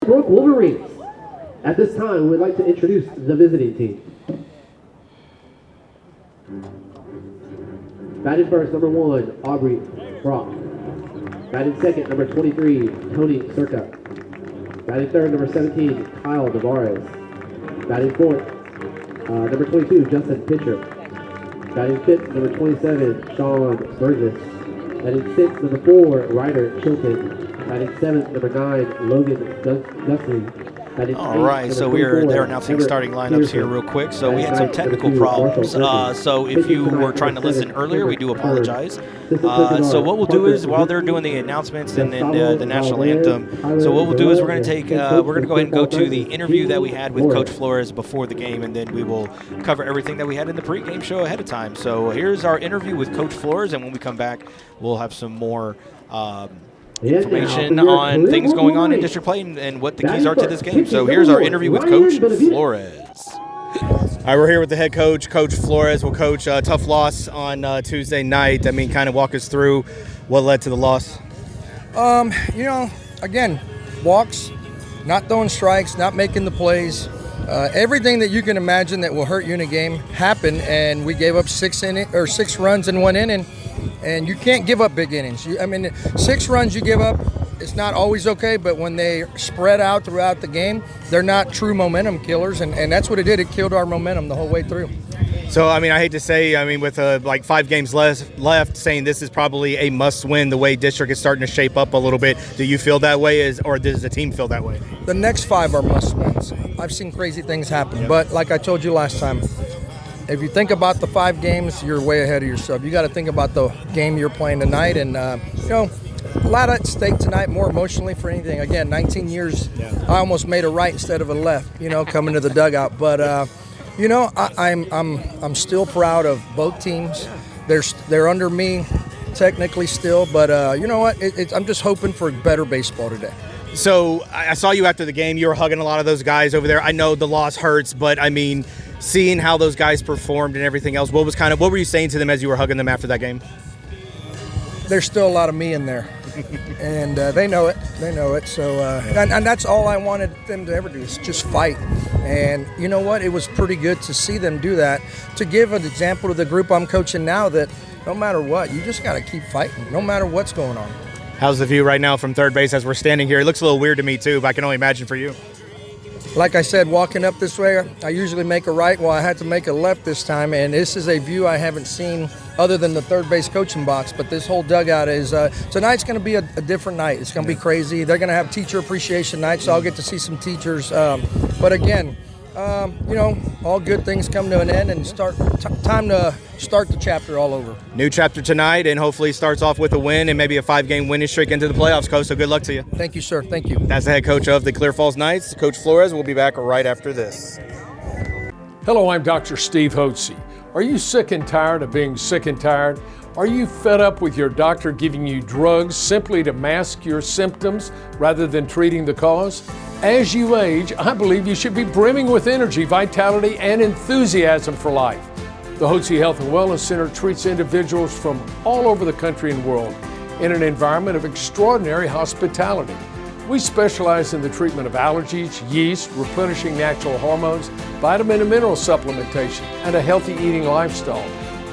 Brook Wolverines. At this time, we would like to introduce the visiting team. Batting first, number 1, Aubrey Brock. Batting second, number 23, Tony Circa. Batting third, number 17, Kyle Devares. Batting fourth, number 22, Justin Pitcher. Batting fifth, number 27, Sean Burgess. Batting sixth, number 4, Ryder Chilton. Batting seventh, number 9, Logan Guthrie. All right, so they're announcing starting lineups here real quick. So we had some technical problems. So if you were trying to listen earlier, we do apologize. So what we'll do is, while they're doing the announcements and then the national anthem, so what we'll do is we're going to go ahead and go to the interview that we had with Coach Flores before the game, and then we will cover everything that we had in the pregame show ahead of time. So here's our interview with Coach Flores, and when we come back, we'll have some more information on things going on in district play and what the keys are to this game. So here's our interview with Coach Flores. All right, we're here with the head coach, Coach Flores. Well, Coach, tough loss on Tuesday night. I mean, kind of walk us through what led to the loss. Again, walks, not throwing strikes, not making the plays. Everything that you can imagine that will hurt you in a game happened, and we gave up 6 runs in 1 inning. And you can't give up big innings. 6 runs you give up, it's not always okay, but when they spread out throughout the game, they're not true momentum killers, and that's what it did. It killed our momentum the whole way through. So, I hate to say, with like 5 games left, saying this is probably a must-win the way district is starting to shape up a little bit. Do you feel that way, or does the team feel that way? The next 5 are must-wins. I've seen crazy things happen, but like I told you last time, if you think about the 5 games, you're way ahead of yourself. You got to think about the game you're playing tonight, and a lot at stake tonight, more emotionally for anything. Again, 19 years, I almost made a right instead of a left, coming to the dugout. But I'm still proud of both teams. They're under me technically still, but you know what? I'm just hoping for better baseball today. So I saw you after the game. You were hugging a lot of those guys over there. I know the loss hurts, but seeing how those guys performed and everything else, what were you saying to them as you were hugging them after that game? There's still a lot of me in there, and they know it. So, and that's all I wanted them to ever do is just fight. And you know what? It was pretty good to see them do that. To give an example to the group I'm coaching now, that no matter what, you just got to keep fighting, no matter what's going on. How's the view right now from third base as we're standing here? It looks a little weird to me too, but I can only imagine for you. Like I said, walking up this way, I usually make a right. Well, I had to make a left this time, and this is a view I haven't seen other than the third base coaching box. But this whole dugout is tonight's going to be a different night. It's going to be crazy. They're going to have teacher appreciation night, so I'll get to see some teachers. But again, all good things come to an end, and time to start the chapter all over. New chapter tonight, and hopefully starts off with a win and maybe a 5-game winning streak into the playoffs, Coach. So good luck to you. Thank you, sir. Thank you. That's the head coach of the Clear Falls Knights, Coach Flores. We'll be back right after this. Hello, I'm Dr. Steve Hotze. Are you sick and tired of being sick and tired? Are you fed up with your doctor giving you drugs simply to mask your symptoms rather than treating the cause? As you age, I believe you should be brimming with energy, vitality, and enthusiasm for life. The Hotze Health and Wellness Center treats individuals from all over the country and world in an environment of extraordinary hospitality. We specialize in the treatment of allergies, yeast, replenishing natural hormones, vitamin and mineral supplementation, and a healthy eating lifestyle,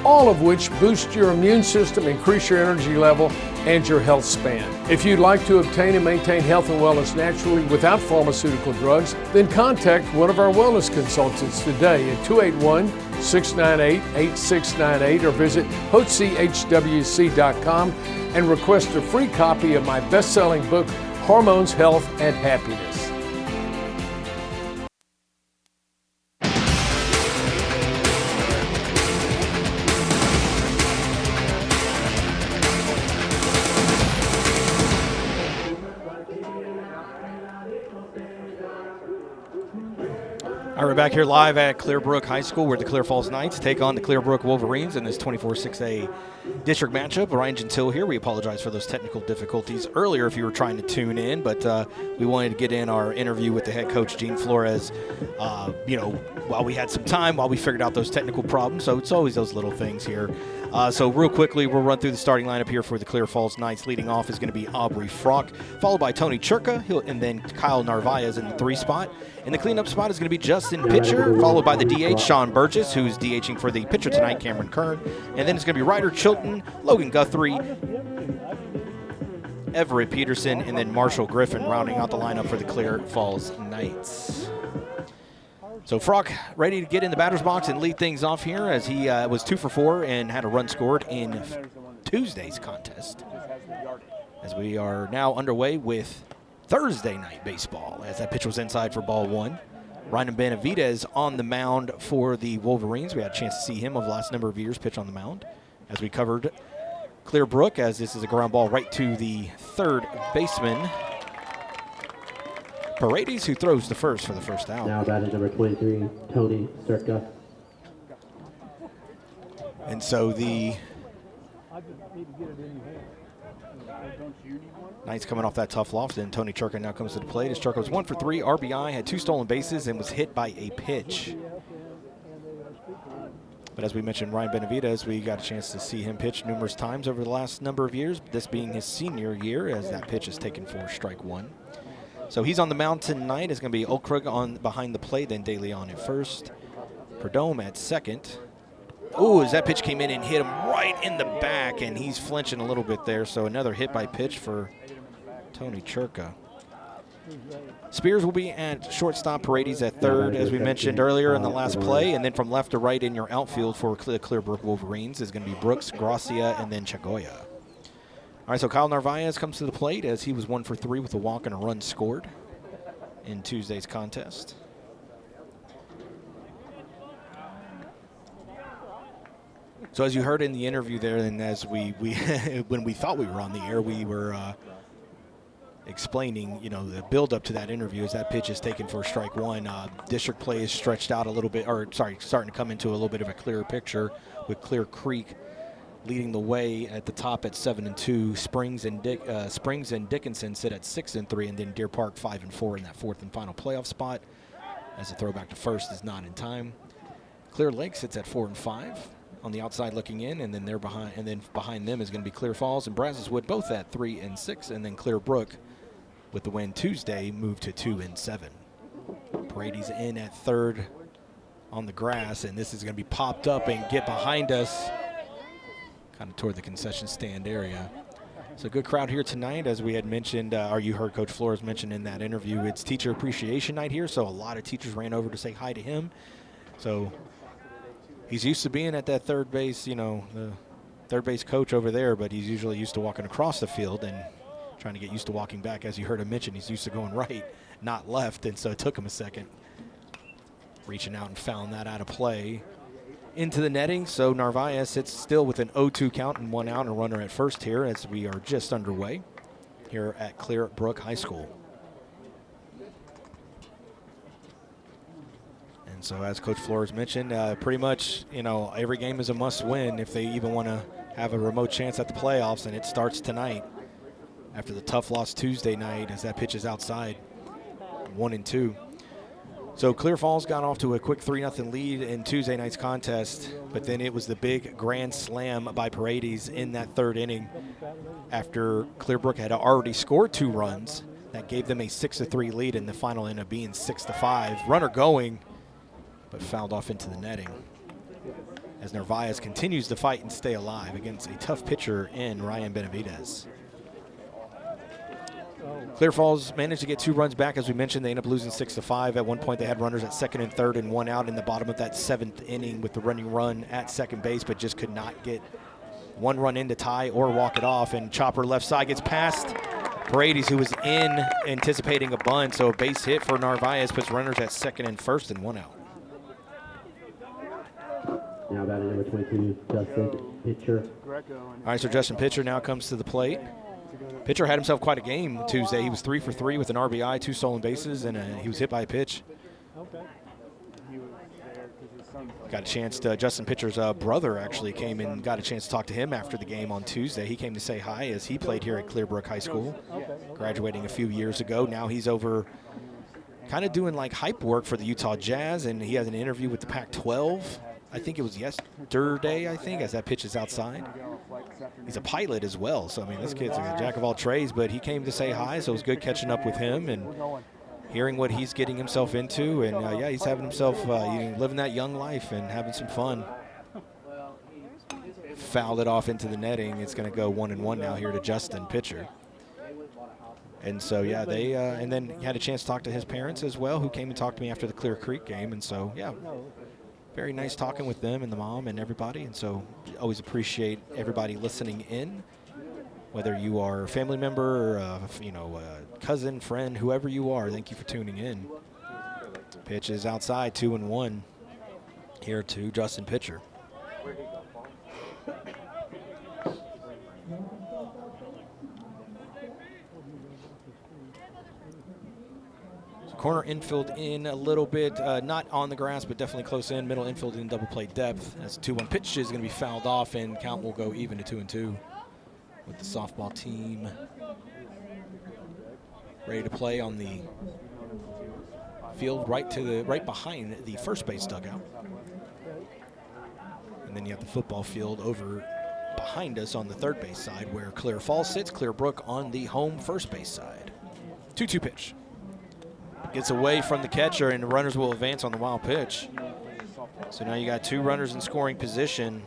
all of which boost your immune system, increase your energy level, and your health span. If you'd like to obtain and maintain health and wellness naturally without pharmaceutical drugs, then contact one of our wellness consultants today at 281-698-8698 or visit HotzeHWC.com and request a free copy of my best-selling book, Hormones, Health, and Happiness. All right, we're back here live at Clear Brook High School where the Clear Falls Knights take on the Clear Brook Wolverines in this 24-6A district matchup. Ryan Gentile here. We apologize for those technical difficulties earlier if you were trying to tune in, but we wanted to get in our interview with the head coach, Gene Flores, while we had some time, while we figured out those technical problems. So it's always those little things here. So real quickly, we'll run through the starting lineup here for the Clear Falls Knights. Leading off is going to be Aubrey Frock, followed by Tony Churka, and then Kyle Narvaez in the 3 spot. In the cleanup spot is going to be Justin Pitcher, followed by the DH, Sean Burgess, who's DHing for the pitcher tonight, Cameron Kern. And then it's going to be Ryder Chilton, Logan Guthrie, Everett Peterson, and then Marshall Griffin rounding out the lineup for the Clear Falls Knights. So Frock ready to get in the batter's box and lead things off here, as he was 2 for 4 and had a run scored in Tuesday's contest. As we are now underway with Thursday night baseball, as that pitch was inside for ball 1. Ryan Benavidez on the mound for the Wolverines. We had a chance to see him over the last number of years pitch on the mound, as we covered Clear Brook, as this is a ground ball right to the third baseman, Paredes, who throws the first for the first out. Now batting number 23, Tony Circa. And so the Knights coming off that tough loss, and Tony Churka now comes to the plate. As Churka was 1 for 3, RBI, had 2 stolen bases, and was hit by a pitch. But as we mentioned, Ryan Benavidez, we got a chance to see him pitch numerous times over the last number of years, this being his senior year, as that pitch is taken for strike 1. So he's on the mound tonight. It's going to be Okrug on behind the plate, then De Leon at first. Perdome at second. Ooh, as that pitch came in and hit him right in the back, and he's flinching a little bit there. So another hit by pitch for Tony Churka. Spears will be at shortstop, Paredes at third, as we mentioned earlier in the last play. And then from left to right in your outfield for the Clear Brook Wolverines is going to be Brooks, Gracia, and then Chagoya. All right, so Kyle Narvaez comes to the plate, as he was 1 for 3 with a walk and a run scored in Tuesday's contest. So as you heard in the interview there, and as we when we thought we were on the air, we were explaining, the build-up to that interview, as that pitch is taken for strike 1. District play is stretched out a little bit, starting to come into a little bit of a clearer picture, with Clear Creek leading the way at the top at 7-2. Springs and Dickinson sit at 6-3, and then Deer Park 5-4 in that 4th and final playoff spot, as the throwback to first is not in time. Clear Lake sits at 4-5 on the outside looking in, and then behind them is going to be Clear Falls and Brazoswood, both at 3-6, and then Clear Brook, with the win Tuesday, moved to 2-7. Paredes in at third on the grass, and this is going to be popped up and get behind us, kind of toward the concession stand area. So good crowd here tonight, as we had mentioned, or you heard Coach Flores mention in that interview. It's Teacher Appreciation Night here, so a lot of teachers ran over to say hi to him. So he's used to being at that third base, the third base coach over there, but he's usually used to walking across the field and trying to get used to walking back. As you heard him mention, he's used to going right, not left, and so it took him a second. Reaching out and found that out of play into the netting. So Narvaez sits still with an 0-2 count and 1 out, and a runner at first here, as we are just underway here at Clear Brook High School. And so as Coach Flores mentioned, pretty much, every game is a must-win if they even want to have a remote chance at the playoffs, and it starts tonight after the tough loss Tuesday night, as that pitch is outside, 1-2. So Clear Falls got off to a quick 3-0 lead in Tuesday night's contest, but then it was the big grand slam by Paredes in that 3rd inning, after Clear Brook had already scored 2 runs. That gave them a 6-3 lead, and the final ended up being 6-5. Runner going, but fouled off into the netting, as Narvaez continues to fight and stay alive against a tough pitcher in Ryan Benavidez. Clear Falls managed to get 2 runs back. As we mentioned, they ended up losing 6-5. At one point, they had runners at 2nd and 3rd and 1 out in the bottom of that 7th inning with the running run at second base, but just could not get 1 run in to tie or walk it off. And chopper left side gets past Paredes, who was in anticipating a bunt. So a base hit for Narvaez puts runners at 2nd and 1st and 1 out. Now batting number 22, Justin Pitcher. All right, so Justin Pitcher now comes to the plate. Pitcher had himself quite a game Tuesday. He was 3 for 3 with an RBI, 2 stolen bases, and he was hit by a pitch. Got a chance to, Justin Pitcher's brother actually came and got a chance to talk to him after the game on Tuesday. He came to say hi, as he played here at Clear Brook High School, graduating a few years ago. Now he's over kind of doing like hype work for the Utah Jazz, and he has an interview with the Pac-12 I think it was yesterday, as that pitch is outside. He's a pilot as well, so I mean, this kid's a jack of all trades, but he came to say hi, so it was good catching up with him and hearing what he's getting himself into, and yeah, he's having himself, living that young life and having some fun. Fouled it off into the netting. It's going to go 1-1 now here to Justin, pitcher. And so, yeah, they and then he had a chance to talk to his parents as well, who came and talked to me after the Clear Creek game. And so, yeah, very nice talking with them and the mom and everybody. And so always appreciate everybody listening in, whether you are a family member or, a cousin, friend, whoever you are. Thank you for tuning in. Pitch is outside, 2-1 here to Justin, pitcher. Corner infield in a little bit, not on the grass, but definitely close in. Middle infield in double play depth. That's a 2-1 pitch is going to be fouled off, and count will go even to 2-2 with the softball team ready to play on the field right behind the first base dugout. And then you have the football field over behind us on the third base side where Clear Falls sits, Clear Brook on the home first base side. 2-2 pitch. Gets away from the catcher, and the runners will advance on the wild pitch. So now you got 2 runners in scoring position.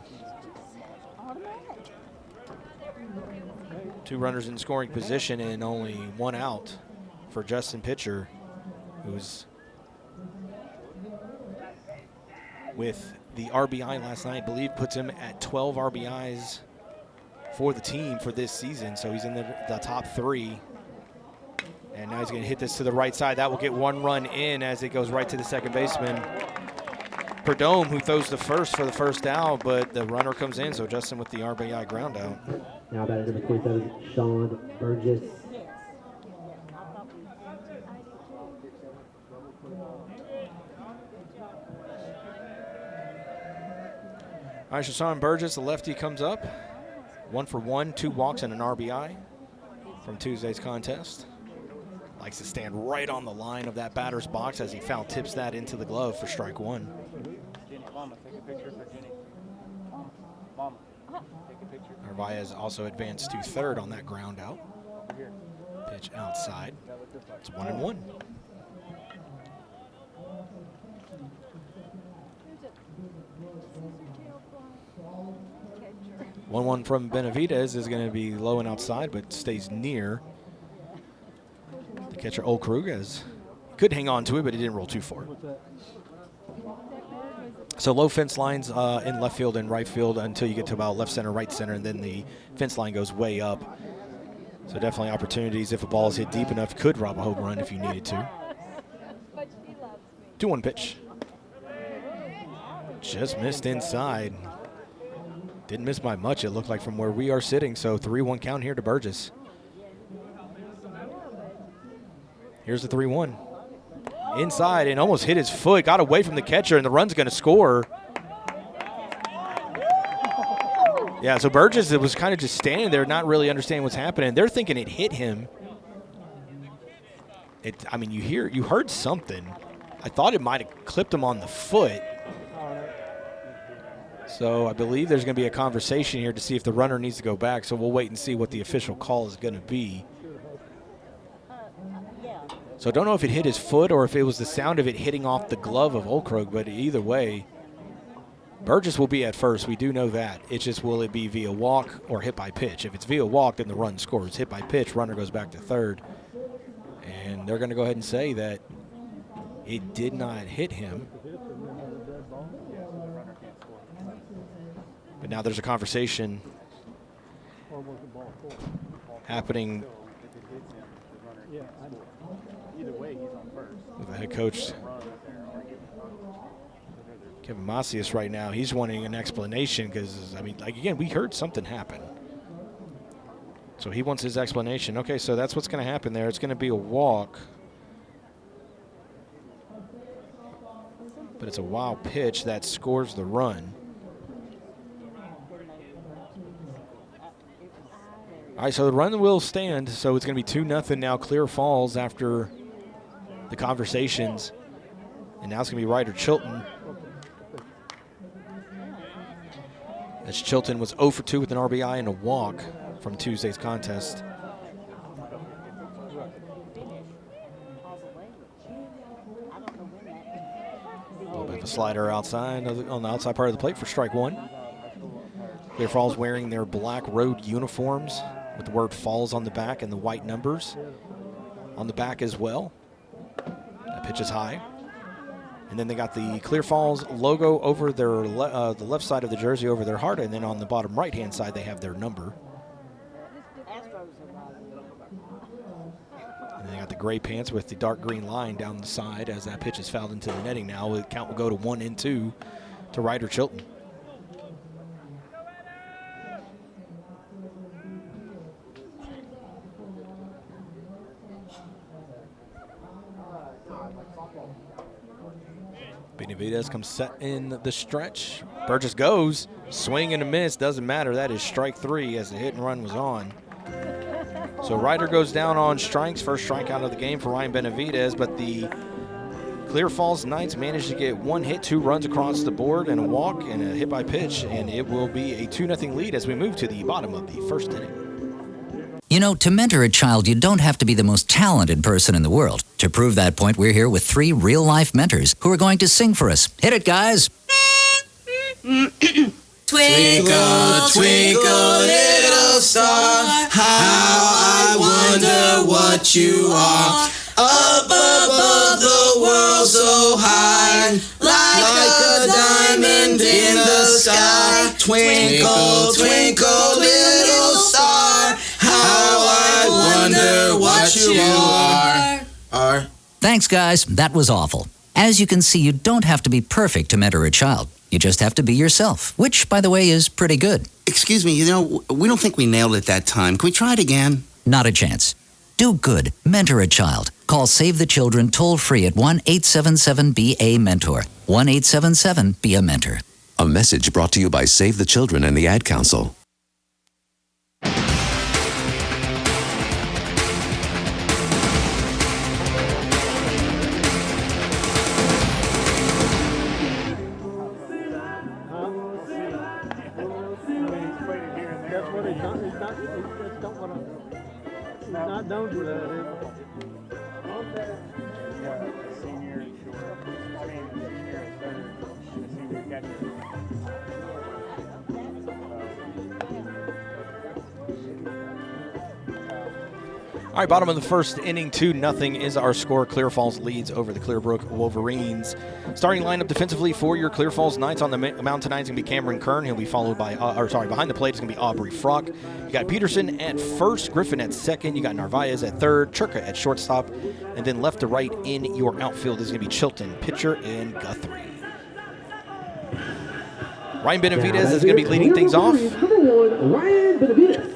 2 runners in scoring position and only 1 out for Justin, pitcher, who's with the RBI last night. I believe puts him at 12 RBIs for the team for this season. So he's in the top 3. And now he's going to hit this to the right side. That will get 1 run in as it goes right to the second baseman, Perdome, who throws the first for the first out, but the runner comes in, so Justin with the RBI ground out. Now batting number 27, Sean Burgess. All right, so Sean Burgess, the lefty, comes up. 1 for 1, 2 walks and an RBI from Tuesday's contest. Likes to stand right on the line of that batter's box as he foul tips that into the glove for strike 1. Narvaez also advanced to third on that ground out. Pitch outside. It's 1-1. 1-1 from Benavidez is going to be low and outside, but stays near. The catcher, Olkrug, could hang on to it, but he didn't roll too far. So low fence lines in left field and right field until you get to about left center, right center, and then the fence line goes way up. So definitely opportunities if a ball is hit deep enough, could rob a home run if you needed to. 2-1 pitch. Just missed inside. Didn't miss by much, it looked like, from where we are sitting. So 3-1 count here to Burgess. Here's the 3-1. Inside and almost hit his foot, got away from the catcher, and the run's going to score. Yeah, so Burgess was kind of just standing there, not really understanding what's happening. They're thinking it hit him. You heard something. I thought it might have clipped him on the foot. So I believe there's going to be a conversation here to see if the runner needs to go back. So we'll wait and see what the official call is going to be. So I don't know if it hit his foot or if it was the sound of it hitting off the glove of Olkrug, but either way, Burgess will be at first. We do know that. It's just, will it be via walk or hit by pitch? If it's via walk, then the run scores. Hit by pitch, runner goes back to third. And they're going to go ahead and say that it did not hit him. But now there's a conversation happening with the head coach, Kevin Macias, right now. He's wanting an explanation because, again, we heard something happen. So he wants his explanation. Okay, so that's what's going to happen there. It's going to be a walk. But it's a wild pitch that scores the run. All right, so the run will stand. So it's going to be 2-0 now. Clear Falls after the conversations. And now it's going to be Ryder Chilton as Chilton was 0 for 2 with an RBI and a walk from Tuesday's contest. A little bit of a slider outside on the outside part of the plate for strike one. Clear Falls wearing their black road uniforms with the word Falls on the back and the white numbers on the back as well. That pitch is high. And then they got the Clear Falls logo over their the left side of the jersey over their heart, and then on the bottom right-hand side they have their number. And they got the gray pants with the dark green line down the side as that pitch is fouled into the netting now. The count will go to 1-2 to Ryder Chilton. Benavidez comes set in the stretch. Burgess goes, swing and a miss, doesn't matter. That is strike three as the hit and run was on. So Ryder goes down on strikes, first strikeout of the game for Ryan Benavidez, but the Clear Falls Knights managed to get one hit, 2 runs across the board, and a walk and a hit by pitch, and it will be a 2-0 lead as we move to the bottom of the first inning. You know, to mentor a child, you don't have to be the most talented person in the world. To prove that point, we're here with 3 real-life mentors who are going to sing for us. Hit it, guys. Twinkle, twinkle, little star, how I wonder what you are. Up above the world so high, like a diamond in the sky. Twinkle, twinkle, little star, how I wonder what you are. Thanks, guys. That was awful. As you can see, you don't have to be perfect to mentor a child. You just have to be yourself, which, by the way, is pretty good. Excuse me, we don't think we nailed it that time. Can we try it again? Not a chance. Do good. Mentor a child. Call Save the Children toll-free at 1-877-BA-MENTOR. 1-877-BE-A-MENTOR. A message brought to you by Save the Children and the Ad Council. Don't do that. All right, bottom of the first inning, 2-0 is our score. Clear Falls leads over the Clear Brook Wolverines. Starting lineup defensively for your Clear Falls Knights on the mound tonight is going to be Cameron Kern. He'll be followed by, behind the plate is going to be Aubrey Frock. You got Peterson at first, Griffin at second. You got Narvaez at third, Churka at shortstop, and then left to right in your outfield is going to be Chilton, pitcher, and Guthrie. Ryan Benavidez is going to be leading things off. Ryan Benavidez.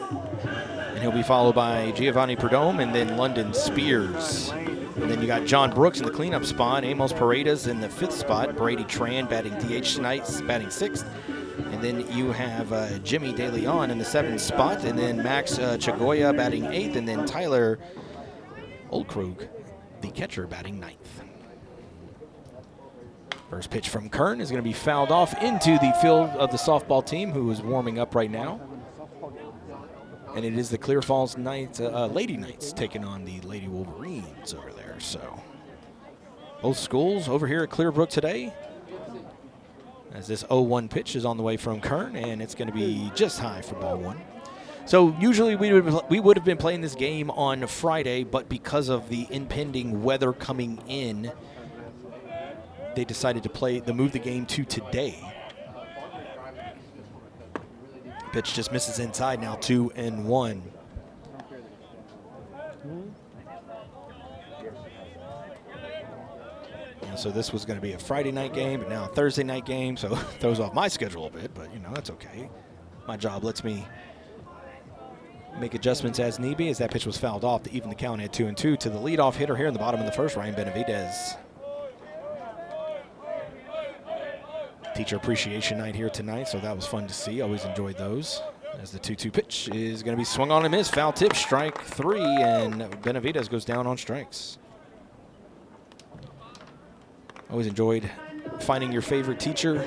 He'll be followed by Giovanni Perdome and then London Spears. And then you got John Brooks in the cleanup spot, Amos Paredes in the 5th spot, Brady Tran batting DH tonight, batting 6th. And then you have Jimmy De Leon in the 7th spot, and then Max Chagoya batting 8th, and then Tyler Oldkrug, the catcher, batting 9th. First pitch from Kern is going to be fouled off into the field of the softball team, who is warming up right now. And it is the Clear Falls Knights, Lady Knights taking on the Lady Wolverines over there. So both schools over here at Clear Brook today. As this 0-1 pitch is on the way from Kern, and it's going to be just high for ball one. So usually we would have been playing this game on Friday, but because of the impending weather coming in, they decided to move the game to today. Pitch just misses inside now, 2-1. And so this was going to be a Friday night game, but now a Thursday night game, so it throws off my schedule a bit, but that's okay. My job lets me make adjustments as need be, as that pitch was fouled off to even the count at 2-2 to the leadoff hitter here in the bottom of the first, Ryan Benavidez. Teacher appreciation night here tonight, so that was fun to see. Always enjoyed those. As the 2-2 pitch is going to be swung on and missed. Foul tip, strike 3, and Benavidez goes down on strikes. Always enjoyed finding your favorite teacher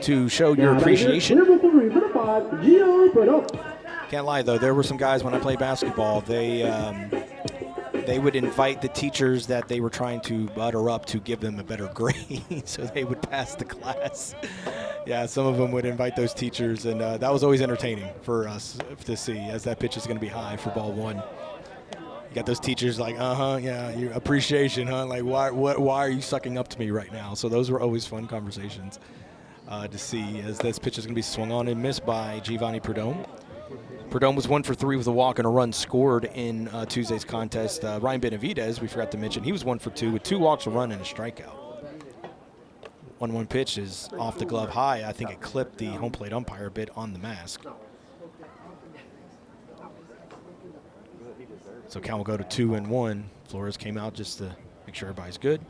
to show your appreciation. Clear Brook Wolverines, number 5, Gio Bruno. Can't lie though, there were some guys when I played basketball. They would invite the teachers that they were trying to butter up to give them a better grade, so they would pass the class. Yeah, some of them would invite those teachers, and that was always entertaining for us to see, as that pitch is going to be high for ball one. You got those teachers like, yeah, your appreciation, huh? Like, why are you sucking up to me right now? So those were always fun conversations to see, as this pitch is going to be swung on and missed by Giovanni Perdome. Perdome was 1 for 3 with a walk and a run scored in Tuesday's contest. Ryan Benavidez, we forgot to mention, he was 1 for 2 with 2 walks, a run, and a strikeout. 1-1 pitch is off the glove high. I think it clipped the home plate umpire a bit on the mask. So count will go to 2-1. Flores came out just to make sure everybody's good.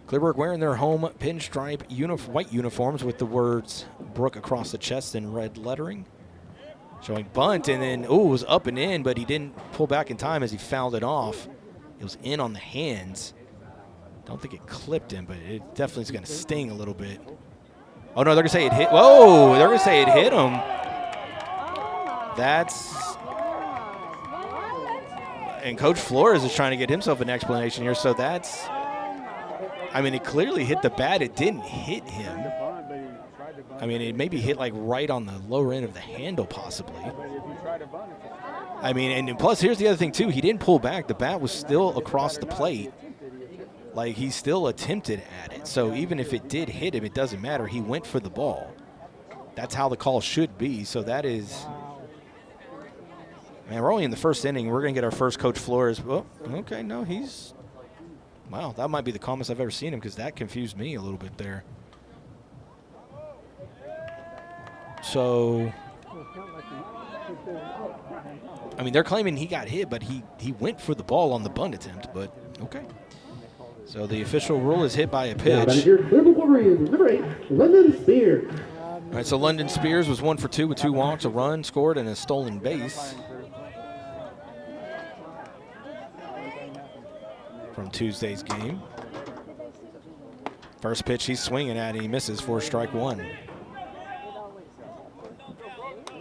Clear Brook wearing their home pinstripe white uniforms with the words Brook across the chest in red lettering. Showing bunt, and then, it was up and in, but he didn't pull back in time as he fouled it off. It was in on the hands. Don't think it clipped him, but it definitely is going to sting a little bit. Oh, no, they're going to say it hit. Whoa, they're going to say it hit him. And Coach Flores is trying to get himself an explanation here, so that's, I mean, it clearly hit the bat. It didn't hit him. I mean, it maybe hit like right on the lower end of the handle possibly. I mean, and plus here's the other thing too. He didn't pull back. The bat was still across the plate. Like, he still attempted at it. So even if it did hit him, it doesn't matter. He went for the ball. That's how the call should be. So that is, man, we're only in the first inning. We're going to get our first Coach Flores. Well, okay, no, he's, wow, that might be the calmest I've ever seen him, because that confused me a little bit there. So, I mean, they're claiming he got hit, but he went for the ball on the bunt attempt, but okay. So the official rule is hit by a pitch. Number 8, London Spears. All right, so London Spears was 1 for 2 with 2 walks, a run scored, and a stolen base from Tuesday's game. First pitch he's swinging at, and he misses for strike 1.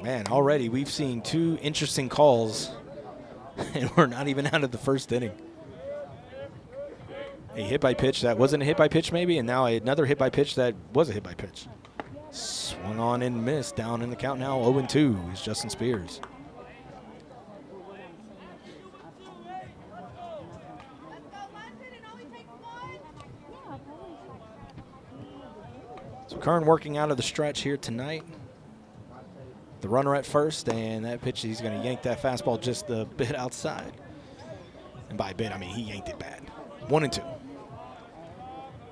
Man, already we've seen 2 interesting calls, and we're not even out of the first inning. A hit by pitch that wasn't a hit by pitch maybe, and now another hit by pitch that was a hit by pitch. Swung on and missed. Down in the count now, 0-2 is Justin Spears. So Kern working out of the stretch here tonight. The runner at first, and that pitch, he's going to yank that fastball just a bit outside. And by a bit, I mean he yanked it bad. 1-2.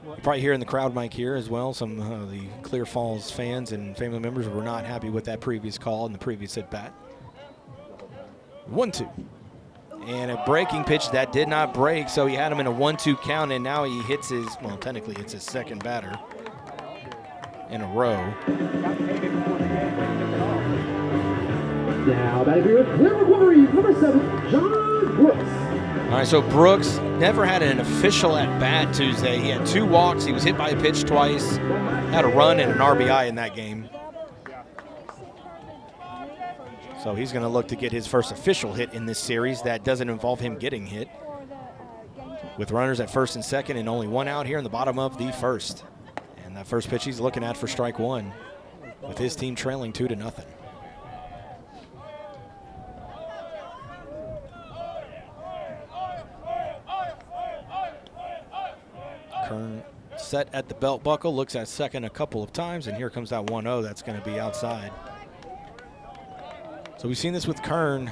You probably hear in the crowd mic here as well, some of the Clear Falls fans and family members were not happy with that previous call and the previous at-bat. 1-2. And a breaking pitch that did not break, so he had him in a 1-2 count, and now he hits his, well, technically it's his second batter in a row. Now batting here with Clear Brook Wolverines, number 7, John Brooks. All right, so Brooks never had an official at-bat Tuesday. He had 2 walks. He was hit by a pitch twice, had a run and an RBI in that game. So he's going to look to get his first official hit in this series that doesn't involve him getting hit. With runners at first and second and only 1 out here in the bottom of the first. And that first pitch he's looking at for strike 1, with his team trailing 2-0. Kern set at the belt buckle, looks at second a couple of times, and here comes that 1-0 that's going to be outside. So we've seen this with Kern.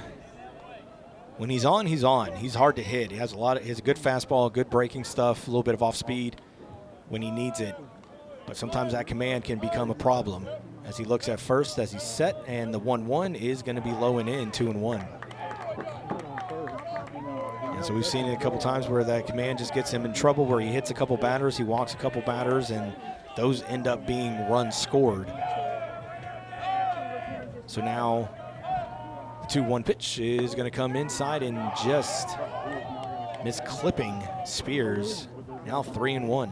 When he's on, he's on. He's hard to hit. He has a good fastball, good breaking stuff, a little bit of off speed when he needs it. But sometimes that command can become a problem. As he looks at first, as he's set, and the 1-1 is going to be low and in, 2-1. And so we've seen it a couple times where that command just gets him in trouble, where he hits a couple batters, he walks a couple batters, and those end up being runs scored. So now the 2-1 pitch is going to come inside and just misclipping Spears. Now 3-1.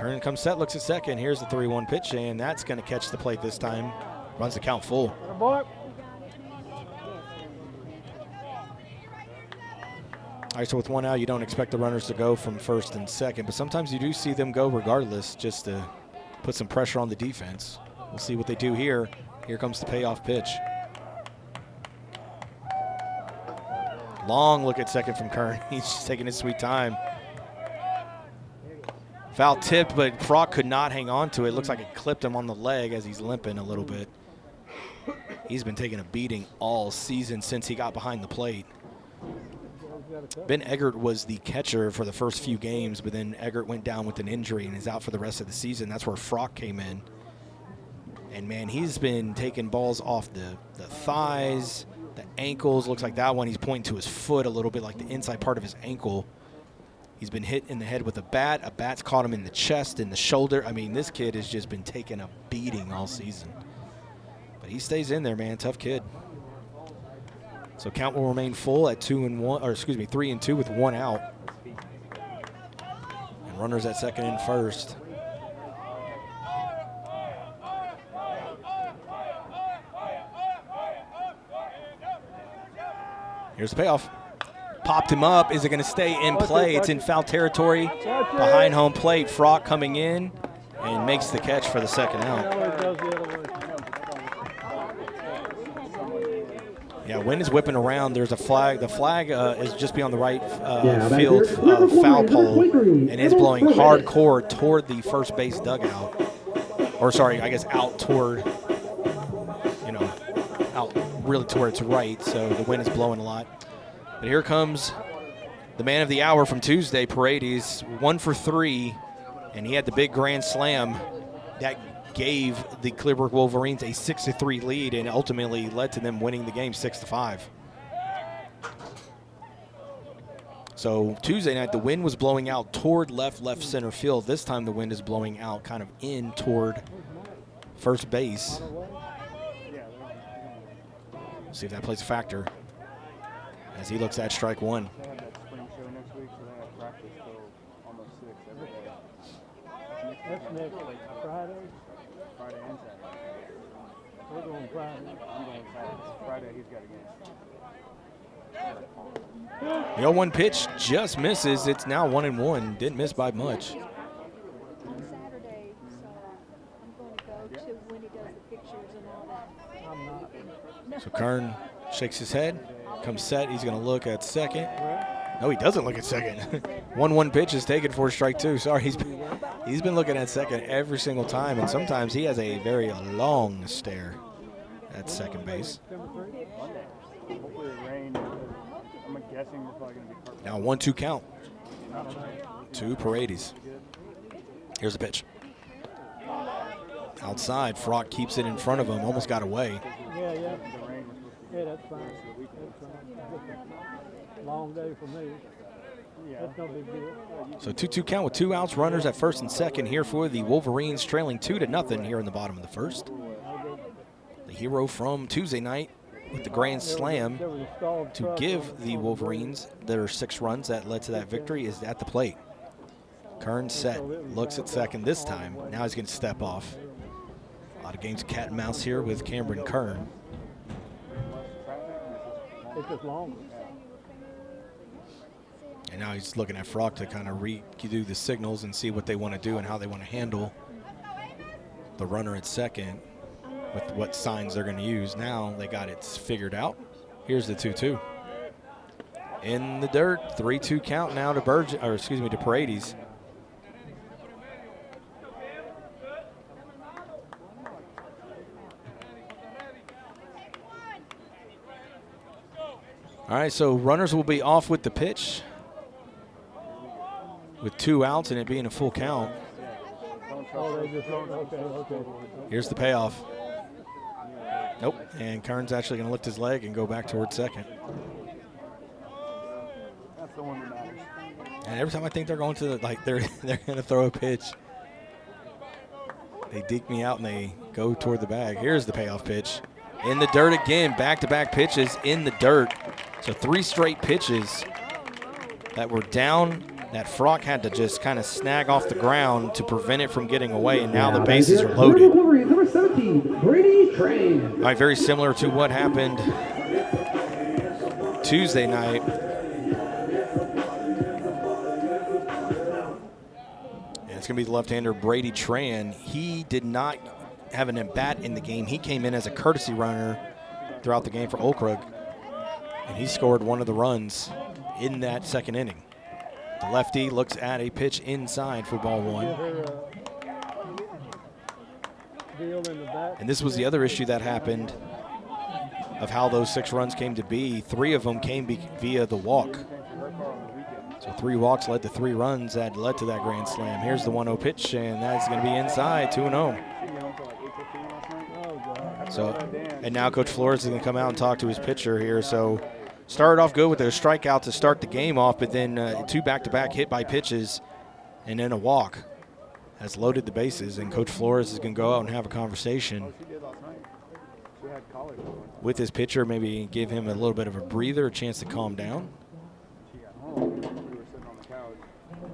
Kern comes set, looks at second. Here's the 3-1 pitch, and that's going to catch the plate this time. Runs the count full. All right, so with one out, you don't expect the runners to go from first and second, but sometimes you do see them go regardless just to put some pressure on the defense. We'll see what they do here. Here comes the payoff pitch. Long look at second from Kern. He's just taking his sweet time. Foul tipped, but Frock could not hang on to it. Looks like it clipped him on the leg as he's limping a little bit. He's been taking a beating all season since he got behind the plate. Ben Eggert was the catcher for the first few games, but then Eggert went down with an injury and is out for the rest of the season. That's where Frock came in. And, man, he's been taking balls off the thighs, the ankles. Looks like that one he's pointing to his foot a little bit, like the inside part of his ankle. He's been hit in the head with a bat. A bat's caught him in the chest, in the shoulder. I mean, this kid has just been taking a beating all season. But he stays in there, man. Tough kid. So count will remain full at 3 and 2 with one out. And runners at second and first. Here's the payoff. Popped him up. Is it going to stay in play? It's in foul territory behind home plate. Frock coming in and makes the catch for the second out. Yeah, wind is whipping around. There's a flag. The flag is just beyond the right field foul pole, and it's blowing hardcore toward the first base dugout. Or sorry, I guess out toward, out really toward its right. So the wind is blowing a lot. But here comes the man of the hour from Tuesday, Paredes, 1 for 3, and he had the big grand slam that gave the Clear Brook Wolverines a 6-3 lead and ultimately led to them winning the game 6-5. So Tuesday night, the wind was blowing out toward left center field. This time the wind is blowing out kind of in toward first base. See if that plays a factor as he looks at strike one. That's next Friday? Friday and Saturday. We're going Friday. I'm going Saturday. Friday he's got a game. The 0-1 pitch just misses. It's now 1-1. Didn't miss by much. On Saturday, so I'm going to go to when he does the pictures and all that. I'm not. So Kern shakes his head, comes set. He's going to look at second. No, he doesn't look at second. 1-1 pitch is taken for strike two. Sorry, he's been looking at second every single time, and sometimes he has a very long stare at second base. Now 1-2 count to Paredes. Here's the pitch. Outside, Frock keeps it in front of him, almost got away. Yeah, that's fine. Long day for me. That's no big deal. So 2-2 count with 2 outs, runners at first and second here for the Wolverines, trailing 2-0 here in the bottom of the first. The hero from Tuesday night with the grand slam to give the Wolverines their 6 runs that led to that victory is at the plate. Kern set, looks at second this time. Now he's going to step off. A lot of games of cat and mouse here with Cameron Kern. It's just longer. And now he's looking at Frock to kind of redo the signals and see what they want to do and how they want to handle the runner at second with what signs they're going to use. Now they got it figured out. Here's the 2-2. In the dirt, 3-2 count now to to Paredes. All right, so runners will be off with the pitch with 2 outs and it being a full count. Here's the payoff. Nope, and Kern's actually going to lift his leg and go back towards second. And every time I think they're going to, they're going to throw a pitch, they deke me out and they go toward the bag. Here's the payoff pitch. In the dirt again, back-to-back pitches in the dirt. So 3 straight pitches that were down that Frock had to just kind of snag off the ground to prevent it from getting away, and now the bases are loaded. Number 17, Brady Train. All right, very similar to what happened Tuesday night. And it's going to be the left-hander Brady Tran. He did not have an at-bat in the game. He came in as a courtesy runner throughout the game for Oak Brook, and he scored one of the runs in that second inning. The lefty looks at a pitch inside for ball one. And this was the other issue that happened of how those 6 runs came to be. 3 of them came via the walk. So 3 walks led to 3 runs that led to that grand slam. Here's the 1-0 pitch, and that's going to be inside, 2-0. So, and now Coach Flores is going to come out and talk to his pitcher here. So started off good with a strikeout to start the game off, but then 2 back-to-back hit by pitches and then a walk has loaded the bases, and Coach Flores is going to go out and have a conversation with his pitcher, maybe give him a little bit of a breather, a chance to calm down.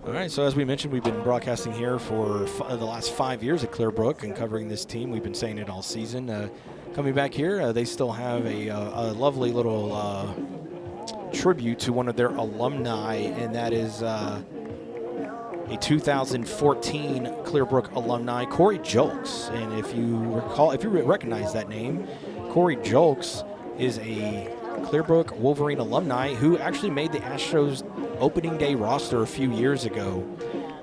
All right, so as we mentioned, we've been broadcasting here for the last 5 years at Clear Brook and covering this team. We've been saying it all season. Coming back here, they still have a lovely little tribute to one of their alumni, and that is a 2014 Clear Brook alumni, Corey Jolks. And if you recognize that name, Corey Jolks is a Clear Brook Wolverine alumni who actually made the Astros opening day roster a few years ago,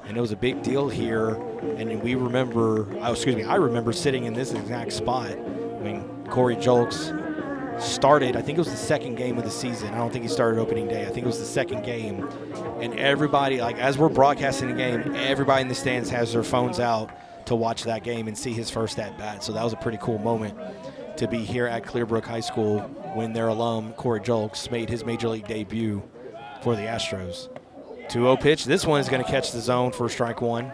and it was a big deal here. And I remember sitting in this exact spot when Corey Jolks started. I think it was the second game of the season. I don't think he started opening day. I think it was the second game, and everybody, like as we're broadcasting the game, everybody in the stands has their phones out to watch that game and see his first at bat. So that was a pretty cool moment to be here at Clear Brook High School when their alum Corey Jolks made his major league debut for the Astros. 2-0 pitch. This one is going to catch the zone for strike one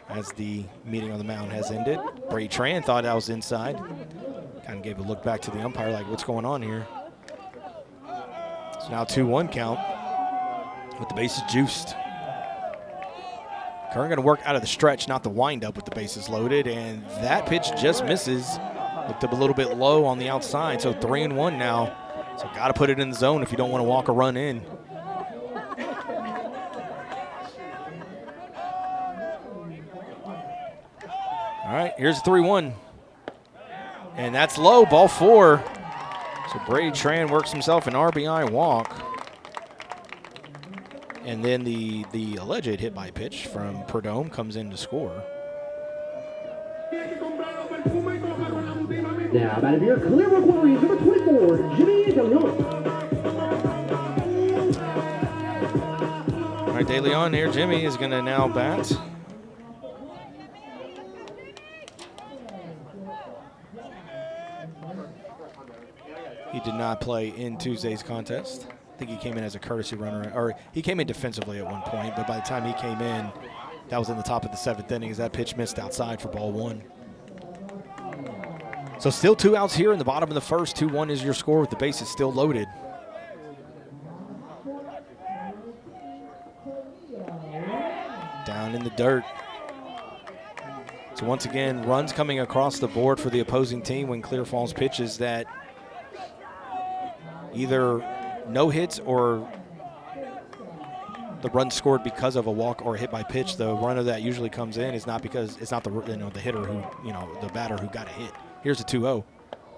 as the meeting on the mound has ended. Brady Tran thought that was inside. Kind of gave a look back to the umpire like, what's going on here? So now 2-1 count with the bases juiced. Kern going to work out of the stretch, not the windup with the bases loaded, and that pitch just misses. Looked up a little bit low on the outside, so 3-1 now. So got to put it in the zone if you don't want to walk a run in. All right, here's 3-1. And that's low, ball 4. So Brady Tran works himself an RBI walk. And then the alleged hit by pitch from Perdome comes in to score. Now, out of your Clear Brook Wolverines, number 24, Jimmy DeLeon. All right, DeLeon here. Jimmy is going to now bat. He did not play in Tuesday's contest. I think he came in as a courtesy runner, or he came in defensively at one point, but by the time he came in, that was in the top of the 7th inning as that pitch missed outside for ball 1. So still 2 outs here in the bottom of the first. 2-1 is your score with the bases still loaded. Down in the dirt. So once again, runs coming across the board for the opposing team when Clear Falls pitches that either no hits or the run scored because of a walk or a hit by pitch. The runner that usually comes in is not because it's not the hitter who, the batter who got a hit. Here's a 2-0.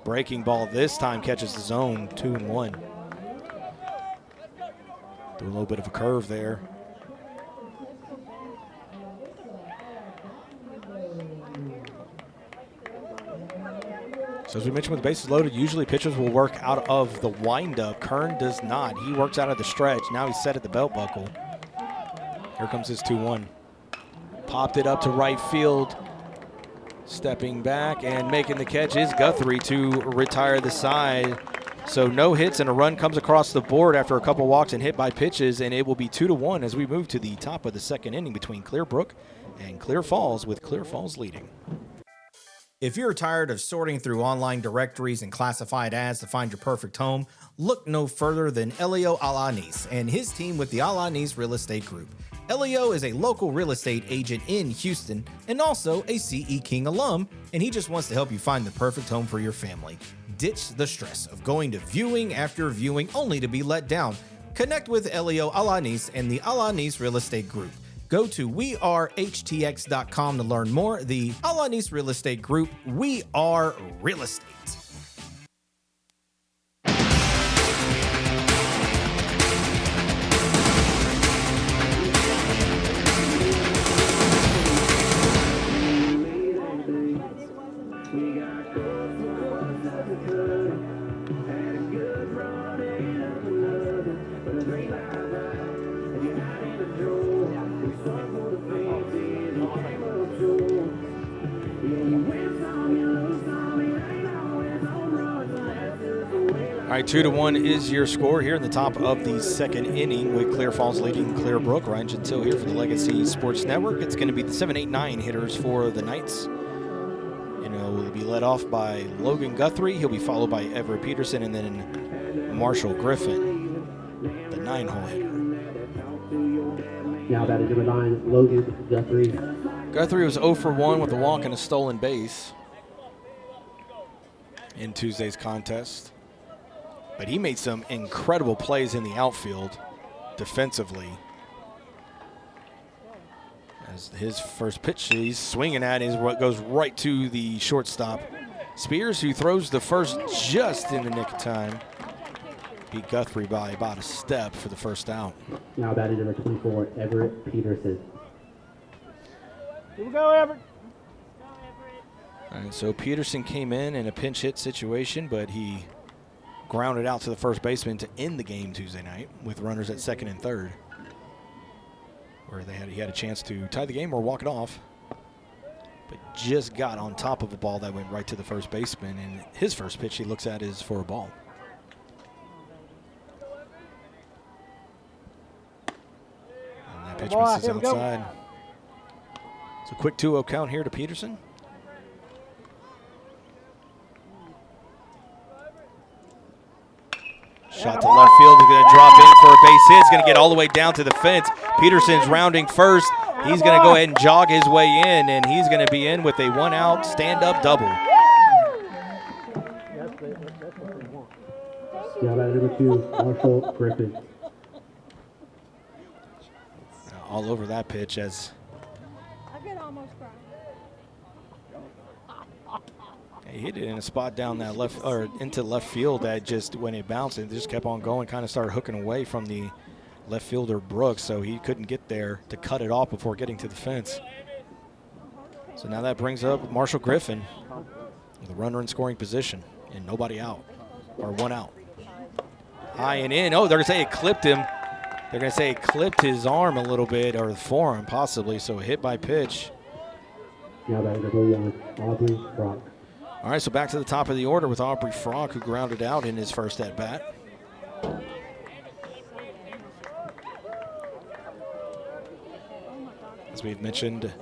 Breaking ball this time catches the zone, 2-1. Do a little bit of a curve there. So as we mentioned with the bases loaded, usually pitchers will work out of the windup. Kern does not. He works out of the stretch. Now he's set at the belt buckle. Here comes his 2-1. Popped it up to right field. Stepping back and making the catch is Guthrie to retire the side. So no hits and a run comes across the board after a couple walks and hit by pitches, and it will be 2-1 as we move to the top of the second inning between Clear Brook and Clear Falls, with Clear Falls leading. If you're tired of sorting through online directories and classified ads to find your perfect home, look no further than Elio Alanis and his team with the Alanis Real Estate Group. Elio is a local real estate agent in Houston and also a CE King alum, and he just wants to help you find the perfect home for your family. Ditch the stress of going to viewing after viewing only to be let down. Connect with Elio Alanis and the Alanis Real Estate Group. Go to wearehtx.com to learn more. The Alanis Real Estate Group, we are real estate. All right, 2-1 is your score here in the top of the second inning with Clear Falls leading Clear Brook. Ryan Gentile here for the Legacy Sports Network. It's going to be the 7, 8, 9 hitters for the Knights. Will be led off by Logan Guthrie. He'll be followed by Everett Peterson and then Marshall Griffin, the 9-hole hitter. Now batting number 9, Logan Guthrie. Guthrie was 0 for 1 with a walk and a stolen base in Tuesday's contest. But he made some incredible plays in the outfield defensively. As his first pitch he's swinging at is what goes right to the shortstop. Spears, who throws the first just in the nick of time, beat Guthrie by about a step for the first out. Now batting number 24, Everett Peterson. Here we go, Everett. All right, so Peterson came in a pinch hit situation, but he grounded out to the first baseman to end the game Tuesday night with runners at second and third, where he had a chance to tie the game or walk it off, but just got on top of a ball that went right to the first baseman, and his first pitch he looks at is for a ball. And that pitch misses outside. So quick 2-0 count here to Peterson. Shot to left field, is going to drop in for a base hit. It's going to get all the way down to the fence. Peterson's rounding first. He's going to go ahead and jog his way in, and he's going to be in with a 1-out stand-up double. Now batting number 2, Marshall Griffin. All over that pitch as he hit it in a spot down that left or into left field that just when it bounced, it just kept on going, kind of started hooking away from the left fielder Brooks, so he couldn't get there to cut it off before getting to the fence. So now that brings up Marshall Griffin with a runner in scoring position and nobody out, or 1 out. High and in. Oh, they're going to say it clipped him. They're going to say it clipped his arm a little bit, or the forearm possibly, so a hit by pitch. Now batting number 1, Aubrey Brock. All right, so back to the top of the order with Aubrey Frock, who grounded out in his first at-bat. As we've mentioned,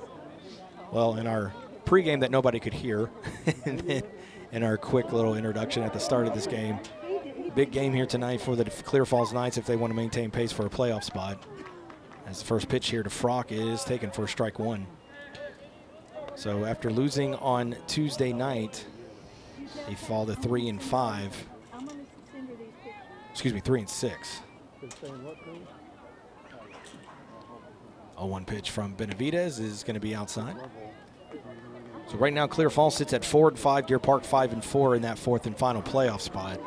well, in our pregame that nobody could hear, and then in our quick little introduction at the start of this game, big game here tonight for the Clear Falls Knights if they want to maintain pace for a playoff spot. As the first pitch here to Frock is taken for strike 1. So after losing on Tuesday night, they fall to 3-5. Excuse me, 3-6. 0-1 pitch from Benavidez is going to be outside. So right now, Clear Falls sits at 4-5, Deer Park 5-4 in that 4th and final playoff spot.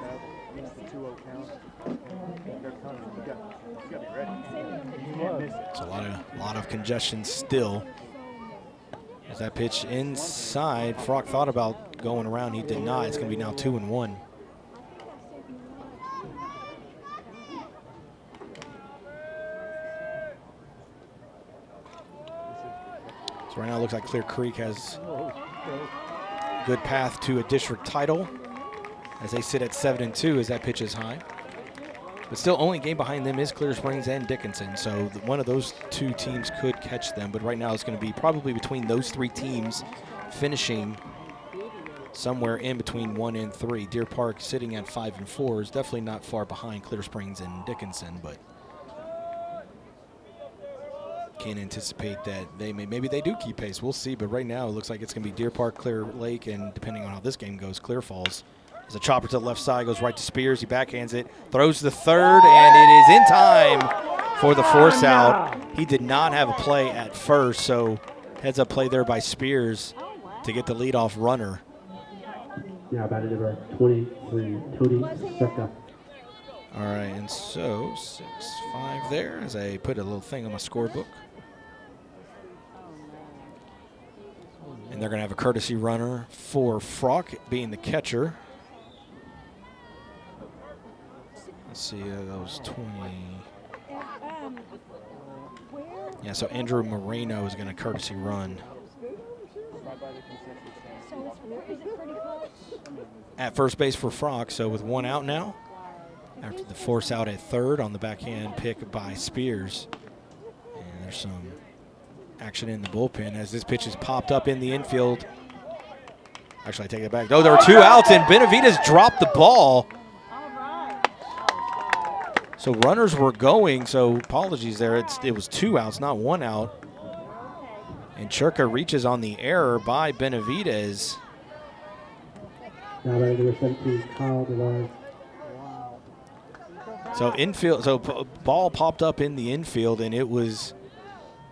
It's a lot of congestion still. As that pitch inside, Frock thought about going around. He did not. It's going to be now 2-1. So right now it looks like Clear Creek has a good path to a district title as they sit at 7-2 as that pitch is high. But still, only game behind them is Clear Springs and Dickinson, so one of those two teams could catch them. But right now it's going to be probably between those 3 teams finishing somewhere in between 1 and 3. Deer Park sitting at 5 and 4 is definitely not far behind Clear Springs and Dickinson, but can't anticipate that maybe they do keep pace. We'll see, but right now it looks like it's going to be Deer Park, Clear Lake, and depending on how this game goes, Clear Falls. As a chopper to the left side, goes right to Spears. He backhands it, throws to the third, and it is in time for the force out. He did not have a play at first, so heads up play there by Spears to get the leadoff runner. Now batting number 23, Tony Circa. All right, and so 6-5 there as I put a little thing on my scorebook. And they're going to have a courtesy runner for Frock being the catcher. Let's see, that was 20. Yeah, so Andrew Moreno is going to courtesy run. At first base for Frock, so with 1 out now. After the force out at third on the backhand pick by Spears. And there's some action in the bullpen as this pitch is popped up in the infield. Actually, I take it back. No, there were 2 outs, and Benavidez dropped the ball. So runners were going, so apologies there. It was 2 outs, not 1 out. And Churka reaches on the error by Benavidez. Now batting number 17, Kyle Devine. So infield, so ball popped up in the infield, and it was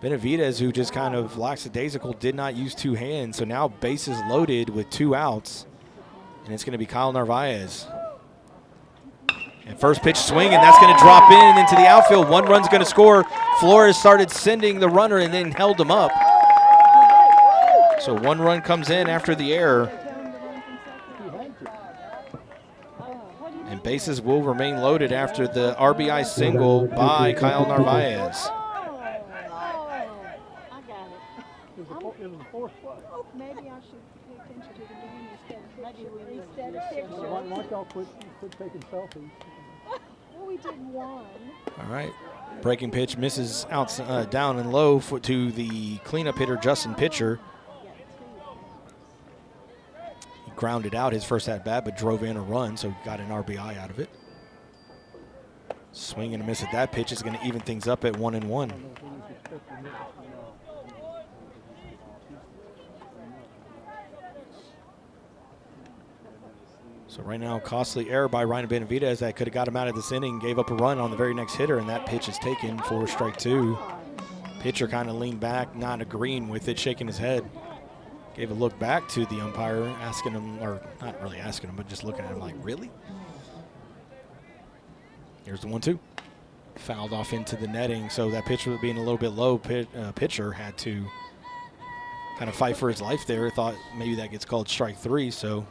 Benavidez who just kind of lackadaisical, did not use 2 hands. So now bases loaded with 2 outs, and it's going to be Kyle Narvaez. And first pitch swing, and that's going to drop into the outfield. 1 run's going to score. Flores started sending the runner and then held him up. So 1 run comes in after the error. And bases will remain loaded after the RBI single by Kyle Narvaez. Maybe I should pay attention to the game instead of pictures. Why don't y'all quit taking selfies? Well, we did 1. All right. Breaking pitch misses out down and low to the cleanup hitter, Justin Pitcher. He grounded out his first at-bat, but drove in a run, so got an RBI out of it. Swing and a miss at that pitch is going to even things up at 1-1. So right now, costly error by Ryan Benavidez that could have got him out of this inning, gave up a run on the very next hitter, and that pitch is taken for strike 2. Pitcher kind of leaned back, not agreeing with it, shaking his head. Gave a look back to the umpire, asking him, or not really asking him, but just looking at him like, really? Here's the 1-2. Fouled off into the netting, so that pitch being a little bit low, pitcher had to kind of fight for his life there. Thought maybe that gets called strike 3, so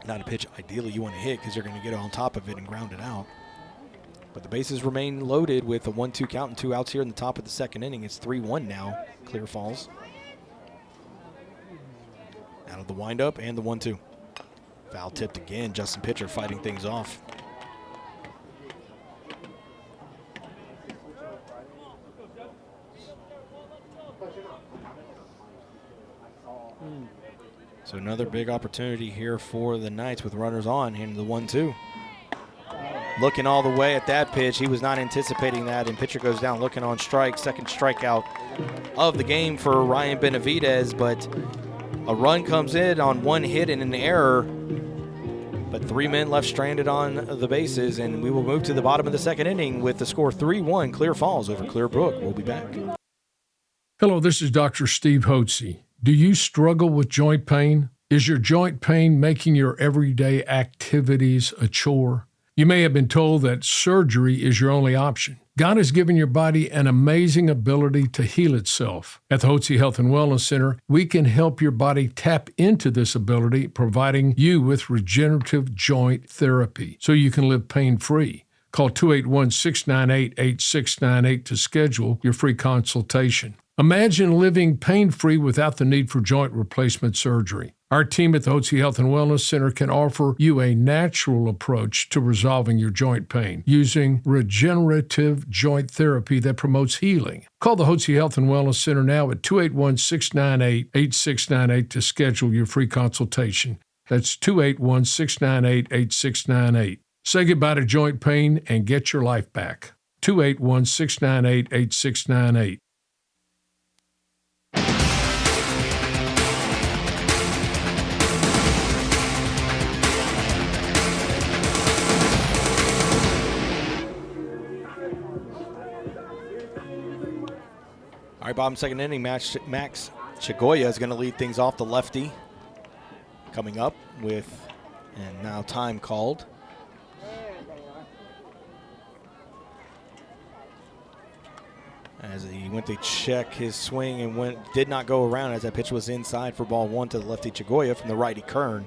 not a pitch ideally you want to hit because you're going to get on top of it and ground it out. But the bases remain loaded with a 1-2 count and 2 outs here in the top of the second inning. It's 3-1 now, Clear Falls. Out of the windup and the 1-2. Foul tipped again. Justin Pitcher fighting things off. So another big opportunity here for the Knights with runners on into the 1-2. Looking all the way at that pitch. He was not anticipating that, and pitcher goes down looking on strike. Second strikeout of the game for Ryan Benavidez, but a run comes in on 1 hit and an error, but 3 men left stranded on the bases, and we will move to the bottom of the second inning with the score 3-1 Clear Falls over Clear Brook. We'll be back. Hello, this is Dr. Steve Hotze. Do you struggle with joint pain? Is your joint pain making your everyday activities a chore? You may have been told that surgery is your only option. God has given your body an amazing ability to heal itself. At the Hotze Health and Wellness Center, we can help your body tap into this ability, providing you with regenerative joint therapy so you can live pain-free. Call 281-698-8698 to schedule your free consultation. Imagine living pain-free without the need for joint replacement surgery. Our team at the Hotze Health and Wellness Center can offer you a natural approach to resolving your joint pain using regenerative joint therapy that promotes healing. Call the Hotze Health and Wellness Center now at 281-698-8698 to schedule your free consultation. That's 281-698-8698. Say goodbye to joint pain and get your life back. 281-698-8698. All right, bottom second inning, Max Chagoya is going to lead things off, the lefty. Coming up with, and now time called. As he went to check his swing and did not go around as that pitch was inside for ball one to the lefty Chagoya from the righty Kern.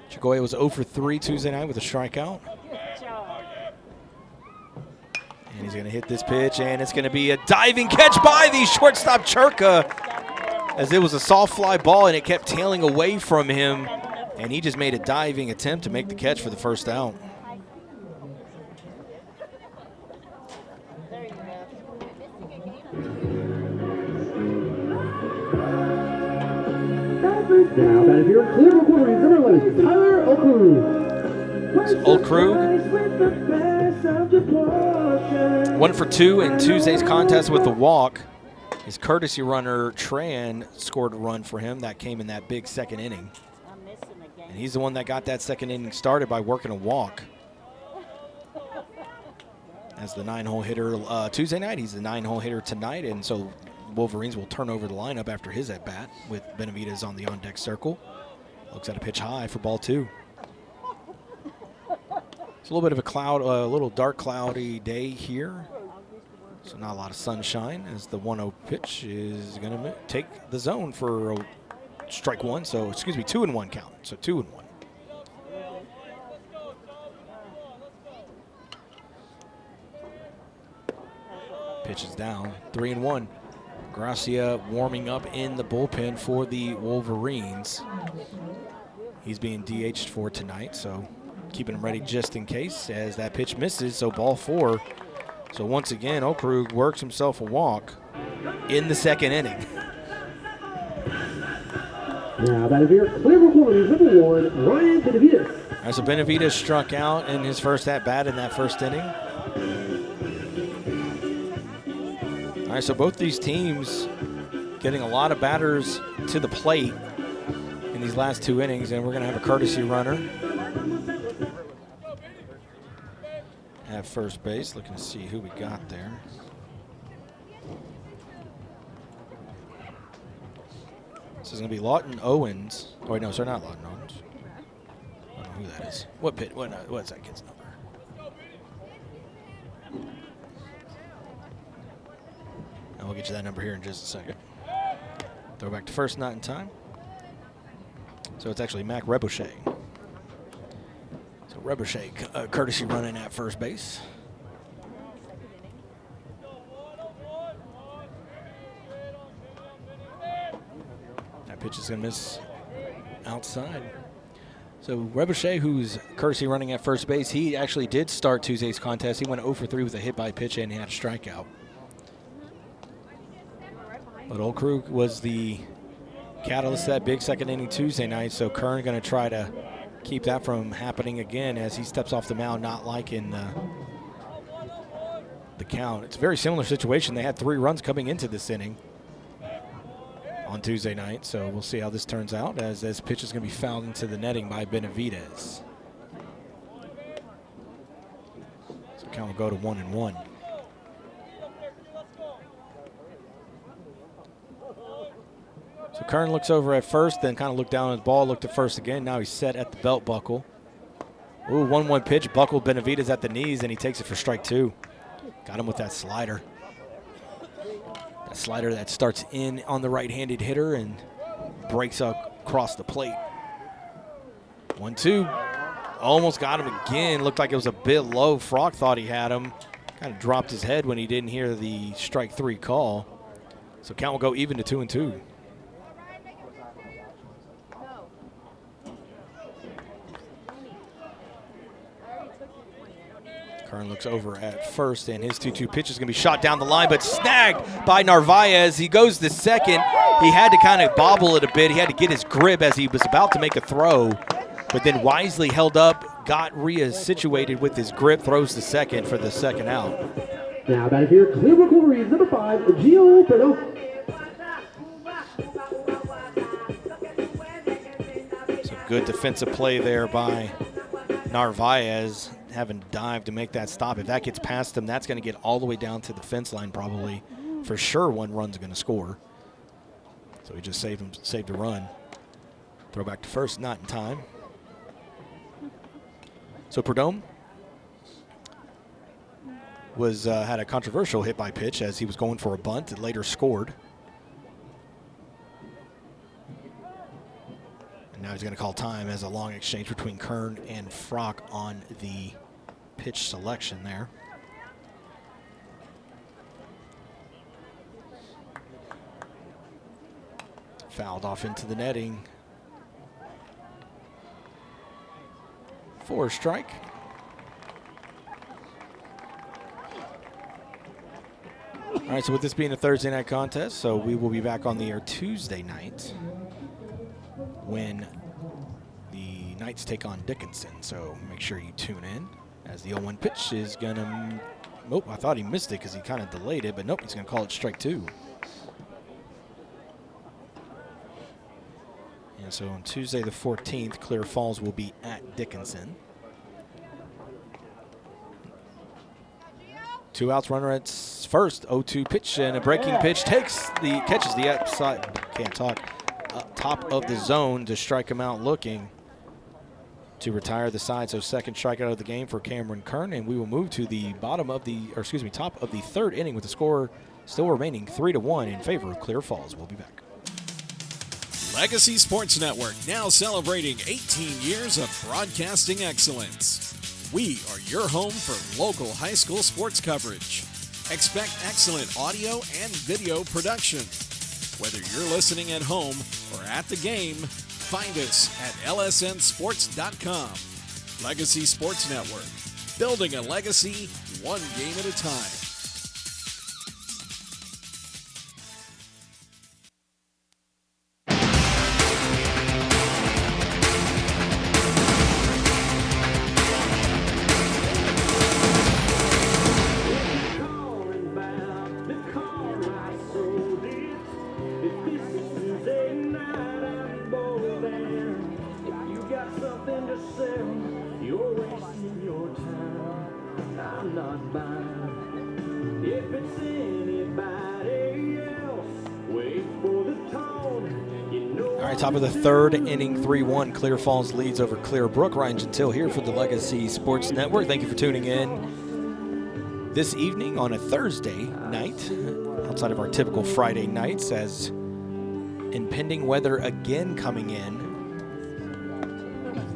Chagoya was 0 for 3 Tuesday night with a strikeout. And he's going to hit this pitch, and it's going to be a diving catch by the shortstop Churka, as it was a soft fly ball, and it kept tailing away from him, and he just made a diving attempt to make the catch for the first out. Now, that is your Clear Brook Wolverines, number 11, Tyler Okrug. Okrug, 1 for 2 in Tuesday's contest with the walk. His courtesy runner, Tran, scored a run for him. That came in that big second inning. And he's the one that got that second inning started by working a walk. As the 9-hole hitter Tuesday night, he's the 9-hole hitter tonight, and so Wolverines will turn over the lineup after his at-bat with Benavidez on the on-deck circle. Looks at a pitch high for ball 2. It's a little bit of a little dark, cloudy day here. So not a lot of sunshine, as the 1-0 pitch is going to take the zone for strike one. So, 2-1 count. So 2-1. Pitch is down, 3-1. Gracia warming up in the bullpen for the Wolverines. He's being DH'd for tonight, so keeping him ready just in case as that pitch misses, so ball 4. So once again, Okrug works himself a walk in the second inning. Now, that is your Clear Brook Wolverines, number 1, Ryan Benavidez. All right, so Benavidez struck out in his first at-bat in that first inning. All right, so both these teams getting a lot of batters to the plate in these last 2 innings, and we're going to have a courtesy runner at first base. Looking to see who we got there. This is going to be Lawton Owens. Oh, wait, no, sorry, not Lawton Owens. I don't know who that is. What's that kid's number? I'll get you that number here in just a second. Throw back to first, not in time. So it's actually Mac Rebouchet. So Rebouchet, courtesy running at first base. That pitch is going to miss outside. So Rebouchet, who's courtesy running at first base, he actually did start Tuesday's contest. He went 0 for 3 with a hit by pitch, and he had a strikeout. But Okrug was the catalyst of that big second inning Tuesday night, so Kern going to try to keep that from happening again as he steps off the mound, not liking the count. It's a very similar situation. They had 3 runs coming into this inning on Tuesday night, so we'll see how this turns out as this pitch is going to be fouled into the netting by Benavidez. So count will go to 1-1. So Kern looks over at first, then kind of looked down at the ball, looked at first again. Now he's set at the belt buckle. Ooh, 1-1 pitch, buckled Benavidez at the knees, and he takes it for strike 2. Got him with that slider. That slider that starts in on the right-handed hitter and breaks across the plate. 1-2. Almost got him again. Looked like it was a bit low. Frog thought he had him. Kind of dropped his head when he didn't hear the strike 3 call. So count will go even to 2-2. Kern looks over at first, and his 2-2 pitch is going to be shot down the line, but snagged by Narvaez. He goes to second. He had to kind of bobble it a bit. He had to get his grip as he was about to make a throw, but then wisely held up, got situated with his grip, throws to second for the second out. Now batting here, Clear Brook Wolverines, number 5, Gio Perdomo. So good defensive play there by Narvaez, having to dive to make that stop. If that gets past him, that's going to get all the way down to the fence line probably. For sure one run's going to score. So he just saved a run. Throw back to first, not in time. So Perdomo had a controversial hit by pitch as he was going for a bunt and later scored. And now he's going to call time as a long exchange between Kern and Frock on the pitch selection there. Fouled off into the netting. For a strike. All right, so with this being a Thursday night contest, so we will be back on the air Tuesday night when the Knights take on Dickinson. So make sure you tune in as the 0-1 pitch is going to, nope, I thought he missed it because he kind of delayed it, but nope, he's going to call it strike 2. And so on Tuesday the 14th, Clear Falls will be at Dickinson. 2 outs, runner at first. 0-2 pitch and a breaking pitch catches the outside. Can't talk. Top of the zone to strike him out, looking to retire the side. So second strikeout of the game for Cameron Kern, and we will move to the top of the third inning with the score still remaining 3-1 in favor of Clear Falls. We'll be back. Legacy Sports Network, now celebrating 18 years of broadcasting excellence. We are your home for local high school sports coverage. Expect excellent audio and video production. Whether you're listening at home or at the game, find us at lsnsports.com. Legacy Sports Network, building a legacy one game at a time. Top of the third inning, 3-1. Clear Falls leads over Clear Brook. Ryan Gentile here for the Legacy Sports Network. Thank you for tuning in this evening on a Thursday night, outside of our typical Friday nights, as impending weather again coming in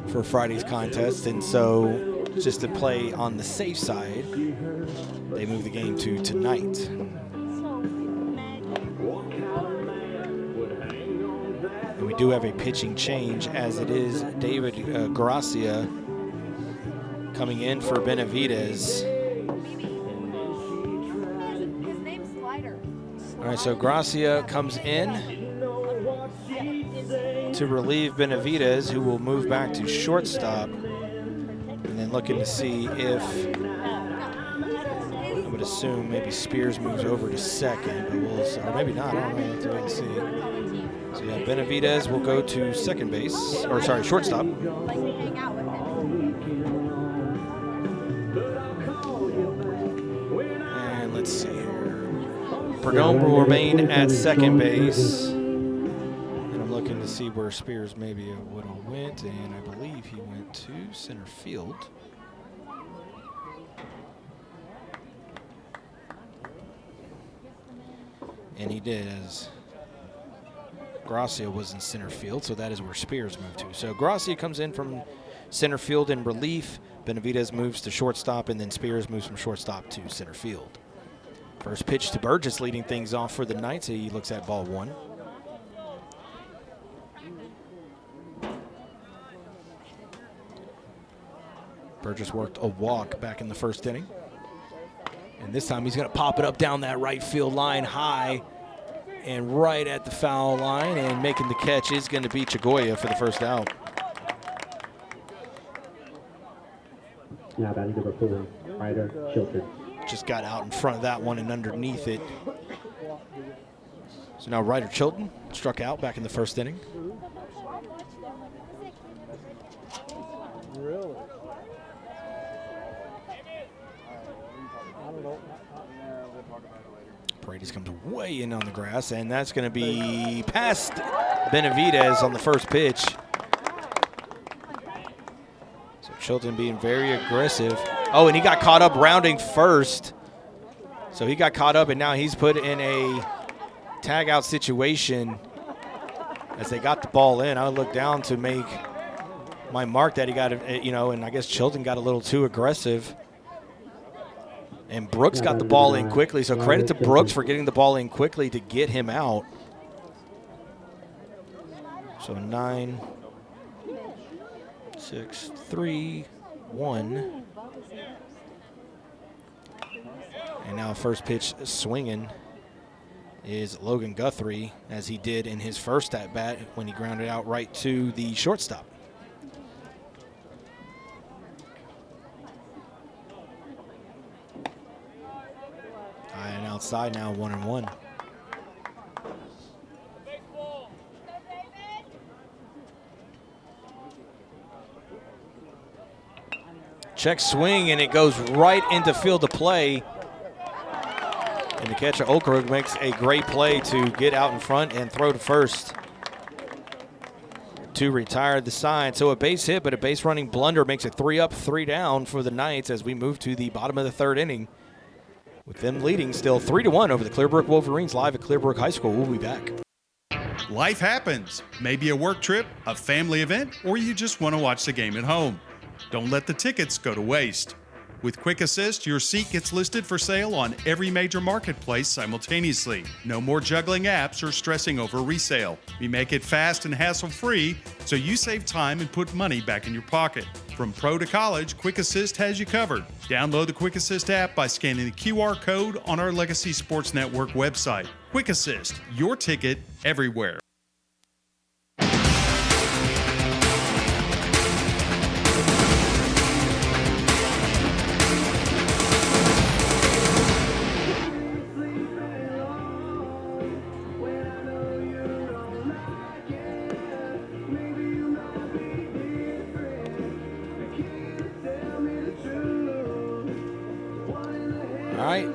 for Friday's contest. And so just to play on the safe side, they move the game to tonight. We do have a pitching change, as it is David Gracia coming in for Benavidez. All right, so Gracia comes in to relieve Benavidez, who will move back to shortstop, and then looking to see if, I would assume maybe Spears moves over to second, but or maybe not, I don't know, let's wait and see. So yeah, Benavidez will go to shortstop. And let's see here. Perdomo will remain at second base. And I'm looking to see where Spears maybe would have went, and I believe he went to center field. And he did, as Gracia was in center field, so that is where Spears moved to. So Gracia comes in from center field in relief. Benavidez moves to shortstop, and then Spears moves from shortstop to center field. First pitch to Burgess, leading things off for the Knights. He looks at ball 1. Burgess worked a walk back in the first inning. And this time he's going to pop it up down that right field line high and right at the foul line, and making the catch is going to be Chagoya for the first out. Now batting number 4, Ryder Chilton. Just got out in front of that one and underneath it. So now Ryder Chilton struck out back in the first inning. Really? Paredes comes way in on the grass, and that's going to be past Benavidez on the first pitch. So Chilton being very aggressive. Oh, and he got caught up rounding first. So he got caught up, and now he's put in a tag-out situation as they got the ball in. I looked down to make my mark that he got, and I guess Chilton got a little too aggressive. And Brooks got the ball in quickly, so credit to Brooks for getting the ball in quickly to get him out. So 9, 6, 3, 1. And now first pitch swinging is Logan Guthrie, as he did in his first at-bat when he grounded out right to the shortstop. And outside now, 1-1. Check swing, and it goes right into field of play. And the catcher, Okrug, makes a great play to get out in front and throw to first to retire the side. So a base hit, but a base running blunder makes it 3 up, 3 down for the Knights as we move to the bottom of the third inning, with them leading still 3-1 over the Clear Brook Wolverines live at Clear Brook High School. We'll be back. Life happens. Maybe a work trip, a family event, or you just want to watch the game at home. Don't let the tickets go to waste. With Quick Assist, your seat gets listed for sale on every major marketplace simultaneously. No more juggling apps or stressing over resale. We make it fast and hassle-free so you save time and put money back in your pocket. From pro to college, Quick Assist has you covered. Download the Quick Assist app by scanning the QR code on our Legacy Sports Network website. Quick Assist, your ticket everywhere. All right,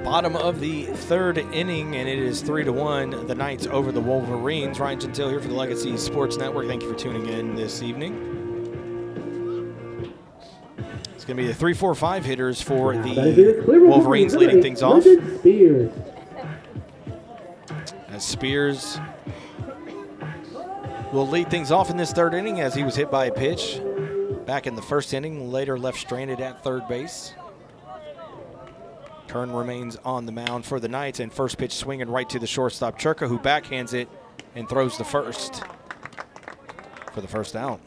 bottom of the third inning, and it is 3-1. The Knights over the Wolverines. Ryan Gentile here for the Legacy Sports Network. Thank you for tuning in this evening. It's going to be the 3-4-5 hitters for the Wolverines leading things off. As Spears will lead things off in this third inning, as he was hit by a pitch back in the first inning, later left stranded at third base. Kern remains on the mound for the Knights, and first pitch swinging right to the shortstop, Churka, who backhands it and throws the first for the first out.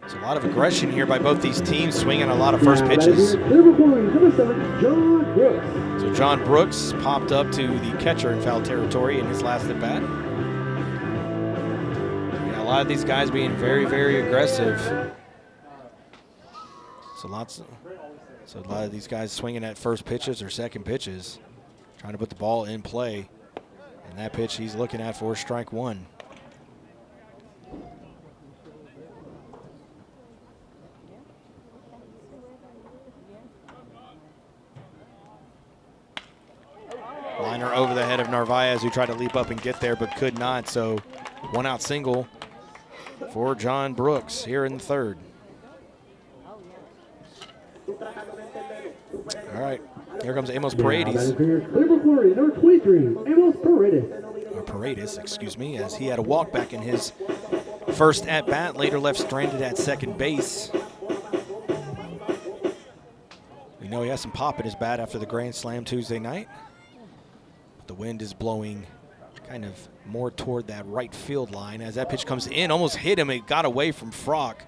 There's a lot of aggression here by both these teams, swinging a lot of first pitches. So John Brooks popped up to the catcher in foul territory in his last at bat. Yeah, a lot of these guys being very, very aggressive. So a lot of these guys swinging at first pitches or second pitches, trying to put the ball in play. And that pitch he's looking at for strike one. Liner over the head of Narvaez, who tried to leap up and get there but could not. So one out single for John Brooks here in the third. All right, here comes Amos Paredes. Paredes, excuse me, as he had a walk back in his first at-bat, later left stranded at second base. We know he has some pop in his bat after the grand slam Tuesday night. But the wind is blowing kind of more toward that right field line. As that pitch comes in, almost hit him. It got away from Frock.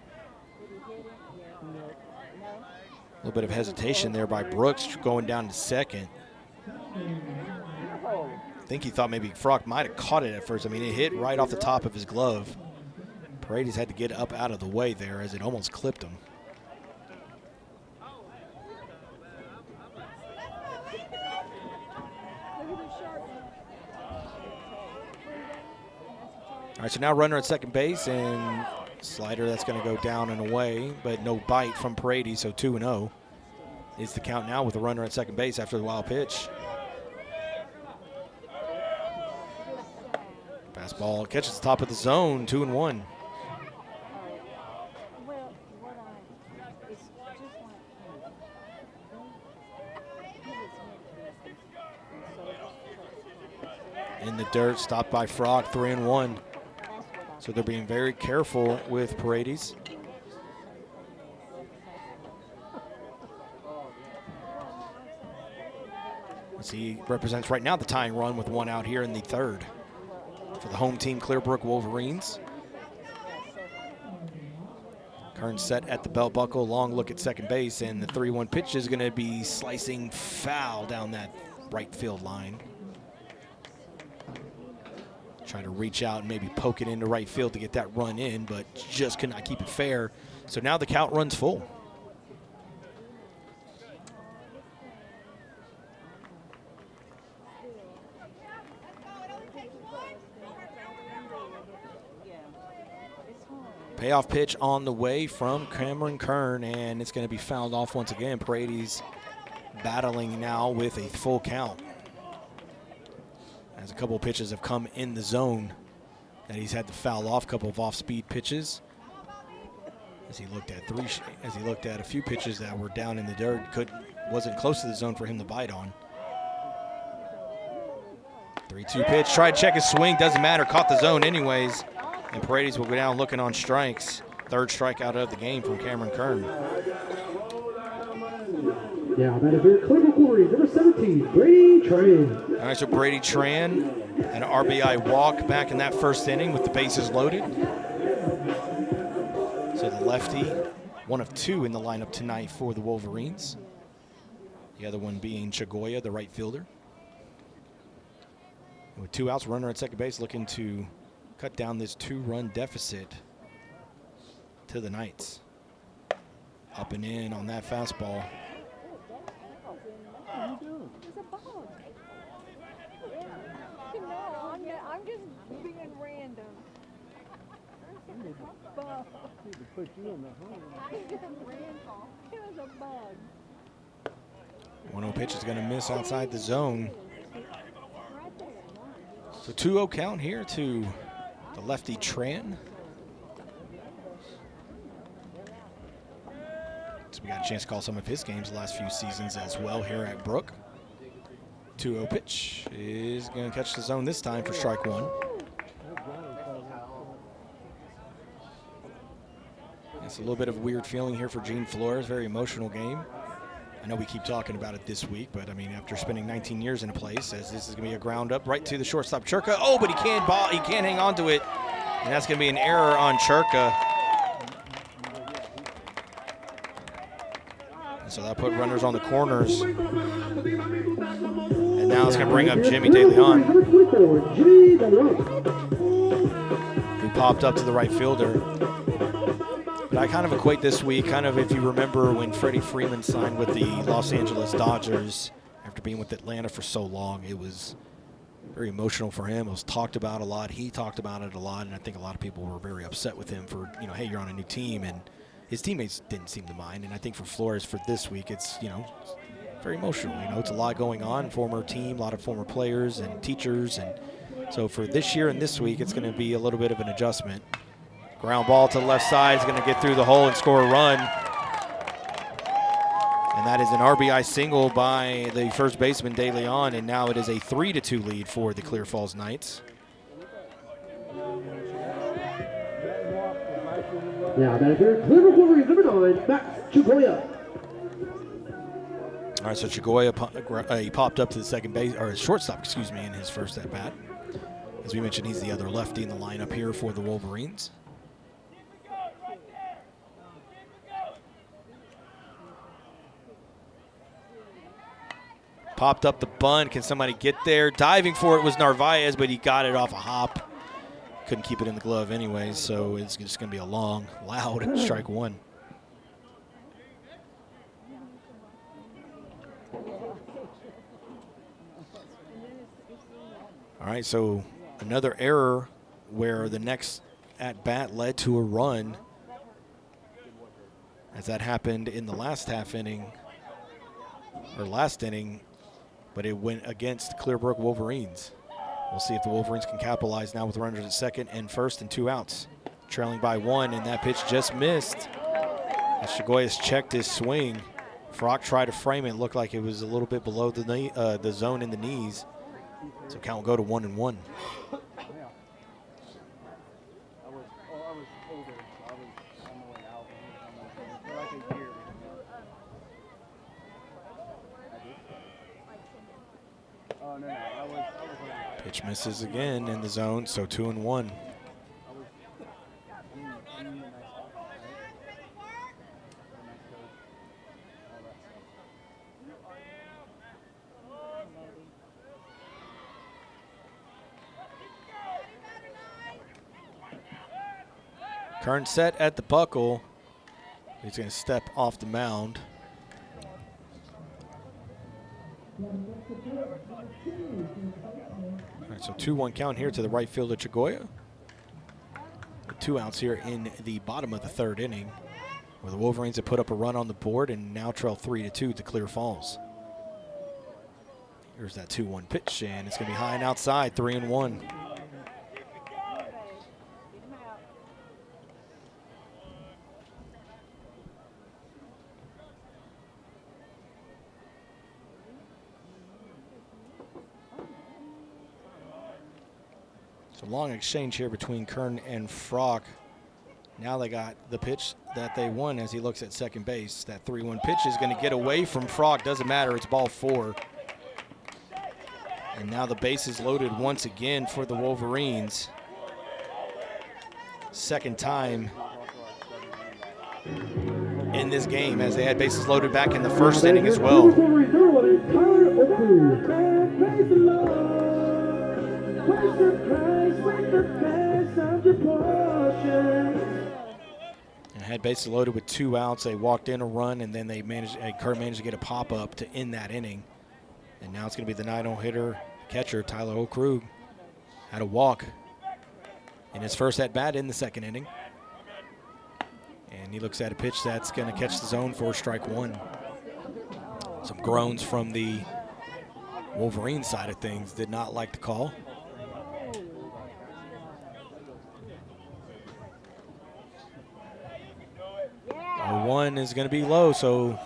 A little bit of hesitation there by Brooks going down to second. I think he thought maybe Frock might have caught it at first. I mean, it hit right off the top of his glove. Paredes had to get up out of the way there as it almost clipped him. All right, so now runner at second base, and slider that's going to go down and away, but no bite from Paredes, so 2-0 is the count now with a runner at second base after the wild pitch. Fastball catches the top of the zone, 2-1. In the dirt, stopped by Frock, 3-1. So they're being very careful with Paredes. As he represents right now the tying run with one out here in the third for the home team, Clear Brook Wolverines. Kern set at the belt buckle, long look at second base, and the 3-1 pitch is going to be slicing foul down that right field line. Trying to reach out and maybe poke it into right field to get that run in, but just could not keep it fair. So now the count runs full. Payoff pitch on the way from Cameron Kern, and it's going to be fouled off once again. Paredes battling now with a full count, as a couple of pitches have come in the zone that he's had to foul off. A couple of off-speed pitches. As he looked at a few pitches that were down in the dirt, wasn't close to the zone for him to bite on. 3-2 pitch. Tried to check his swing. Doesn't matter. Caught the zone anyways. And Paredes will go down looking on strikes. Third strikeout of the game from Cameron Kern. Yeah, that is your Clear Brook Wolverines, number 17, Brady Tran. All right, so Brady Tran, an RBI walk back in that first inning with the bases loaded. So the lefty, one of two in the lineup tonight for the Wolverines. The other one being Chagoya, the right fielder. And with 2 outs, runner at second base looking to cut down this 2-run deficit to the Knights. Up and in on that fastball. There's a bug. No, I'm just being random. There's a bug. Need to put you in the home. I just ran off. It was a bug. 1-0 pitch is going to miss outside the zone. So 2-0 count here to the lefty Tran. So we got a chance to call some of his games the last few seasons as well here at Brook. 2-0 pitch is going to catch the zone this time for strike one. It's a little bit of a weird feeling here for Gene Flores. Very emotional game. I know we keep talking about it this week, but I mean, after spending 19 years in a place, as this is going to be a ground up right to the shortstop Churka. Oh, but he can't hang on to it, and that's going to be an error on Churka. And so that put runners on the corners. And now it's going to bring up Jimmy De Leon, who popped up to the right fielder. But I kind of equate this week, if you remember when Freddie Freeman signed with the Los Angeles Dodgers after being with Atlanta for so long, it was very emotional for him. It was talked about a lot. He talked about it a lot, and I think a lot of people were very upset with him for, hey, you're on a new team, and his teammates didn't seem to mind. And I think for Flores for this week, it's, very emotional. It's a lot going on, former team, a lot of former players and teachers. And so for this year and this week, it's going to be a little bit of an adjustment. Ground ball to the left side is going to get through the hole and score a run. And that is an RBI single by the first baseman, De Leon, and now it is a 3-2 lead for the Clear Falls Knights. Yeah, that is your Clear Brook Wolverines, number 9, Max Chagoya. All right, so Chagoya he popped up to the second base, or shortstop, in his first at bat. As we mentioned, he's the other lefty in the lineup here for the Wolverines. Popped up the bunt. Can somebody get there? Diving for it was Narvaez, but he got it off a hop. Couldn't keep it in the glove anyways, so it's just going to be a long, loud strike one. All right, so another error where the next at-bat led to a run, as that happened in the last inning, but it went against Clear Brook Wolverines. We'll see if the Wolverines can capitalize now with runners at second and first and 2 outs. Trailing by 1, and that pitch just missed. As Chagoyas checked his swing, Frock tried to frame it. Looked like it was a little bit below the zone in the knees. So count will go to 1-1. Pitch misses again in the zone, so 2-1. Kern set at the buckle. He's going to step off the mound. All right, so 2-1 count here to the right fielder, Chagoya. 2 outs here in the bottom of the 3rd inning, where the Wolverines have put up a run on the board and now trail 3-2 to Clear Falls. Here's that 2-1 pitch, and it's going to be high and outside, 3-1. So long exchange here between Kern and Frock. Now they got the pitch that they won as he looks at second base. That 3-1 pitch is going to get away from Frock. Doesn't matter, it's ball 4. And now the base is loaded once again for the Wolverines. Second time in this game, as they had bases loaded back in the 1st inning as well. And had bases loaded with 2 outs. They walked in a run, and then Kurt managed to get a pop-up to end that inning. And now it's going to be the 9-0 hitter, catcher, Tyler O'Krug. Had a walk in his first at-bat in the 2nd inning. And he looks at a pitch that's going to catch the zone for strike 1. Some groans from the Wolverine side of things. Did not like the call. One is going to be low, so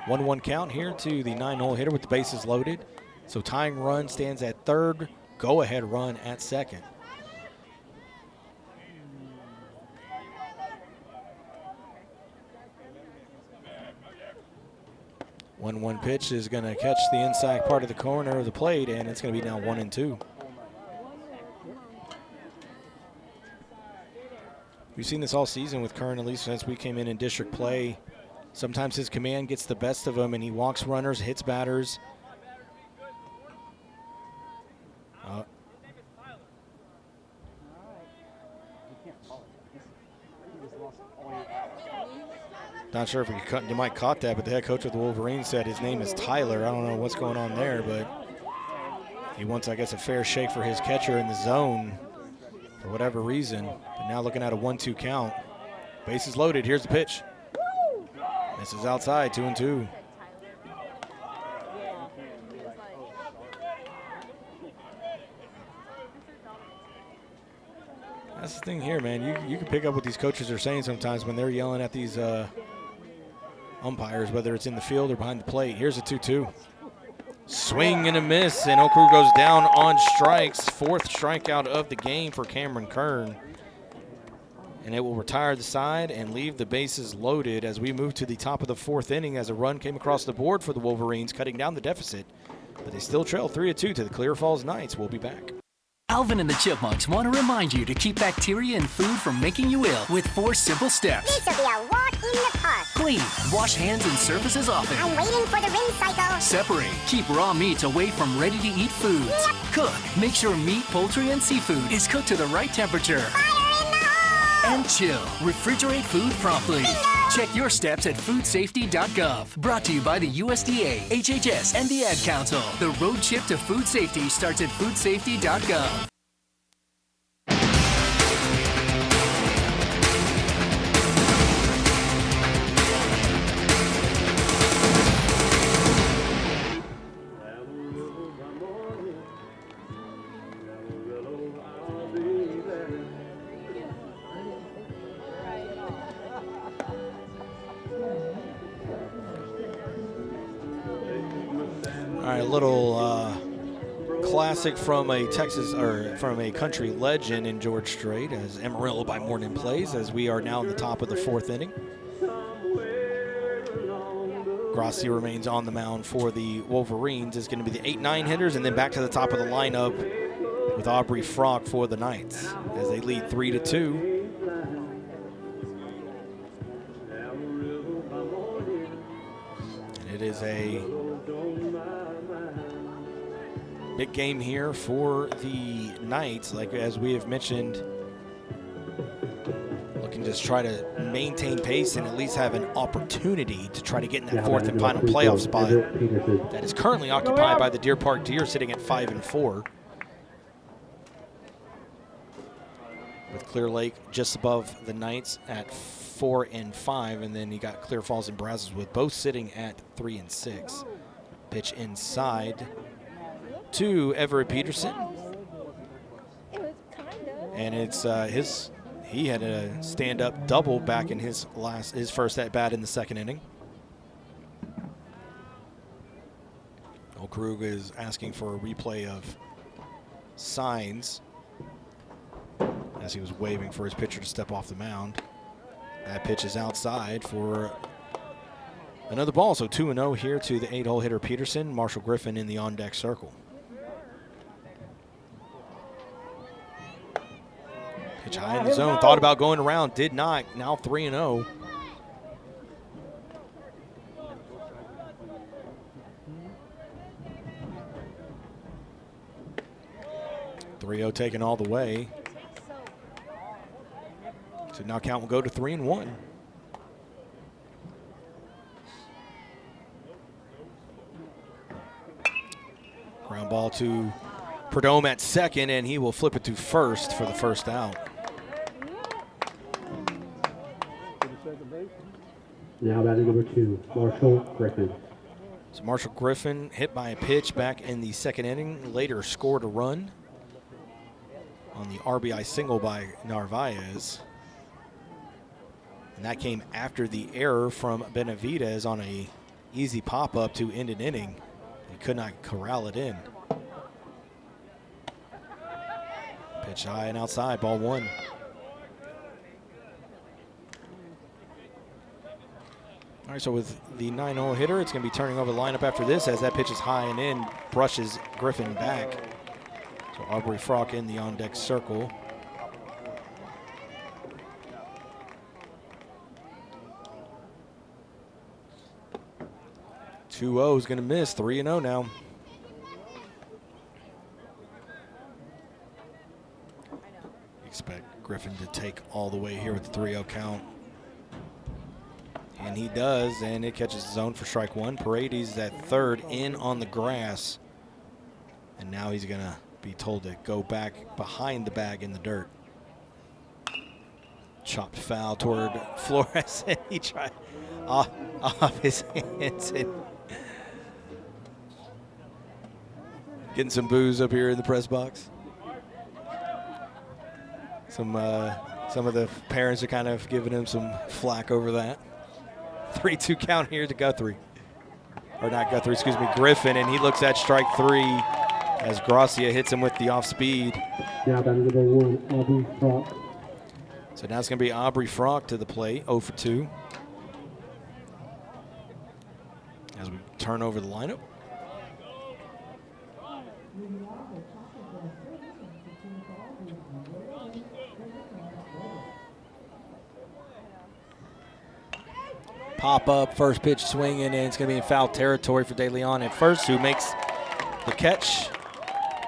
1-1 count here to the 9-hole hitter with the bases loaded. So tying run stands at 3rd, go-ahead run at 2nd. One pitch is going to catch the inside part of the corner of the plate, and it's going to be now 1-2. We've seen this all season with Kern, at least since we came in district play. Sometimes his command gets the best of him, and he walks runners, hits batters. Not sure if you might caught that, but the head coach of the Wolverines said his name is Tyler. I don't know what's going on there, but he wants, I guess, a fair shake for his catcher in the zone for whatever reason. But now looking at a 1-2 count. Bases loaded. Here's the pitch. This is outside, 2-2. That's the thing here, man. You can pick up what these coaches are saying sometimes when they're yelling at these umpires, whether it's in the field or behind the plate. Here's a 2-2. Swing and a miss, and Okru goes down on strikes. 4th strikeout of the game for Cameron Kern. And it will retire the side and leave the bases loaded as we move to the top of the 4th inning as a run came across the board for the Wolverines, cutting down the deficit. But they still trail 3-2 to the Clear Falls Knights. We'll be back. Alvin and the Chipmunks want to remind you to keep bacteria in food from making you ill with 4 simple steps. This will be a walk in the park. Clean. Wash hands and surfaces often. I'm waiting for the rinse cycle. Separate. Keep raw meats away from ready-to-eat foods. Yep. Cook. Make sure meat, poultry, and seafood is cooked to the right temperature. Fire in the hole! And chill. Refrigerate food promptly. Bingo! Check your steps at foodsafety.gov. Brought to you by the USDA, HHS, and the Ad Council. The road trip to food safety starts at foodsafety.gov. All right, a little classic from a from a country legend in George Strait as Amarillo by Morton plays, as we are now in the top of the 4th inning. Grassi remains on the mound for the Wolverines. It's going to be the 8-9 hitters, and then back to the top of the lineup with Aubrey Frock for the Knights as they lead 3-2. And it is a big game here for the Knights, like as we have mentioned, looking to just try to maintain pace and at least have an opportunity to try to get in that 4th and final playoff spot that is currently occupied by the Deer Park Deer, sitting at 5-4. With Clear Lake just above the Knights at 4-5, and then you got Clear Falls and Brazzlewood both sitting at 3-6. Pitch inside to Everett Peterson, and it's he had a stand-up double back in his first at bat in the 2nd inning. Old Krug is asking for a replay of signs as he was waving for his pitcher to step off the mound. That pitch is outside for another ball, so 2-0 here to the 8-hole hitter Peterson. Marshall Griffin in the on-deck circle. Pitch high in the zone, thought about going around, did not. Now 3-0. Taken all the way. So now count will go to 3-1. Ground ball to Perdome at 2nd, and he will flip it to 1st for the 1st out. Now batting number 2, Marshall Griffin. So Marshall Griffin hit by a pitch back in the 2nd inning, later scored a run on the RBI single by Narvaez. And that came after the error from Benavidez on a easy pop-up to end an inning. He could not corral it in. Pitch high and outside, ball 1. All right, so with the 9-hole hitter, it's going to be turning over the lineup after this, as that pitch is high and in, brushes Griffin back. So Aubrey Frock in the on-deck circle. Two-0 is going to miss, 3-0 now. Expect Griffin to take all the way here with the 3-0 count. And he does, and it catches the zone for strike 1. Paredes at 3rd, in on the grass. And now he's going to be told to go back behind the bag in the dirt. Chopped foul toward Flores, and he tried off his hands. And getting some boos up here in the press box. Some of the parents are kind of giving him some flack over that. 3-2 count here to Guthrie. Or not Guthrie, excuse me, Griffin, and he looks at strike 3 as Gracia hits him with the off speed. Now batting number 1, Aubrey Frock. So now it's going to be Aubrey Frock to the plate, 0 for 2. As we turn over the lineup. pop up, first pitch swinging, and it's going to be in foul territory for De Leon at first, who makes the catch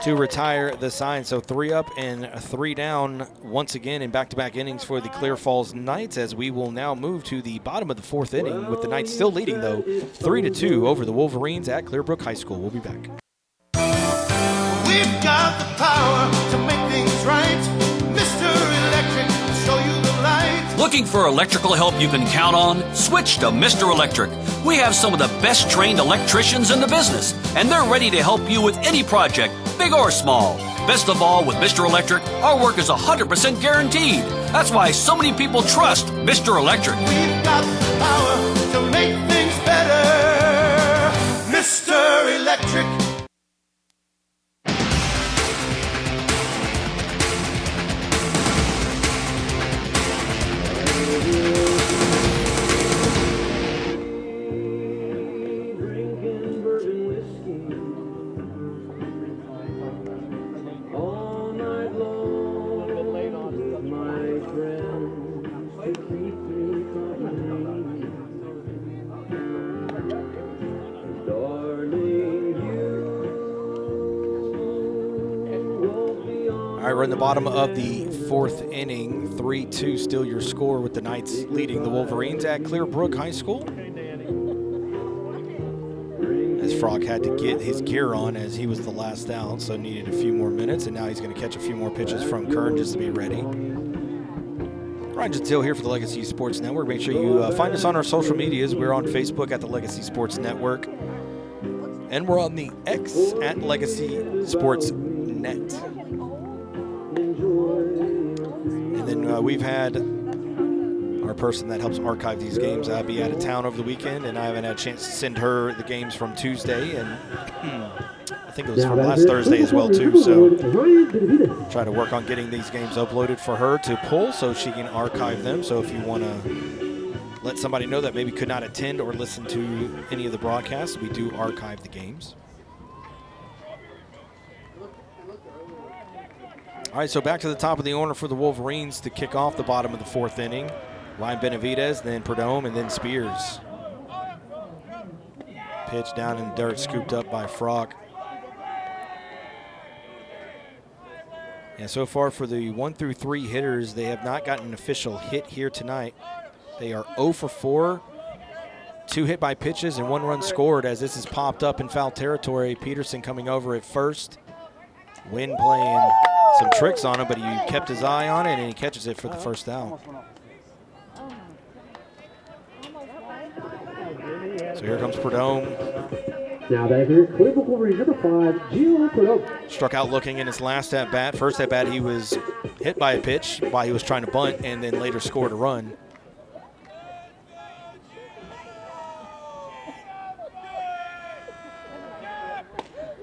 to retire the sign. So 3 up and 3 down once again in back-to-back innings for the Clear Falls Knights, as we will now move to the bottom of the 4th inning, with the Knights still leading, though, 3-2 over the Wolverines at Clear Brook High School. We'll be back. We've got the power to make things right. Mr. Electric, show you the light. Looking for electrical help you can count on? Switch to Mr. Electric. We have some of the best trained electricians in the business, and they're ready to help you with any project, big or small. Best of all, with Mr. Electric, our work is 100% guaranteed. That's why so many people trust Mr. Electric. We've got the power to make things better. Mr. Electric. All right, we're in the bottom of the 4th inning. 3-2 still your score, with the Knights leading the Wolverines at Clear Brook High School. As Frog had to get his gear on as he was the last out, so needed a few more minutes, and now he's going to catch a few more pitches from Kern just to be ready. Ryan Gentile here for the Legacy Sports Network. Make sure you find us on our social medias. We're on Facebook at the Legacy Sports Network, and we're on the X at Legacy Sports Net. And then we've had our person that helps archive these games be out of town over the weekend, and I haven't had a chance to send her the games from Tuesday, and I think it was from last Thursday as well too, so try to work on getting these games uploaded for her to pull so she can archive them. So if you want to let somebody know that maybe could not attend or listen to any of the broadcasts, we do archive the games. All right, so back to the top of the order for the Wolverines to kick off the bottom of the 4th inning. Ryan Benavidez, then Perdome, and then Spears. Pitch down in the dirt, scooped up by Frog. And so far for the 1 through 3 hitters, they have not gotten an official hit here tonight. They are 0 for 4, 2 hit by pitches, and 1 run scored, as this is popped up in foul territory. Peterson coming over at first. Wynn playing some tricks on him, but he kept his eye on it, and he catches it for the first out. So here comes Perdome. Now that here, Clear Brook Wolverines number 5, Gio Perdome. Struck out looking in his last at-bat. First at-bat, he was hit by a pitch while he was trying to bunt, and then later scored a run.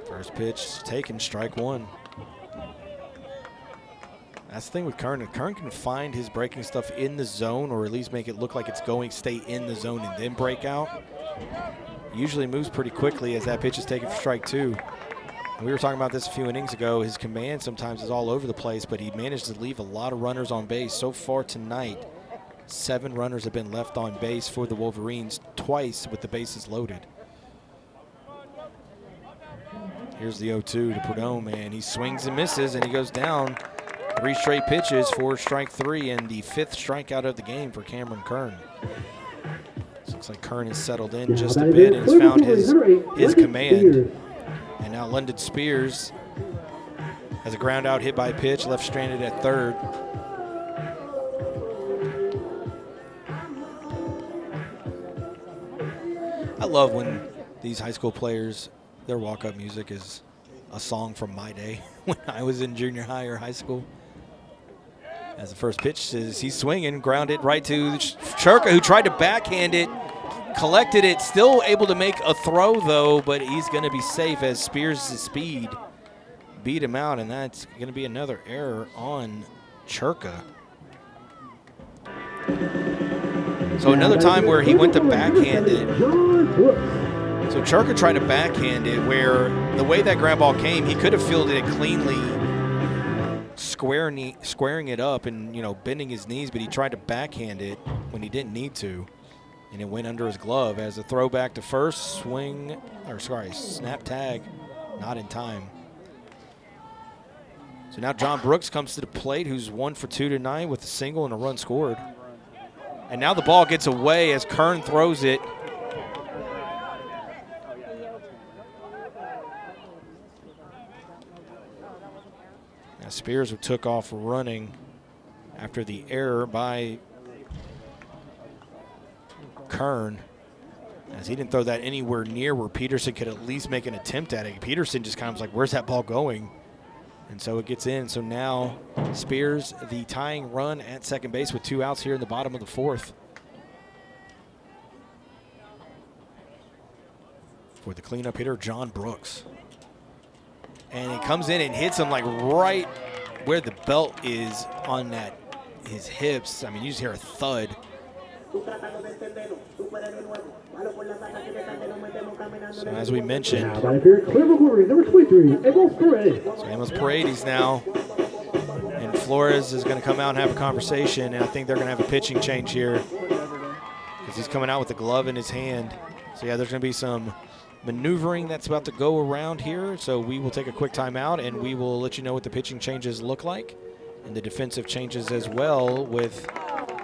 First pitch taken, strike 1. That's the thing with Kern. Kern can find his breaking stuff in the zone, or at least make it look like it's going, stay in the zone and then break out. Usually moves pretty quickly as that pitch is taken for strike 2. And we were talking about this a few innings ago. His command sometimes is all over the place, but he managed to leave a lot of runners on base. So far tonight, 7 runners have been left on base for the Wolverines, twice with the bases loaded. Here's the 0-2 to Perdome, and he swings and misses, and he goes down. 3 straight pitches for strike 3, and the 5th strikeout of the game for Cameron Kern. Looks like Kern has settled in just a bit and has found his command. And now London Spears has a ground out hit by pitch, left stranded at third. I love when these high school players, their walk-up music is a song from my day when I was in junior high or high school. As the first pitch is, he's swinging, grounded right to Churka, who tried to backhand it, collected it, still able to make a throw though, but he's going to be safe as Spears' speed beat him out, and that's going to be another error on Churka. So another time where he went to backhand it. So Churka tried to backhand it, where the way that ground ball came, he could have fielded it cleanly, squaring it up and, you know, bending his knees, but he tried to backhand it when he didn't need to. and it went under his glove as a throwback to first, snap tag, not in time. So now John Brooks comes to the plate, who's 1 for 2 tonight with a single and a run scored. And now the ball gets away as Kern throws it. Now Spears took off running after the error by Kern, as he didn't throw that anywhere near where Peterson could at least make an attempt at it. Peterson just kind of was like, where's that ball going? And so it gets in. So now Spears, the tying run at second base with 2 outs here in the bottom of the 4th. For the cleanup hitter, John Brooks. And it comes in and hits him like right where the belt is on that, his hips. I mean, you just hear a thud. So as we mentioned, Clear Brook Wolverines, number 23, Amos Paredes. So Amos Paredes now, and Flores is going to come out and have a conversation, and I think they're going to have a pitching change here because he's coming out with the glove in his hand. So yeah, there's going to be some maneuvering that's about to go around here. So we will take a quick timeout, and we will let you know what the pitching changes look like and the defensive changes as well, with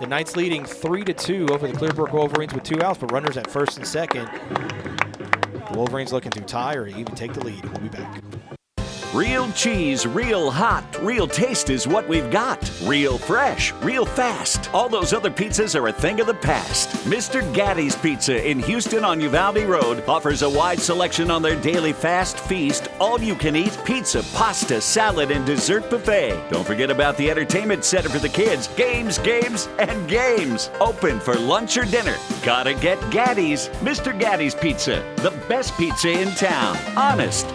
the Knights leading 3-2 over the Clear Brook Wolverines with 2 outs, but runners at first and second. The Wolverines looking to tie or even take the lead. We'll be back. Real cheese, real hot, real taste is what we've got. Real fresh, real fast. All those other pizzas are a thing of the past. Mr. Gatti's Pizza in Houston on Uvalde Road offers a wide selection on their daily fast feast, all-you-can-eat pizza, pasta, salad, and dessert buffet. Don't forget about the entertainment center for the kids. Games, games, and games. Open for lunch or dinner. Gotta get Gatti's. Mr. Gatti's Pizza, the best pizza in town. Honest.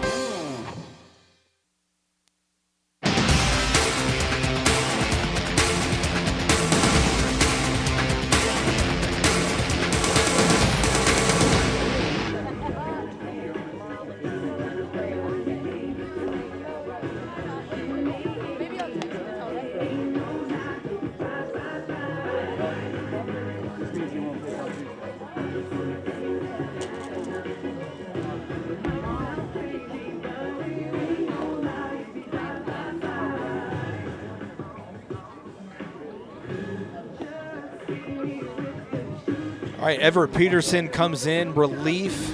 All right, Everett Peterson comes in, relief.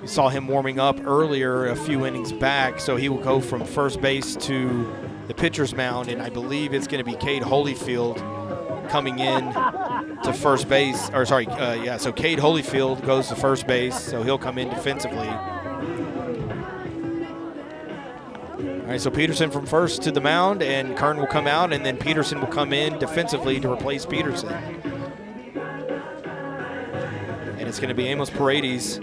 We saw him warming up earlier a few innings back, so he will go from first base to the pitcher's mound, and I believe it's going to be Cade Holyfield coming in to first base. So Cade Holyfield goes to first base, so he'll come in defensively. All right, so Peterson from first to the mound, and Kern will come out, and then Peterson will come in defensively to replace Peterson. And it's going to be Amos Paredes.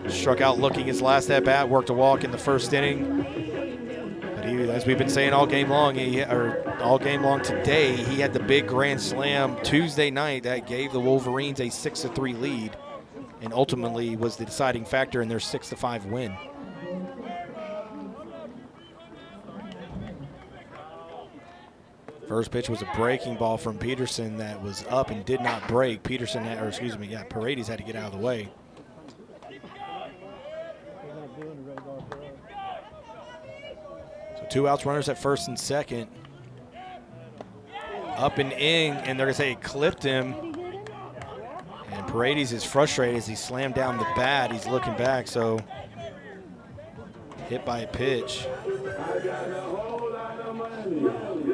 Struck out looking his last at-bat, worked a walk in the first inning. But he, as we've been saying all game long, today, he had the big grand slam Tuesday night that gave the Wolverines a 6-3 lead and ultimately was the deciding factor in their 6-5 win. First pitch was a breaking ball from Peterson that was up and did not break. Paredes had to get out of the way. So 2 outs, runners at first and second. Up and in, and they're going to say it clipped him. And Paredes is frustrated as he slammed down the bat. He's looking back, so hit by a pitch.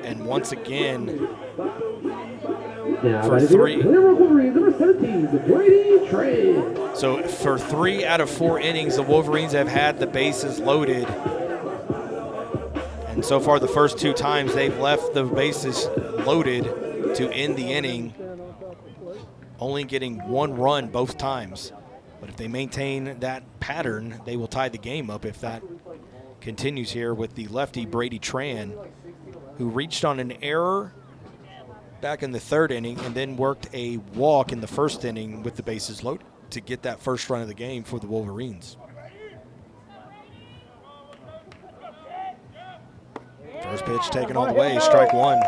And once again, for 3. So for 3 out of 4 innings, the Wolverines have had the bases loaded. And so far, the first 2 times they've left the bases loaded to end the inning, only getting 1 run both times. But if they maintain that pattern, they will tie the game up if that continues here with the lefty Brady Tran, who reached on an error back in the 3rd inning and then worked a walk in the 1st inning with the bases loaded to get that first run of the game for the Wolverines. First pitch taken all the way, strike 1.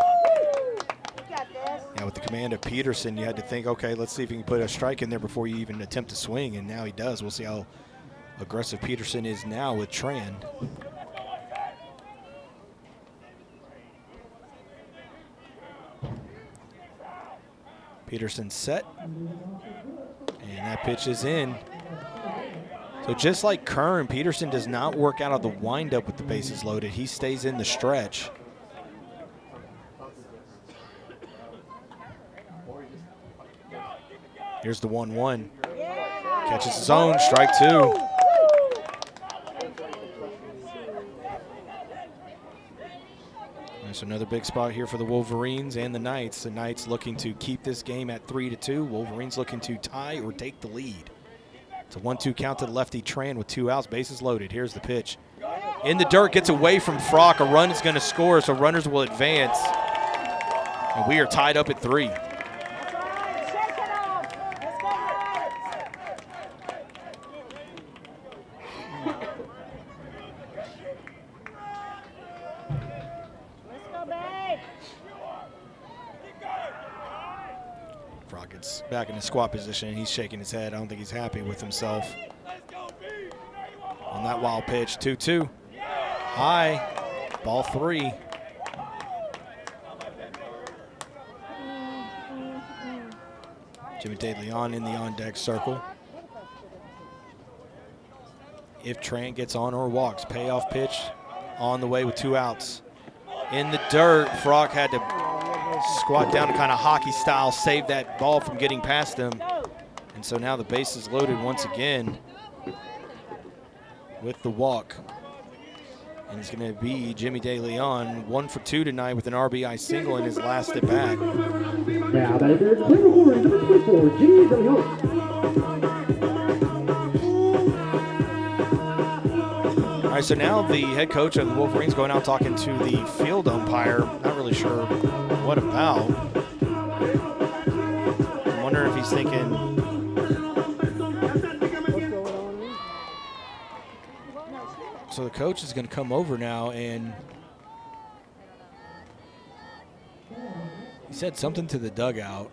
Yeah, with the command of Peterson, you had to think, okay, let's see if he can put a strike in there before you even attempt to swing, and now he does. We'll see how aggressive Peterson is now with Tran. Peterson set, and that pitch is in. So just like Kern, Peterson does not work out of the windup with the bases loaded. He stays in the stretch. Here's the 1-1. Catches his own, strike 2. There's another big spot here for the Wolverines and the Knights. The Knights looking to keep this game at 3-2. Wolverines looking to tie or take the lead. It's a 1-2 count to the lefty Tran with 2 outs, bases loaded. Here's the pitch. In the dirt, gets away from Frock. A run is going to score, so runners will advance. And we are tied up at 3. Frock gets back in the squat position, and he's shaking his head. I don't think he's happy with himself. On that wild pitch, 2-2. High, ball 3. Jimmy DeLeon in the on-deck circle. If Tran gets on or walks, payoff pitch on the way with 2 outs. In the dirt, Frock had to squat down to kind of hockey style, save that ball from getting past him. And so now the base is loaded once again with the walk. And it's going to be Jimmy DeLeon, 1 for 2 tonight with an RBI single in his last at bat. Now that is Clear Brook Wolverines, number 24, Jimmy DeLeon. All right, so now the head coach of the Wolverines going out talking to the field umpire. Not really sure what about. I'm wondering if he's thinking. So the coach is going to come over now, and he said something to the dugout.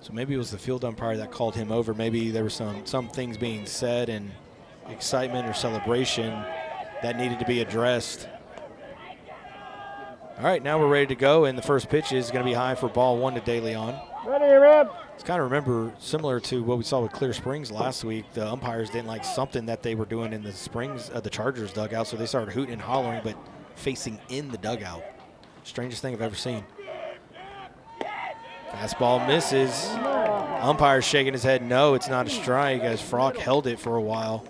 So maybe it was the field umpire that called him over. Maybe there were some things being said and excitement or celebration that needed to be addressed. All right, now we're ready to go, and the first pitch is going to be high for ball 1 to DeLeon. Ready, Reb. It's kind of remember similar to what we saw with Clear Springs last week. The umpires didn't like something that they were doing in the Springs, the Chargers dugout, so they started hooting and hollering, but facing in the dugout. Strangest thing I've ever seen. Fastball misses. Umpire shaking his head, no, it's not a strike, as Frock held it for a while.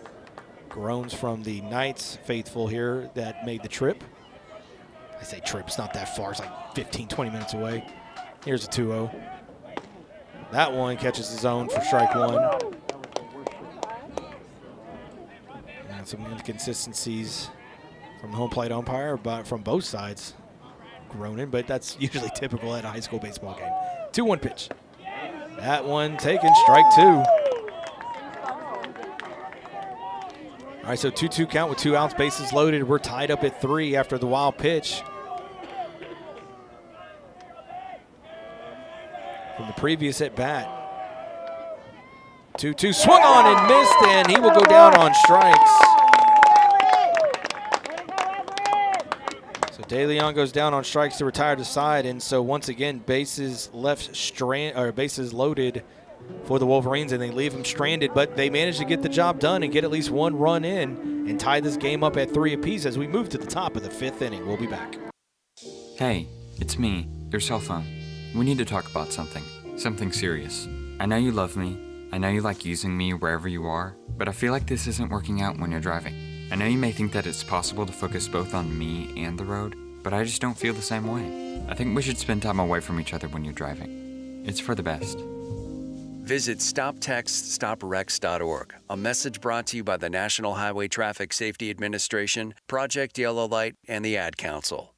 Groans from the Knights faithful here that made the trip. I say trip, it's not that far. It's like 15, 20 minutes away. Here's a 2-0. That one catches his own for strike 1. And some inconsistencies from the home plate umpire, but from both sides. Groaning, but that's usually typical at a high school baseball game. 2-1 pitch. That one taken, strike 2. All right, so 2-2 count with 2 outs, bases loaded. We're tied up at 3 after the wild pitch. From the previous at bat. 2-2 swung on and missed, and he will go down on strikes. So DeLeon goes down on strikes to retire the side, and so once again bases bases loaded for the Wolverines, and they leave them stranded, but they managed to get the job done and get at least 1 run in and tie this game up at 3 apiece as we move to the top of the 5th inning. We'll be back. Hey, it's me, your cell phone. We need to talk about something serious. I know you love me, I know you like using me wherever you are, but I feel like this isn't working out when you're driving. I know you may think that it's possible to focus both on me and the road, but I just don't feel the same way. I think we should spend time away from each other when you're driving. It's for the best. Visit StopTextStopWrecks.org, a message brought to you by the National Highway Traffic Safety Administration, Project Yellow Light, and the Ad Council.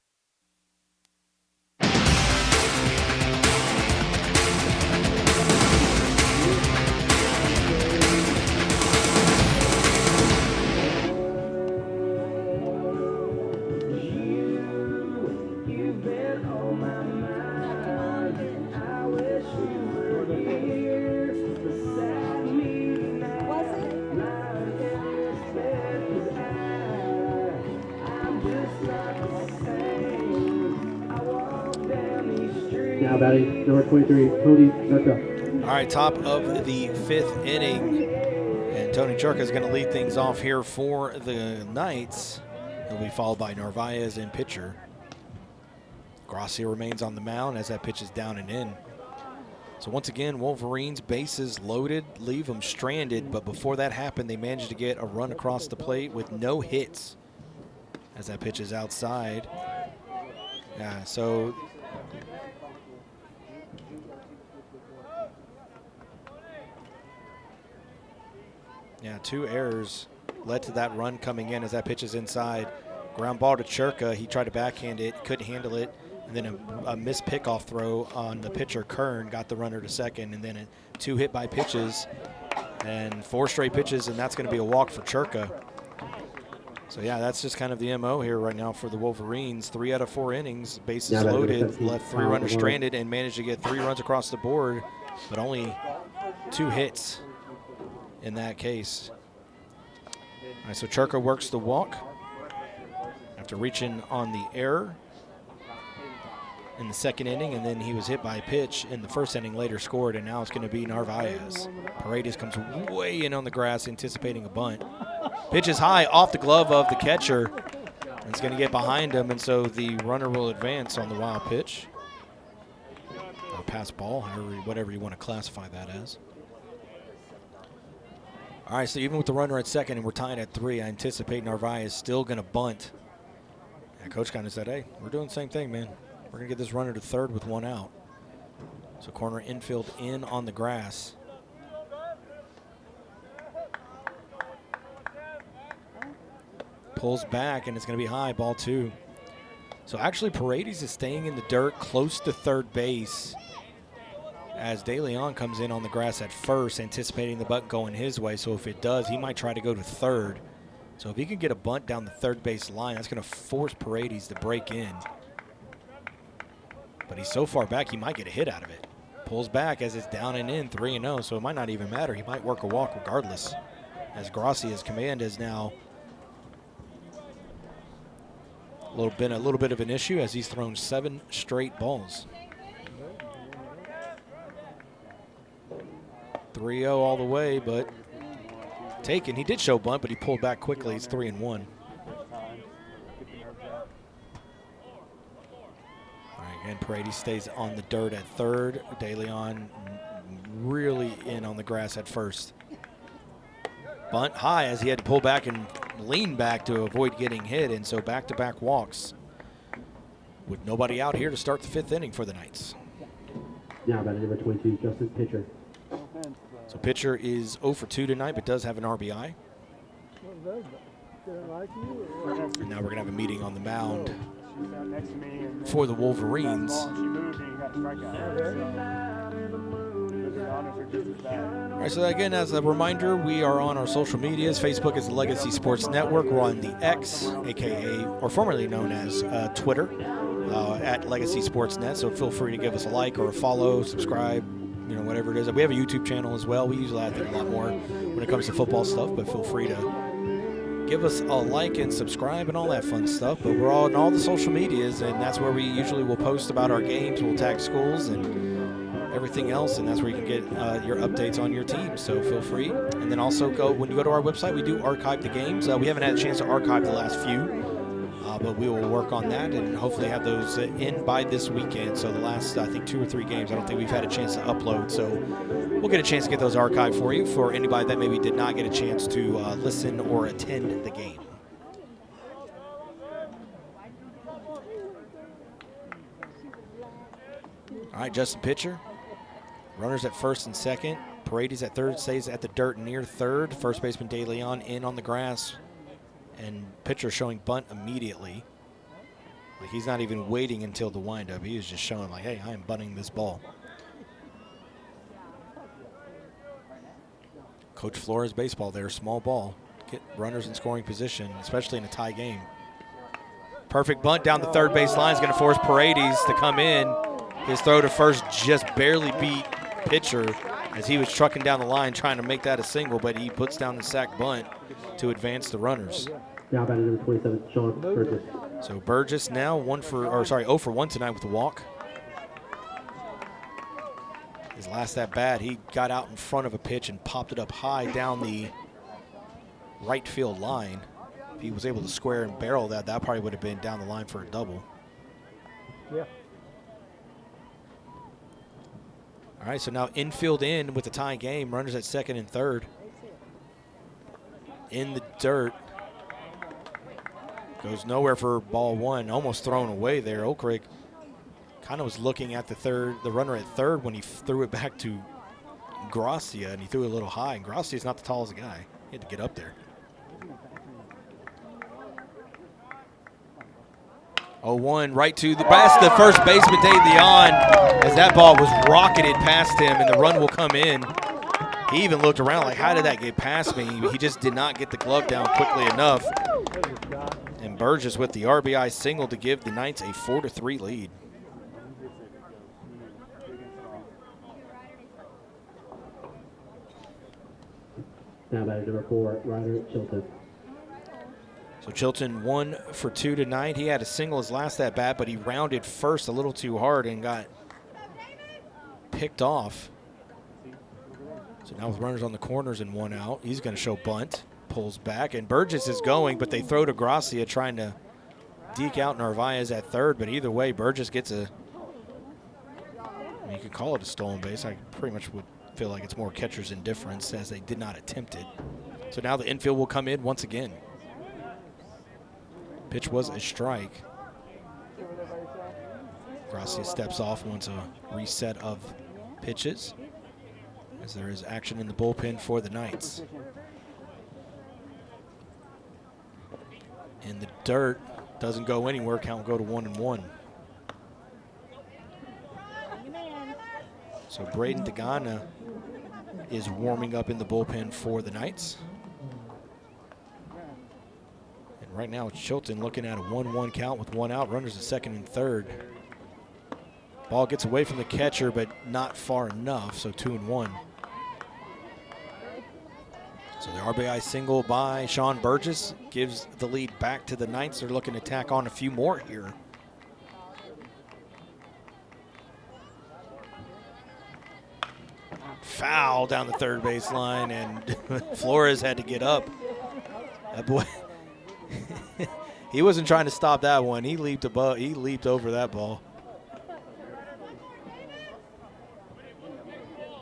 You've been Now batting number 23, Tony Circa. All right, top of the 5th inning. And Tony Churka is going to lead things off here for the Knights. He'll be followed by Narvaez and pitcher. Gracia remains on the mound as that pitch is down and in. So once again, Wolverines bases loaded, leave them stranded, but before that happened, they managed to get a run across the plate with no hits as that pitch is outside. Yeah, so yeah, 2 errors led to that run coming in as that pitch is inside. Ground ball to Churka. He tried to backhand it, couldn't handle it. And then a missed pickoff throw on the pitcher, Kern, got the runner to second. And then 2 hit by pitches and 4 straight pitches, and that's going to be a walk for Churka. So, yeah, that's just kind of the MO here right now for the Wolverines. 3 out of 4 innings, bases loaded, left 3 runners stranded, and managed to get 3 runs across the board, but only 2 hits in that case. All right, so Churka works the walk after reaching on the error in the 2nd inning, and then he was hit by a pitch in the 1st inning, later scored, and now it's going to be Narvaez. Paredes comes way in on the grass, anticipating a bunt. Pitch is high off the glove of the catcher. It's going to get behind him, and so the runner will advance on the wild pitch. Or pass ball, whatever you want to classify that as. All right, so even with the runner at second and we're tied at 3, I anticipate Narvaez is still going to bunt. And Coach kind of said, hey, we're doing the same thing, man. We're going to get this runner to third with 1 out. So corner infield in on the grass. Pulls back, and it's going to be high, ball 2. So actually Paredes is staying in the dirt close to third base as De Leon comes in on the grass at first, anticipating the bunt going his way. So if it does, he might try to go to third. So if he can get a bunt down the third base line, that's going to force Paredes to break in. But he's so far back, he might get a hit out of it. Pulls back as it's down and in, 3-0, so it might not even matter. He might work a walk regardless, as Gracia's command is now a little bit of an issue as he's thrown 7 straight balls. 3-0 all the way, but taken. He did show bunt, but he pulled back quickly. It's 3-1. And Paredes stays on the dirt at third. De Leon really in on the grass at first. Bunt high as he had to pull back and lean back to avoid getting hit, and so back-to-back walks with nobody out here to start the 5th inning for the Knights. Now batting number 22, Justin Pitcher. So pitcher is 0 for 2 tonight, but does have an RBI. And now we're going to have a meeting on the mound for the Wolverines. All right, so again, as a reminder, we are on our social medias. Facebook is the Legacy Sports Network. We're on the X, aka, or formerly known as Twitter, at Legacy Sports Net. So feel free to give us a like or a follow, subscribe, whatever it is. We have a YouTube channel as well. We usually I think a lot more when it comes to football stuff, but feel free to give us a like and subscribe and all that fun stuff. But we're on all the social medias, and that's where we usually will post about our games. We'll tag schools and everything else, and that's where you can get your updates on your team. So feel free. And then also when you go to our website, we do archive the games. We haven't had a chance to archive the last few, but we will work on that and hopefully have those in by this weekend. So the last, I think, 2 or 3 games, I don't think we've had a chance to upload. So we'll get a chance to get those archived for you for anybody that maybe did not get a chance to listen or attend the game. All right, Justin Pitcher. Runners at first and second. Paredes at third, stays at the dirt near third. First baseman De Leon in on the grass. And pitcher showing bunt immediately. Like he's not even waiting until the windup. He is just showing like, hey, I am bunting this ball. Coach Flores baseball there, small ball. Get runners in scoring position, especially in a tie game. Perfect bunt down the third base line is going to force Paredes to come in. His throw to first just barely beat pitcher as he was trucking down the line trying to make that a single, but he puts down the sack bunt to advance the runners. Now batting number 27, Sean Burgess. So Burgess now 0 for 1 tonight with the walk. His last at bat, he got out in front of a pitch and popped it up high down the right field line. If he was able to square and barrel that, that probably would have been down the line for a double. Yeah. All right, so now infield in with the tie game. Runners at second and third. In the dirt. Goes nowhere for ball one. Almost thrown away there. Oak Creek kind of was looking at the runner at third when he threw it back to Gracia, and he threw it a little high. And Gracia's not the tallest guy. He had to get up there. 0-1 right to the best. The first baseman, Dave Leon, as that ball was rocketed past him, and the run will come in. He even looked around like, how did that get past me? He just did not get the glove down quickly enough. And Burgess with the RBI single to give the Knights a 4-3 lead. Now batter number 4, Ryder Chilton. So Chilton 1 for 2 tonight. He had a single his last at bat, but he rounded first a little too hard and got picked off. So now with runners on the corners and 1 out, he's going to show bunt. Pulls back, and Burgess is going, but they throw to Gracia trying to deke out Narvaez at third. But either way, Burgess gets a, I mean, you could call it a stolen base. I pretty much would feel like it's more catcher's indifference as they did not attempt it. So now the infield will come in once again. Pitch was a strike. Gracia steps off, wants a reset of pitches as there is action in the bullpen for the Knights. In the dirt, doesn't go anywhere. Count will go to 1-1. So Braden Degana is warming up in the bullpen for the Knights. And right now it's Chilton looking at a 1-1 count with 1 out. Runners at second and third. Ball gets away from the catcher, but not far enough, so 2-1. So the RBI single by Sean Burgess gives the lead back to the Knights. They're looking to tack on a few more here. Foul down the third base line, and Flores had to get up. That boy, he wasn't trying to stop that one. He leaped above. He leaped over that ball.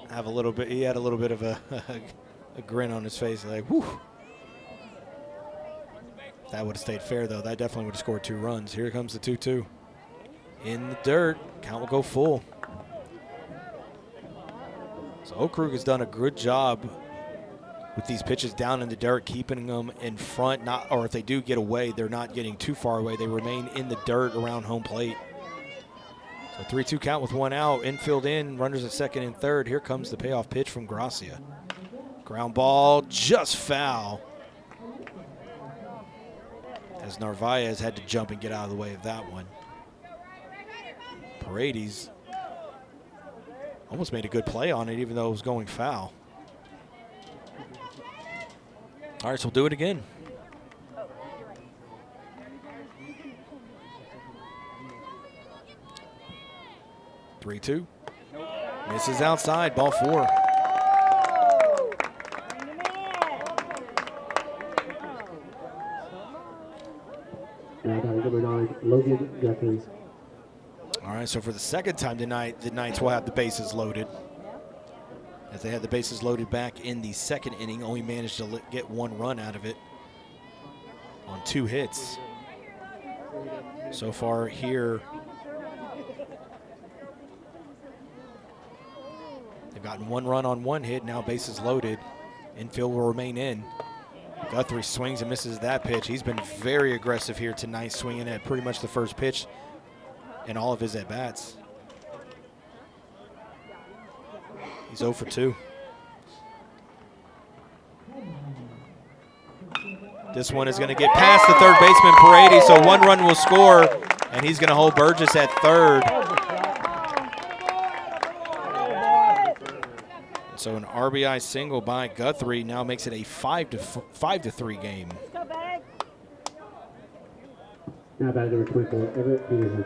He had a little bit of a grin on his face, like, whew. That would have stayed fair, though. That definitely would have scored 2 runs. Here comes the 2-2. In the dirt, count will go full. So Oak Creek has done a good job with these pitches down in the dirt, keeping them in front. Or if they do get away, they're not getting too far away. They remain in the dirt around home plate. So 3-2 count with 1 out. Infield in, runners at second and third. Here comes the payoff pitch from Gracia. Ground ball, just foul. As Narvaez had to jump and get out of the way of that one. Paredes almost made a good play on it, even though it was going foul. All right, so we'll do it again. Nope. 3-2. Misses outside, ball 4. Number 9, Logan Guthrie. All right, so for the second time tonight, the Knights will have the bases loaded. As they had the bases loaded back in the second inning, only managed to get 1 run out of it on 2 hits. So far here, they've gotten 1 run on 1 hit, now bases loaded. Infield will remain in. Guthrie swings and misses that pitch. He's been very aggressive here tonight, swinging at pretty much the first pitch in all of his at-bats. He's 0 for 2. This one is going to get past the third baseman, Paredes, so 1 run will score, and he's going to hold Burgess at third. So an RBI single by Guthrie now makes it a 5-3 game. Now batter number 24, Everett Peterson.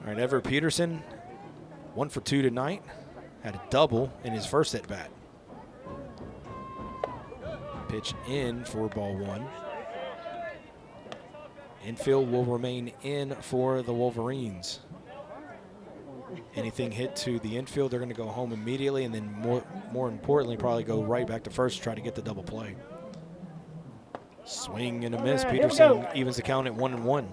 All All right, Everett Peterson, 1 for 2 tonight. Had a double in his first at bat. Pitch in for ball 1. Infield will remain in for the Wolverines. Anything hit to the infield, they're going to go home immediately, and then more importantly, probably go right back to first to try to get the double play. Swing and a miss. Peterson evens the count at 1-1.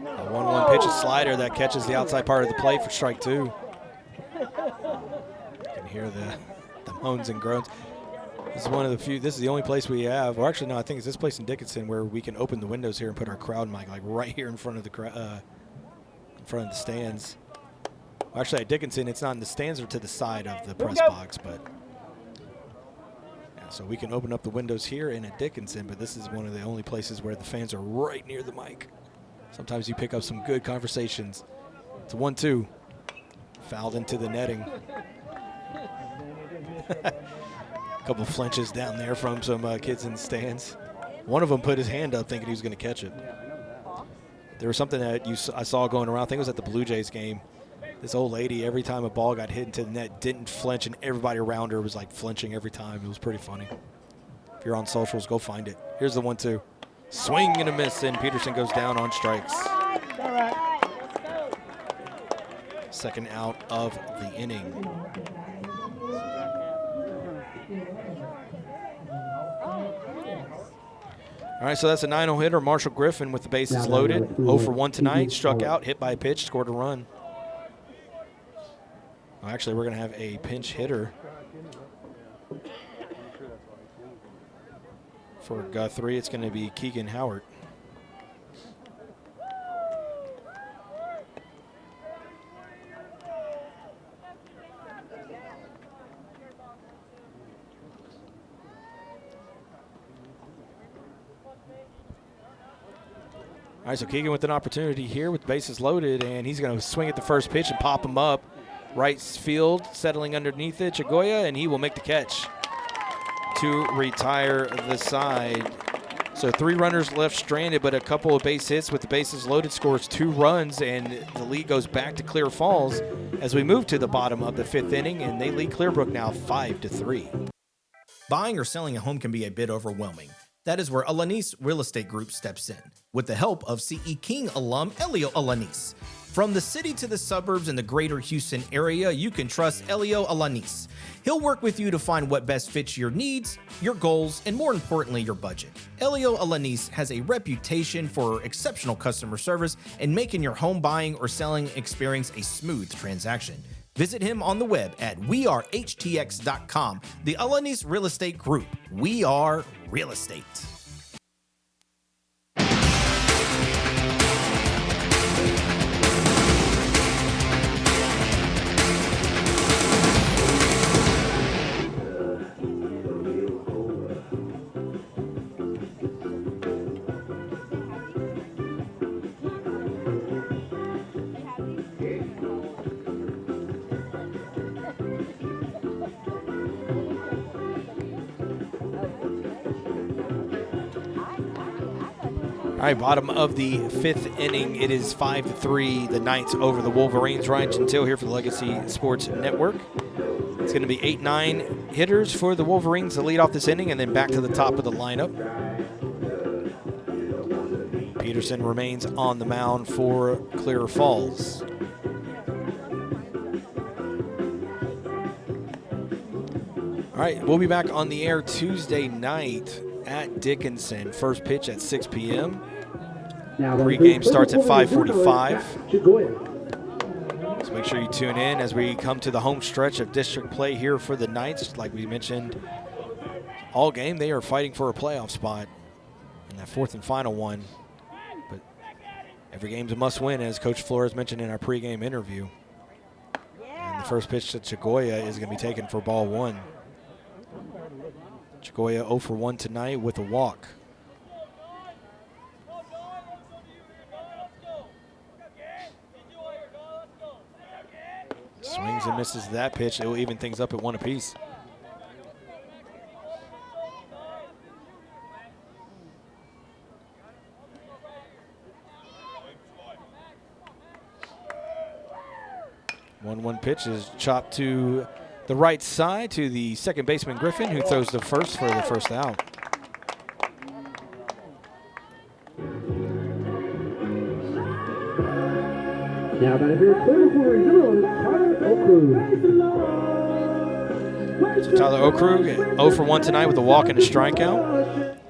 A 1-1 pitch, a slider that catches the outside part of the plate for strike 2. You can hear the moans and groans. This is one of the few, this is the only place we have, or actually no, I think it's this place in Dickinson where we can open the windows here and put our crowd mic like right here in front of the stands. Well, actually at Dickinson, it's not in the stands or to the side of the press box, but yeah, so we can open up the windows here and at Dickinson, but this is one of the only places where the fans are right near the mic. Sometimes you pick up some good conversations. It's a 1-2. Fouled into the netting. A couple flinches down there from some kids in the stands. One of them put his hand up thinking he was going to catch it. There was something that I saw going around. I think it was at the Blue Jays game. This old lady, every time a ball got hit into the net, didn't flinch, and everybody around her was like flinching every time. It was pretty funny. If you're on socials, go find it. Here's the 1-2. Swing and a miss, and Peterson goes down on strikes. Second out of the inning. All right, so that's a 9-0 hitter. Marshall Griffin with the bases loaded. 0 for 1 tonight. Struck out, hit by a pitch, scored a run. Well, actually, we're going to have a pinch hitter for Guthrie. It's going to be Keegan Howard. All right, so Keegan with an opportunity here with bases loaded, and he's going to swing at the first pitch and pop him up. Right field, settling underneath it, Chagoya, and he will make the catch to retire the side. So 3 runners left stranded, but a couple of base hits with the bases loaded, scores 2 runs, and the lead goes back to Clear Falls as we move to the bottom of the 5th inning, and they lead Clear Brook now 5-3. Buying or selling a home can be a bit overwhelming. That is where Alanis Real Estate Group steps in, with the help of CE King alum Elio Alanis. From the city to the suburbs and the greater Houston area, you can trust Elio Alanis. He'll work with you to find what best fits your needs, your goals, and more importantly, your budget. Elio Alanis has a reputation for exceptional customer service and making your home buying or selling experience a smooth transaction. Visit him on the web at wearehtx.com. The Alanis Real Estate Group. We are real estate. All right, bottom of the 5th inning. It is 5-3, the Knights over the Wolverines. Ryan Gentile here for the Legacy Sports Network. It's going to be 8-9 hitters for the Wolverines to lead off this inning, and then back to the top of the lineup. Peterson remains on the mound for Clear Falls. All right, we'll be back on the air Tuesday night at Dickinson. First pitch at 6 p.m. Pre-game starts at 5:45. So make sure you tune in as we come to the home stretch of district play here for the Knights. Like we mentioned, all game they are fighting for a playoff spot in that 4th and final one. But every game's a must-win, as Coach Flores mentioned in our pre-game interview. And the first pitch to Chagoya is going to be taken for ball 1. Chagoya 0 for 1 tonight with a walk. Swings and misses that pitch. It will even things up at 1 apiece. One pitch is chopped to the right side to the second baseman Griffin, who throws the first for the first out. Now batting for Clear Brook Wolverines, Tyler Okrug. So Tyler Okrug, 0 for 1 tonight with a walk and a strikeout.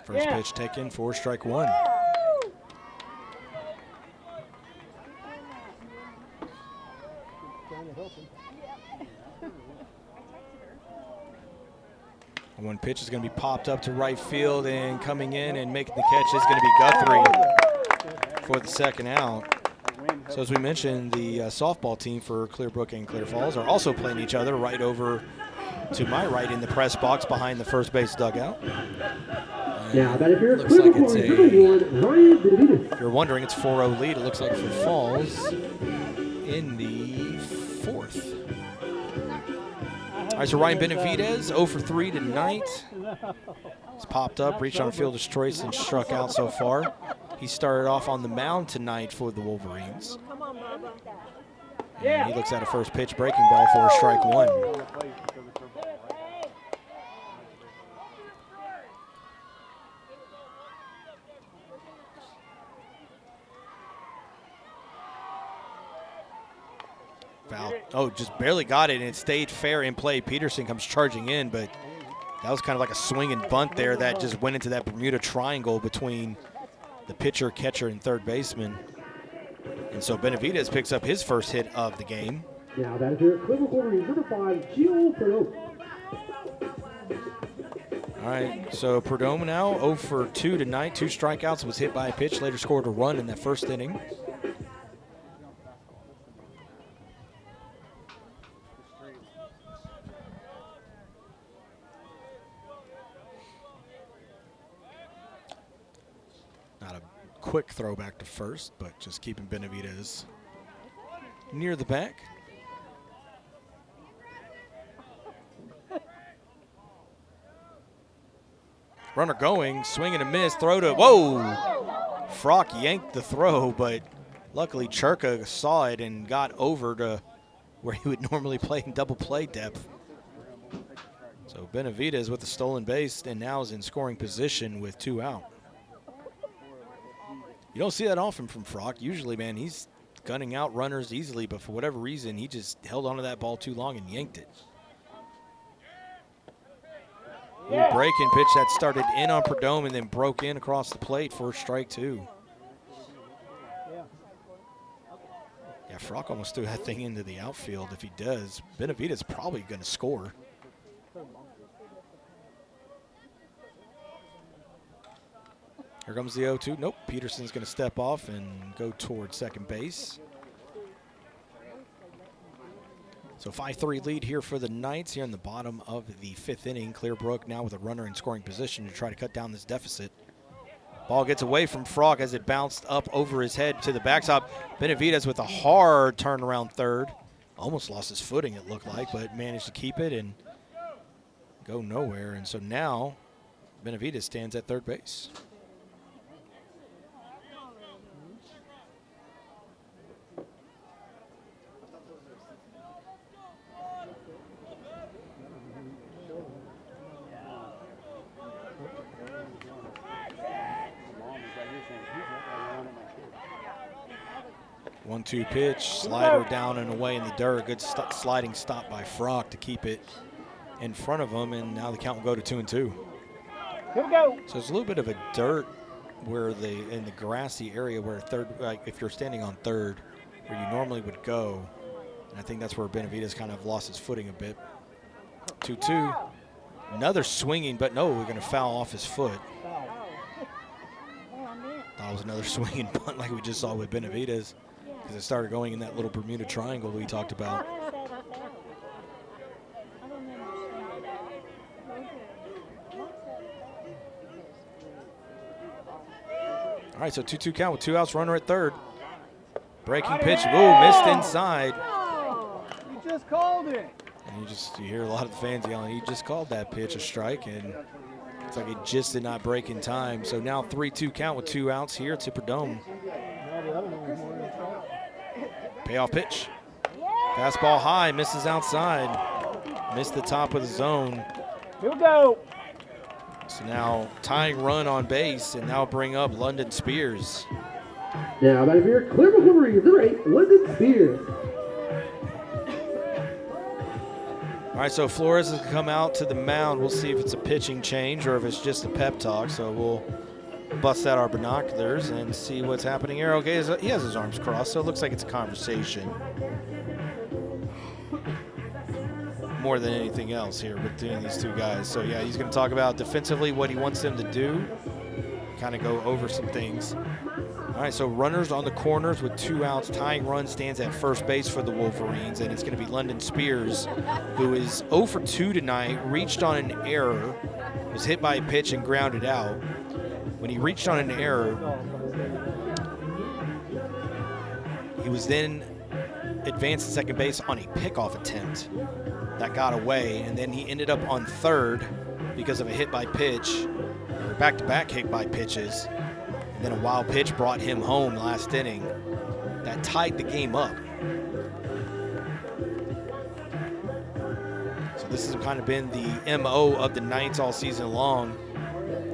First pitch taken for strike 1. One pitch is going to be popped up to right field, and coming in and making the catch is going to be Guthrie for the second out. So as we mentioned, the softball team for Clear Brook and Clear Falls are also playing each other right over to my right in the press box behind the first base dugout. Now that if you're Looks like it's if you're wondering, it's 4-0 lead. It looks like for Falls in the 4th. All right, so Ryan Benavidez, 0 for 3 tonight. He's popped up, reached on a fielder's choice, and struck out so far. He started off on the mound tonight for the Wolverines. And he looks at a first pitch breaking ball for strike 1. Foul. Oh, just barely got it, and it stayed fair in play. Peterson comes charging in, but that was kind of like a swing and bunt there that just went into that Bermuda Triangle between the pitcher, catcher, and third baseman. And so Benavidez picks up his first hit of the game. Now that is your Clear Brook Wolverines, number 5, Gio Perdomo. All right, so Perdomo now 0 for 2 tonight. 2 strikeouts, was hit by a pitch, later scored a run in that first inning. Not a quick throw back to first, but just keeping Benavidez near the back. Runner going, swing and a miss, throw to, whoa! Frock yanked the throw, but luckily Churka saw it and got over to where he would normally play in double play depth. So Benavidez with the stolen base and now is in scoring position with 2 out. You don't see that often from Frock. Usually, man, he's gunning out runners easily, but for whatever reason, he just held onto that ball too long and yanked it. Breaking pitch that started in on Perdomo and then broke in across the plate for strike 2. Yeah, Frock almost threw that thing into the outfield. If he does, Benavidez probably going to score. Here comes the 0-2. Nope, Peterson's going to step off and go toward second base. So 5-3 lead here for the Knights here in the bottom of the 5th inning. Clear Brook now with a runner in scoring position to try to cut down this deficit. Ball gets away from Frock as it bounced up over his head to the backstop. Benavidez with a hard turn around third. Almost lost his footing, it looked like, but managed to keep it and go nowhere. And so now Benavidez stands at third base. One-two pitch, slider down and away in the dirt. Good sliding stop by Frock to keep it in front of him, and now the count will go to 2-2. Here we go. So there's a little bit of a dirt where in the grassy area where third, like if you're standing on third, where you normally would go, and I think that's where Benavidez kind of lost his footing a bit. 2-2. Another swinging, but no, we're going to foul off his foot. That was another swinging bunt like we just saw with Benavidez, because it started going in that little Bermuda Triangle we talked about. All right, so 2-2 count with 2 outs, runner at third. Breaking pitch, ooh, missed inside. You just called it. And you hear a lot of the fans yelling, he just called that pitch a strike, and it's like it just did not break in time. So now 3-2 count with 2 outs here at Superdome. Payoff pitch. Fastball high, misses outside. Missed the top of the zone. Here we go. So now tying run on base, and now bring up London Spears. Now batting for your Clear Brook Wolverines, number 8, London Spears. All right, so Flores has come out to the mound. We'll see if it's a pitching change or if it's just a pep talk. So we'll bust out our binoculars and see what's happening here. Okay, he has his arms crossed, so it looks like it's a conversation. More than anything else here between these two guys. So yeah, he's going to talk about defensively what he wants them to do, kind of go over some things. All right, so runners on the corners with 2 outs. Tying run stands at first base for the Wolverines, and it's going to be London Spears, who is 0 for 2 tonight, reached on an error, was hit by a pitch and grounded out. When he reached on an error, he was then advanced to second base on a pickoff attempt that got away, and then he ended up on third because of a hit by pitch, or back-to-back hit by pitches. And then a wild pitch brought him home last inning. That tied the game up. So this has kind of been the MO of the Knights all season long.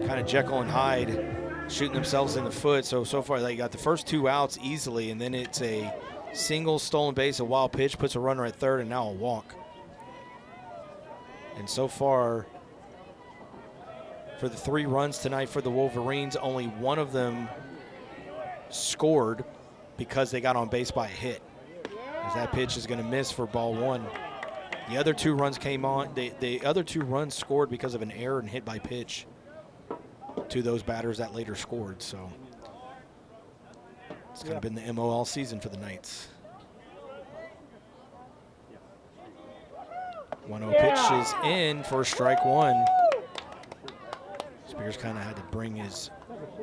Kind of Jekyll and Hyde shooting themselves in the foot. So far they got the first 2 outs easily, and then it's a single, stolen base, a wild pitch, puts a runner at third, and now a walk. And so far, for the 3 runs tonight for the Wolverines, only one of them scored because they got on base by a hit. As that pitch is going to miss for ball 1. The other 2 runs came on. The other 2 runs scored because of an error and hit by pitch to those batters that later scored. So it's kind of been the MO all season for the Knights. 1-0 pitch is in for strike 1. Spears kind of had to bring his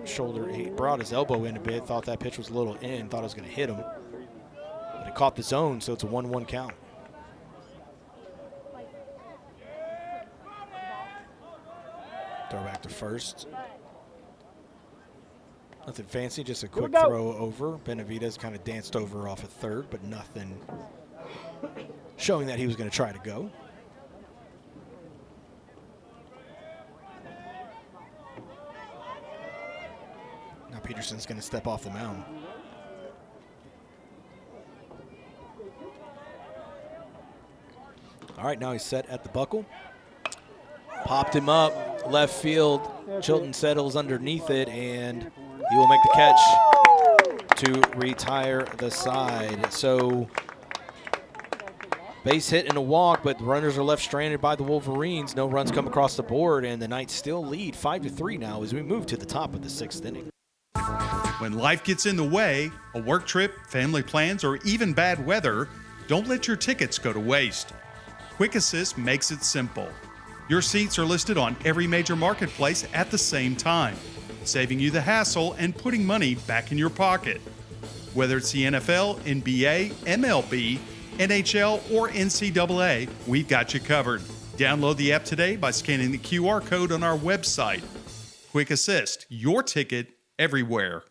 shoulder. He brought his elbow in a bit, thought that pitch was a little in, thought it was going to hit him. But it caught the zone, so it's a 1-1 count. Throw back to first. Nothing fancy, just a quick throw over. Benavidez kind of danced over off of third, but nothing showing that he was going to try to go. Now Peterson's going to step off the mound. All right, now he's set at the buckle. Popped him up, left field. Chilton settles underneath it, and he will make the catch to retire the side. So base hit and a walk, but the runners are left stranded by the Wolverines. No runs come across the board, and the Knights still lead 5-3 now as we move to the top of the 6th inning. When life gets in the way, a work trip, family plans, or even bad weather, don't let your tickets go to waste. Quick Assist makes it simple. Your seats are listed on every major marketplace at the same time, saving you the hassle and putting money back in your pocket. Whether it's the NFL, NBA, MLB, NHL, or NCAA, we've got you covered. Download the app today by scanning the QR code on our website. Quick Assist, your ticket everywhere.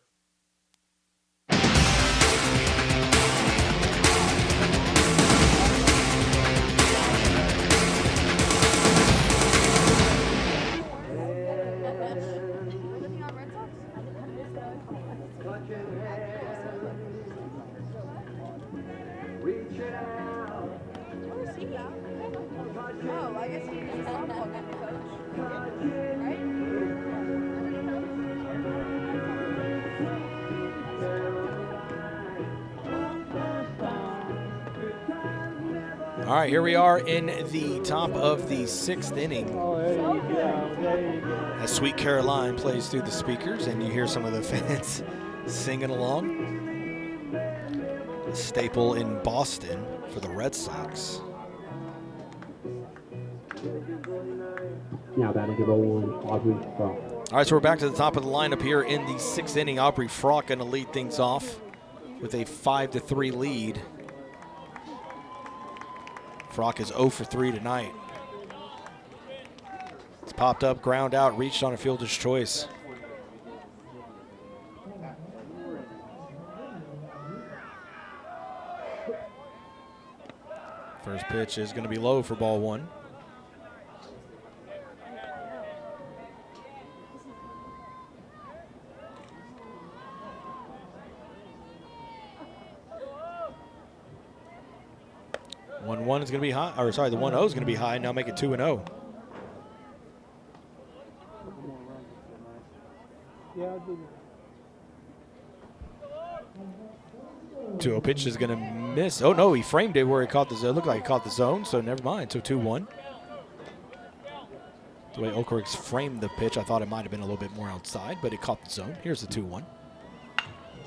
All right, here we are in the top of the 6th inning. As Sweet Caroline plays through the speakers, and you hear some of the fans singing along. A staple in Boston for the Red Sox. Now batting to ball 1, Aubrey Brock. All right, so we're back to the top of the lineup here in the 6th inning. Aubrey Frock going to lead things off with a 5-3 lead. Frock is 0 for 3 tonight. It's popped up, ground out, reached on a fielder's choice. First pitch is going to be low for ball 1. The 1-1 is going to be high, or sorry, the 1-0 is going to be high. Now make it 2-0. Yeah, I'll do that. 2-0 pitch is going to miss. Oh no, he framed it where he caught the zone. Looked like he caught the zone, so never mind. So 2-1. The way Okerix framed the pitch, I thought it might have been a little bit more outside, but it caught the zone. Here's the 2-1.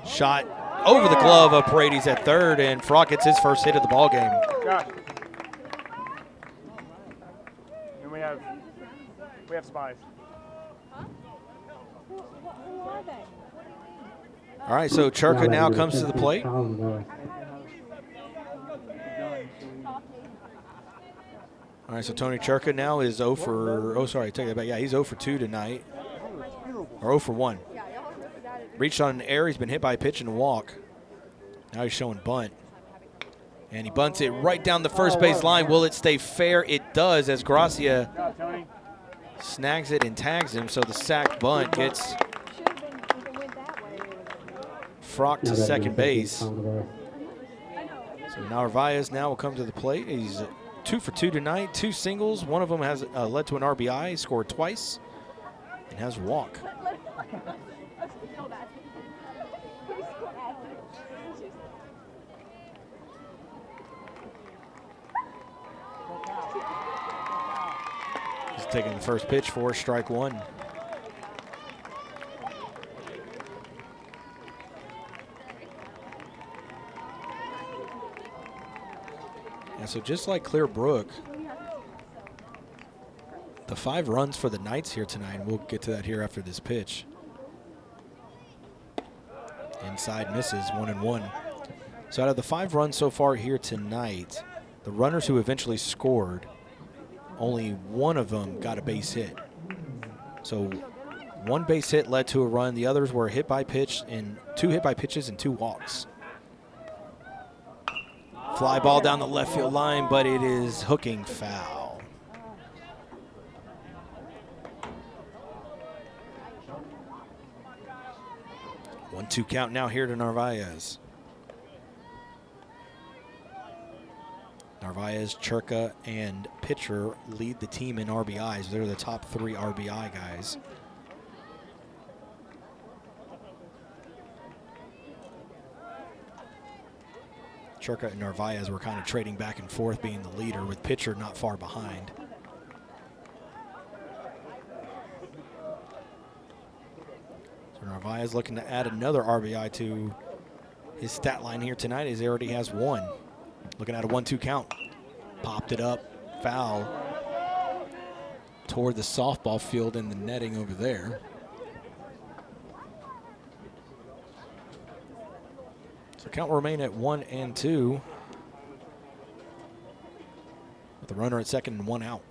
Shot over the glove of Paredes at third, and Frock gets his first hit of the ball game. And we have spies. All right, so Churka now comes to the plate. All right, so Tony Churka now is 0 for, take that back. Yeah, he's 0 for 2 tonight, or 0 for 1. Reached on an air, he's been hit by a pitch and a walk. Now he's showing bunt. And he bunts it right down the first base line. Will it stay fair? It does, as Gracia snags it and tags him, so the sack bunt gets Frock to second base. So Narvaez now will come to the plate. He's 2 for 2 tonight, 2 singles. One of them has led to an RBI, scored twice, and has a walk. He's taking the first pitch for strike 1. So just like Clear Brook, the 5 runs for the Knights here tonight, and we'll get to that here after this pitch. Inside misses, 1-1. So out of the 5 runs so far here tonight, the runners who eventually scored, only one of them got a base hit. So 1 base hit led to a run. The others were hit by pitch and 2 hit by pitches and 2 walks. Fly ball down the left field line, but it is hooking foul. One-two count now here to Narvaez. Narvaez, Churka, and pitcher lead the team in RBIs. They're the top 3 RBI guys. Churka and Narvaez were kind of trading back and forth, being the leader, with pitcher not far behind. So Narvaez looking to add another RBI to his stat line here tonight, as he already has 1. Looking at a 1-2 count. Popped it up, foul toward the softball field in the netting over there. So count will remain at 1-2. With the runner at second and 1 out.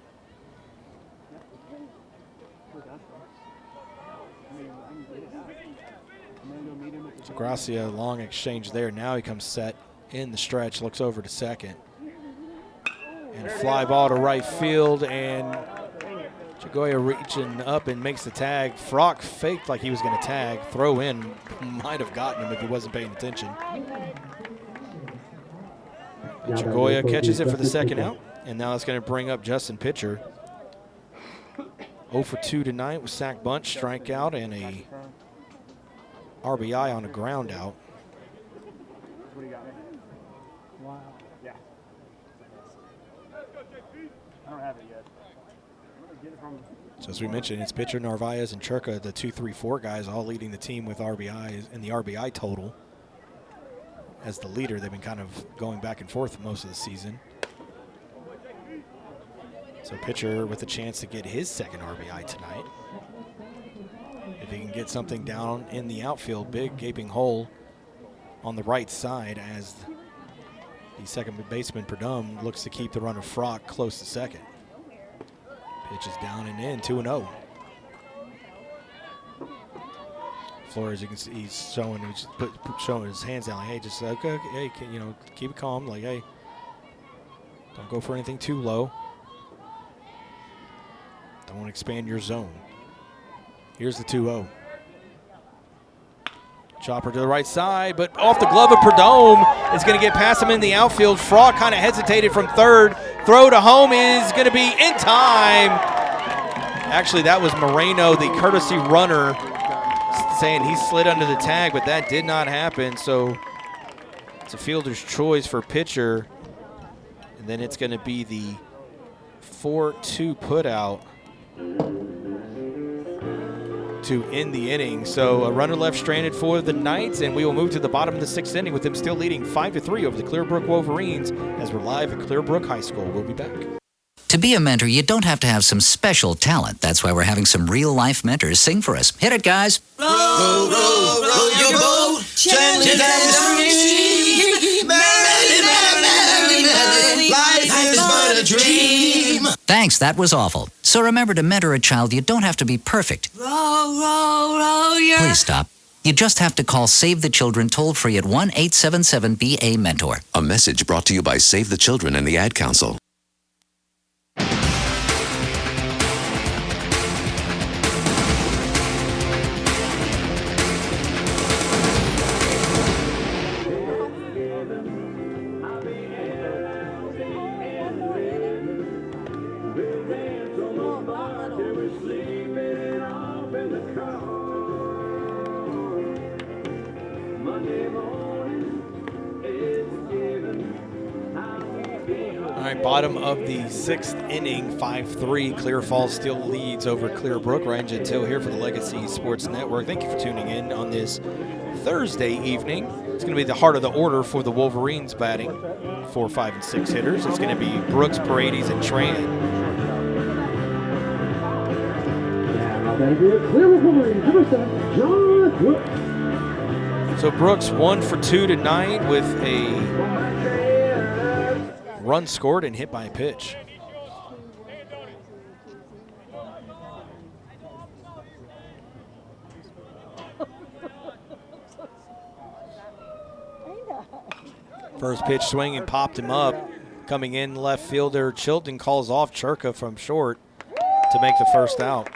So Gracia, long exchange there. Now he comes set in the stretch, looks over to second. And a fly ball to right field, and Chagoya reaching up and makes the tag. Frock faked like he was going to tag. Throw in might have gotten him if he wasn't paying attention. Chagoya catches it for the second out, and now that's going to bring up Justin Pitcher. 0 for 2 tonight with sack bunt, strikeout, and a RBI on a ground out. What do you got? Wow. Yeah. I don't have it yet. I'm gonna get it from. So as we mentioned, it's pitcher Narvaez and Churka, the 2, 3, 4 guys, all leading the team with RBIs in the RBI total. As the leader, they've been kind of going back and forth most of the season. So pitcher with a chance to get his second RBI tonight. If he can get something down in the outfield, big gaping hole on the right side as the second baseman, Perdum, looks to keep the runner Frock close to second. Pitch is down and in, 2-0. Flores, you can see he's showing his hands down, like, hey, just okay, hey, keep it calm, like, hey, don't go for anything too low. Don't expand your zone. Here's the 2-0. Chopper to the right side, but off the glove of Perdome. It's going to get past him in the outfield. Frog kind of hesitated from third. Throw to home is going to be in time. Actually, that was Moreno, the courtesy runner, saying he slid under the tag, but that did not happen. So it's a fielder's choice for pitcher. And then it's going to be the 4-2 putout to end the inning. So a runner left stranded for the Knights, and we will move to the bottom of the 6th inning with them still leading 5-3 over the Clear Brook Wolverines as we're live at Clear Brook High School. We'll be back. To be a mentor, you don't have to have some special talent. That's why we're having some real-life mentors sing for us. Hit it, guys. Row, row, row your boat gently down the stream. Merrily, merrily, merrily, life is but a dream. Thanks, that was awful. So remember, to mentor a child, you don't have to be perfect. Row, row, row your... Please stop. You just have to call Save the Children toll-free at 1-877-BA-MENTOR. A message brought to you by Save the Children and the Ad Council. Bottom of the 6th inning, 5-3. Clear Falls still leads over Clear Brook. Ryan Gentile here for the Legacy Sports Network. Thank you for tuning in on this Thursday evening. It's going to be the heart of the order for the Wolverines batting. 4, 5, and 6 hitters. It's going to be Brooks, Paredes, and Tran. So Brooks 1 for 2 tonight with a run scored and hit by a pitch. First pitch swing and popped him up. Coming in, left fielder Chilton calls off Churka from short to make the first out.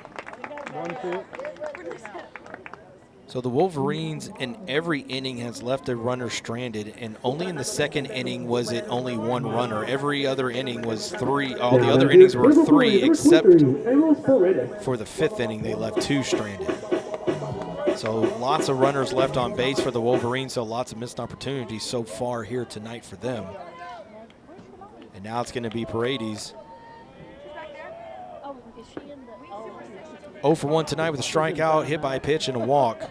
So the Wolverines in every inning has left a runner stranded, and only in the 2nd inning was it only 1 runner. Every other inning was 3. All the other innings were 3, except for the 5th inning they left 2 stranded. So lots of runners left on base for the Wolverines, so lots of missed opportunities so far here tonight for them. And now it's going to be Paredes. 0 for 1 tonight with a strikeout, hit by a pitch, and a walk.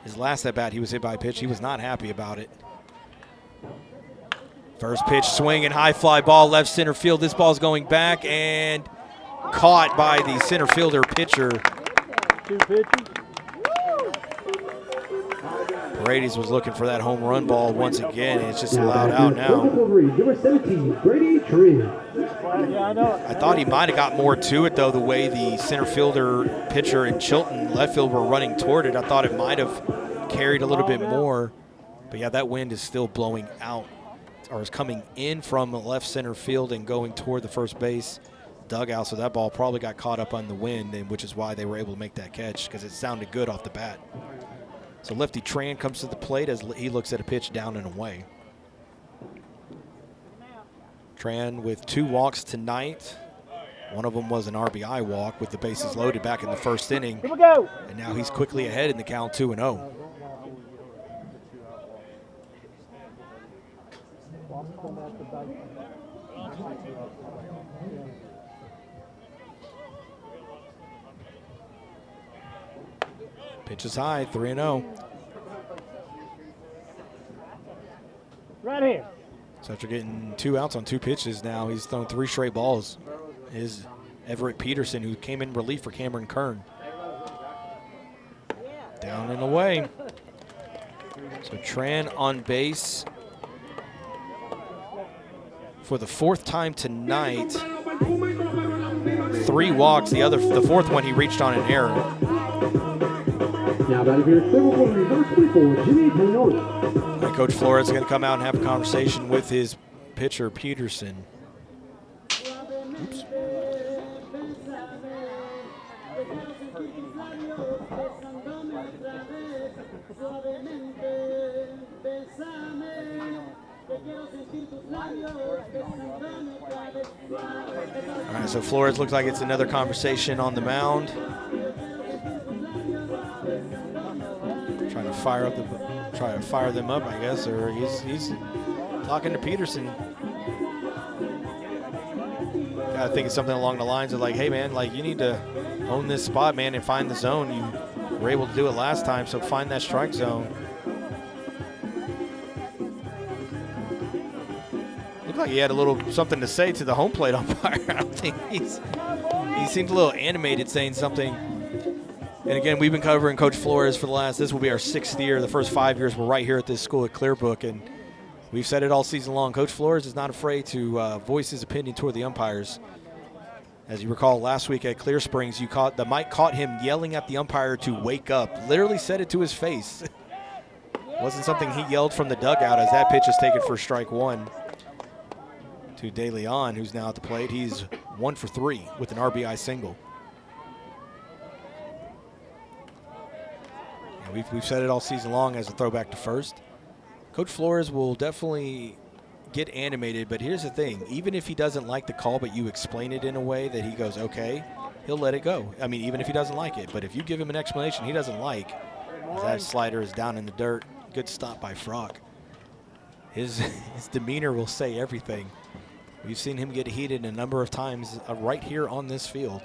His last at-bat, he was hit by a pitch. He was not happy about it. First pitch, swing and high fly ball, left center field. This ball's going back and caught by the center fielder pitcher. 2 pitches. Paredes was looking for that home run ball once again, and it's just allowed out now. Number 17, Brady Tree. I thought he might have got more to it, though, the way the center fielder, pitcher, and Chilton left field were running toward it. I thought it might have carried a little bit more. But, yeah, that wind is still blowing out, or is coming in from the left center field and going toward the first base dugout. So that ball probably got caught up on the wind, and which is why they were able to make that catch, because it sounded good off the bat. So lefty Tran comes to the plate as he looks at a pitch down and away. Tran with 2 walks tonight. One of them was an RBI walk with the bases loaded back in the 1st inning. Here we go. And now he's quickly ahead in the count, 2-0. Pitch is high, 3-0. Right here. So after getting 2 outs on 2 pitches now, he's thrown 3 straight balls. Is Everett Peterson, who came in relief for Cameron Kern. Down and away. So Tran on base for the 4th time tonight. 3 walks. The 4th one he reached on an error. Now batting here, Clear Brook Wolverines, number 24, Jimmy Pagnotti. Coach Flores is going to come out and have a conversation with his pitcher, Peterson. Oops. All right, so Flores looks like it's another conversation on the mound. Trying to fire them up, I guess, or he's talking to Peterson. I think it's something along the lines of like, hey man, like you need to own this spot, man, and find the zone. You were able to do it last time, so find that strike zone. Looked like he had a little something to say to the home plate umpire. I don't think he seemed a little animated saying something. And again, we've been covering Coach Flores for this will be our 6th year. The first 5 years we're right here at this school at Clear Brook, and we've said it all season long. Coach Flores is not afraid to voice his opinion toward the umpires. As you recall, last week at Clear Springs, the mic caught him yelling at the umpire to wake up. Literally said it to his face. Wasn't something he yelled from the dugout, as that pitch is taken for strike 1 to De Leon, who's now at the plate. He's 1 for 3 with an RBI single. We've said it all season long as a throwback to first. Coach Flores will definitely get animated, but here's the thing. Even if he doesn't like the call, but you explain it in a way that he goes, okay, he'll let it go. I mean, even if he doesn't like it. But if you give him an explanation he doesn't like, as that slider is down in the dirt, good stop by Frock. His demeanor will say everything. We've seen him get heated a number of times right here on this field.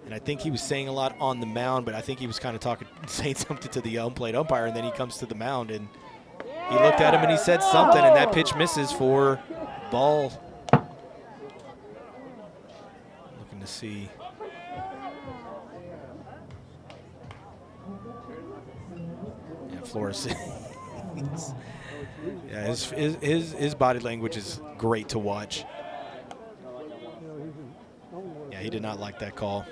And I think he was saying a lot on the mound, but I think he was kind of saying something to the home plate umpire, and then he comes to the mound, and he looked at him and he said something, and that pitch misses for ball. Looking to see. Yeah, Flores. Yeah, his body language is great to watch. Yeah, he did not like that call.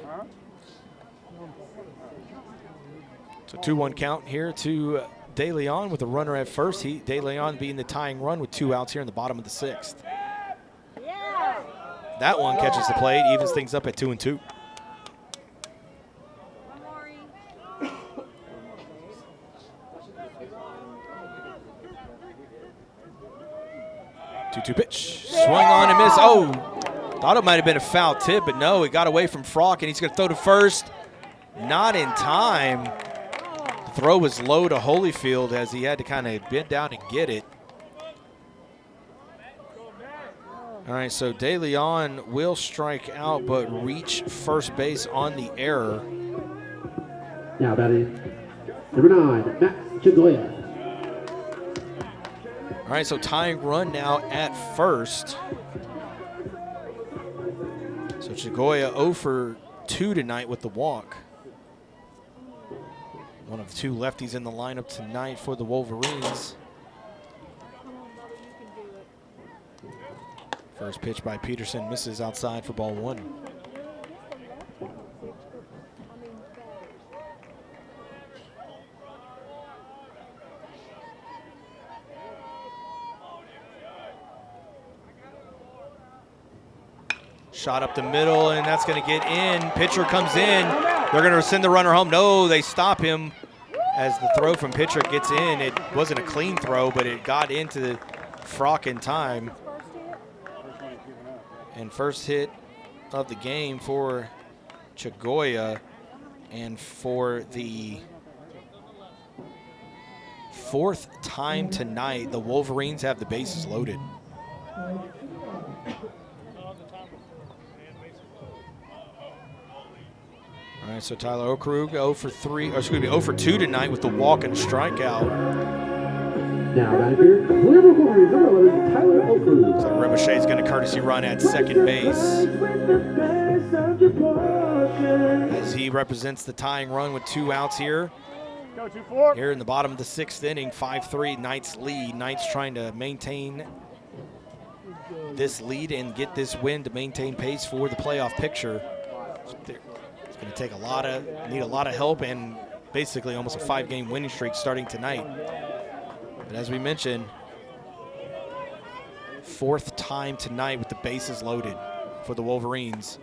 So 2-1 count here to De Leon with a runner at first. De Leon being the tying run with 2 outs here in the bottom of the 6th. That one catches the plate, evens things up at 2-2. Two pitch, swung on and miss. Oh, thought it might have been a foul tip, but no, it got away from Frock, and he's going to throw to first. Not in time. The throw was low to Holyfield as he had to kind of bend down and get it. All right, so De Leon will strike out but reach first base on the error. Now batting number 9, Max Chagoya. All right, so tying run now at first. So Chagoya 0 for 2 tonight with the walk. One of 2 lefties in the lineup tonight for the Wolverines. First pitch by Peterson misses outside for ball 1. Shot up the middle, and that's going to get in. Pitcher comes in. They're going to send the runner home. No, they stop him as the throw from pitcher gets in. It wasn't a clean throw, but it got into the Frock in time. And first hit of the game for Chagoya, and for the 4th time tonight, the Wolverines have the bases loaded. All right, so Tyler Okrug 0 for 2 tonight with the walk and strikeout. Now back here, Clear Brook Wolverines, number 11, Tyler Okrug. So Ricochet's going to courtesy run at second base. As He represents the tying run with 2 outs here. Go 2-4. Here in the bottom of the 6th inning, 5-3 Knights lead. Knights trying to maintain this lead and get this win to maintain pace for the playoff picture. It's going to take need a lot of help and basically almost a 5-game winning streak starting tonight. But as we mentioned, 4th time tonight with the bases loaded for the Wolverines.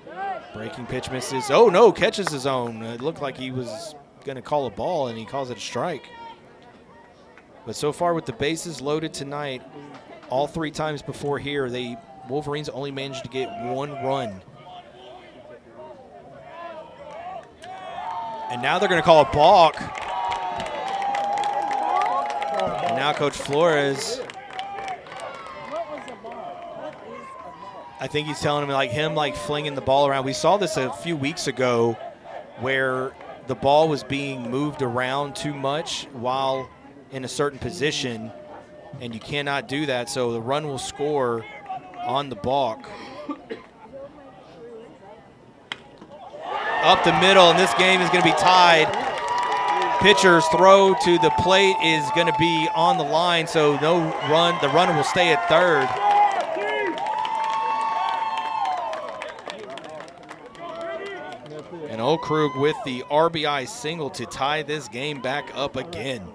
Breaking pitch misses. Oh no, catches his own. It looked like he was going to call a ball and he calls it a strike. But so far with the bases loaded tonight, all 3 times before here, the Wolverines only managed to get 1 run. And now they're going to call a balk. And now Coach Flores, I think he's telling him like flinging the ball around. We saw this a few weeks ago where the ball was being moved around too much while in a certain position, and you cannot do that, so the run will score on the balk. Up the middle, and this game is going to be tied. Pitcher's throw to the plate is going to be on the line, so no run. The runner will stay at third. And Okrug with the RBI single to tie this game back up again.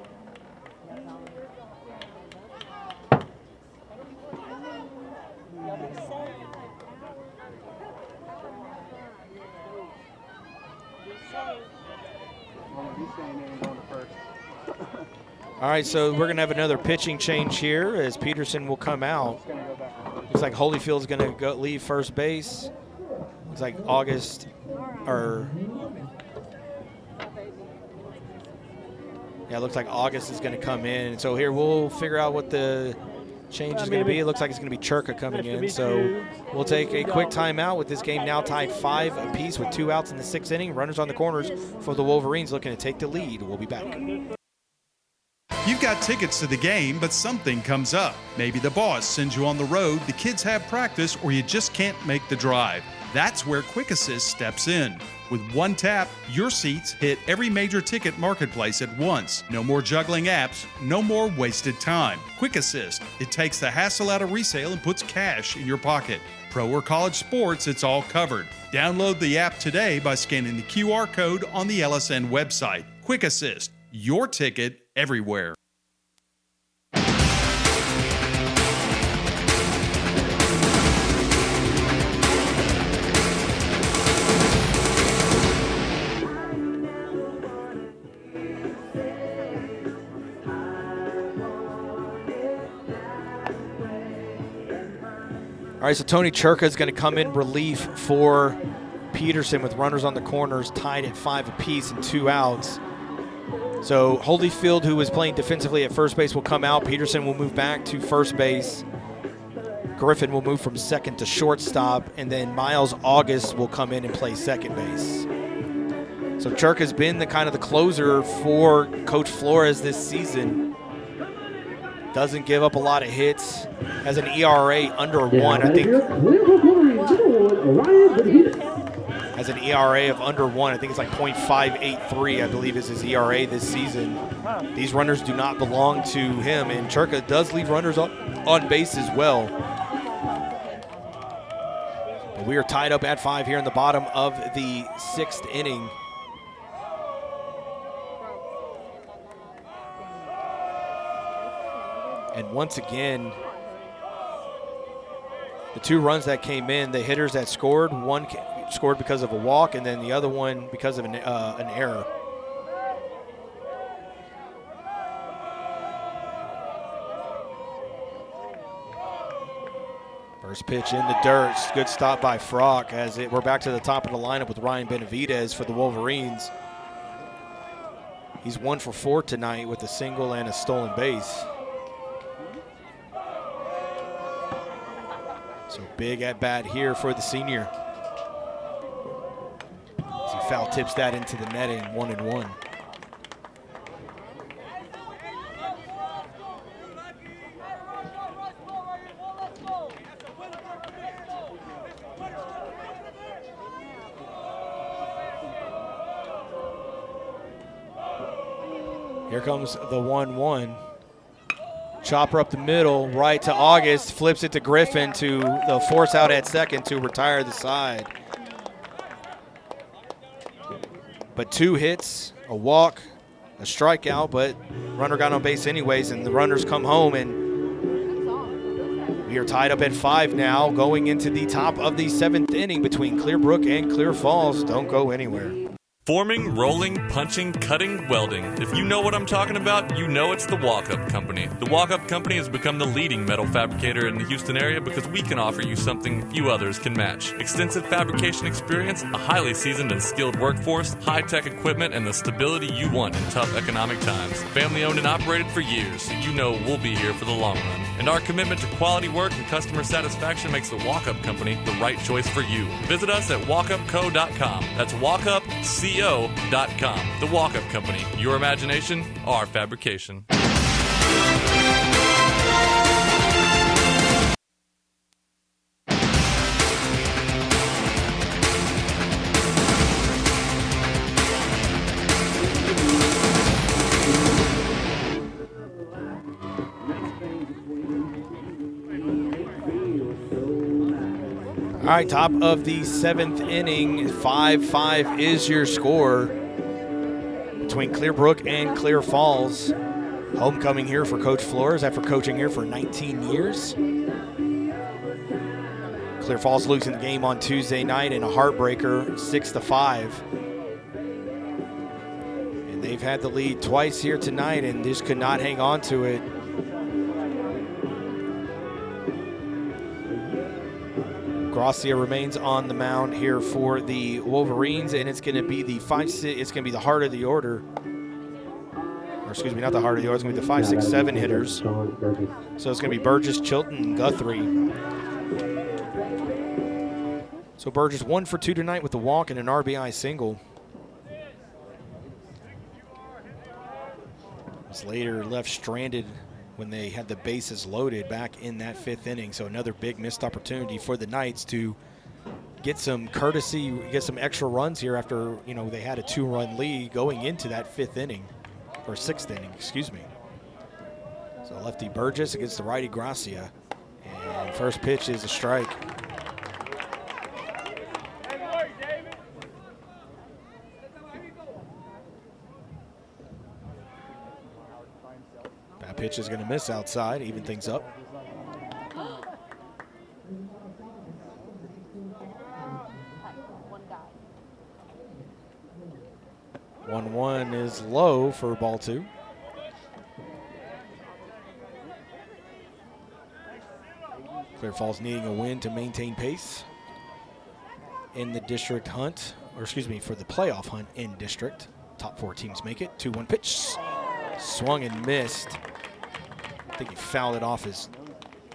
All right, so we're going to have another pitching change here as Peterson will come out. Looks like Holyfield's going to leave first base. Looks like August, or yeah, it looks like August is going to come in. So here we'll figure out what the change is going to be. It looks like it's going to be Churka coming in. So we'll take a quick timeout with this game now tied 5 apiece with 2 outs in the 6th inning. Runners on the corners for the Wolverines looking to take the lead. We'll be back. You've got tickets to the game, but something comes up. Maybe the boss sends you on the road, the kids have practice, or you just can't make the drive. That's where Quick Assist steps in. With one tap, your seats hit every major ticket marketplace at once. No more juggling apps, no more wasted time. Quick Assist, it takes the hassle out of resale and puts cash in your pocket. Pro or college sports, it's all covered. Download the app today by scanning the QR code on the LSN website. Quick Assist, your ticket everywhere. All right, so Tony Churka is going to come in relief for Peterson with runners on the corners tied at 5 apiece and 2 outs. So Holyfield, who was playing defensively at first base, will come out. Peterson will move back to first base. Griffin will move from second to shortstop, and then Miles August will come in and play second base. So Churka has been the kind of the closer for Coach Flores this season. Doesn't give up a lot of hits. Has an ERA under 1, I think. Has an ERA of under 1. I think it's like .583, I believe, is his ERA this season. These runners do not belong to him, and Churka does leave runners on base as well. But we are tied up at 5 here in the bottom of the 6th inning. And once again, the 2 runs that came in, the hitters that scored, one scored because of a walk, and then the other one because of an error. First pitch in the dirt. Good stop by Frock as we're back to the top of the lineup with Ryan Benavidez for the Wolverines. He's 1 for 4 tonight with a single and a stolen base. So big at bat here for the senior. As he foul tips that into the netting, 1-1. Here comes the 1-1. Chopper up the middle, right to August, flips it to Griffin to the force out at second to retire the side. But 2 hits, a walk, a strikeout, but runner got on base anyways, and the runners come home, and we are tied up at 5 now, going into the top of the 7th inning between Clear Brook and Clear Falls. Don't go anywhere. Forming, rolling, punching, cutting, welding. If you know what I'm talking about, you know it's the Walk-Up Company. The Walk-Up Company has become the leading metal fabricator in the Houston area because we can offer you something few others can match. Extensive fabrication experience, a highly seasoned and skilled workforce, high-tech equipment, and the stability you want in tough economic times. Family owned and operated for years, so you know we'll be here for the long run. And our commitment to quality work and customer satisfaction makes the Walk-Up Company the right choice for you. Visit us at walkupco.com. That's walkupco.com. The Walk-Up Company. Your imagination, our fabrication. All right, top of the 7th inning, 5-5 is your score between Clear Brook and Clear Falls. Homecoming here for Coach Flores after coaching here for 19 years. Clear Falls losing the game on Tuesday night in a heartbreaker, 6-5. And they've had the lead twice here tonight and just could not hang on to it. Gracia remains on the mound here for the Wolverines, and it's going to be the 5-6. It's going to be the heart of the order. Or excuse me, not the heart of the order. It's going to be the 5, 6, 7 hitters. So it's going to be Burgess, Chilton, and Guthrie. So Burgess 1 for 2 tonight with a walk and an RBI single. Was later left stranded when they had the bases loaded back in that 5th inning. So another big missed opportunity for the Knights to get some courtesy, get some extra runs here after, you know, they had a 2-run lead going into that 5th inning, or 6th inning, excuse me. So lefty Burgess against the righty Gracia. And first pitch is a strike. Pitch is going to miss outside, even things up. 1-1 is low for ball 2. Clear Falls needing a win to maintain pace in the district hunt, or excuse me, for the playoff hunt in district. Top 4 teams make it. 2-1 pitch. Swung and missed. I think he fouled it off his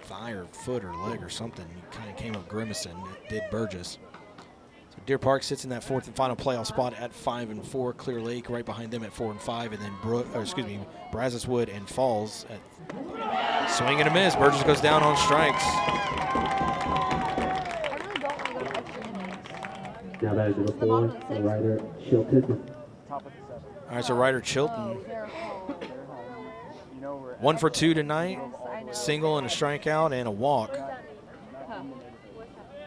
thigh or foot or leg or something. He kind of came up grimacing. It did Burgess. So Deer Park sits in that 4th and final playoff spot at 5-4. Clear Lake right behind them at 4-5, and then Brazos Wood and Falls at swing and a miss. Burgess goes down on strikes. Now that is number 4, the rider Chilton. All right, so rider Chilton. 1 for 2 tonight, single and a strikeout and a walk.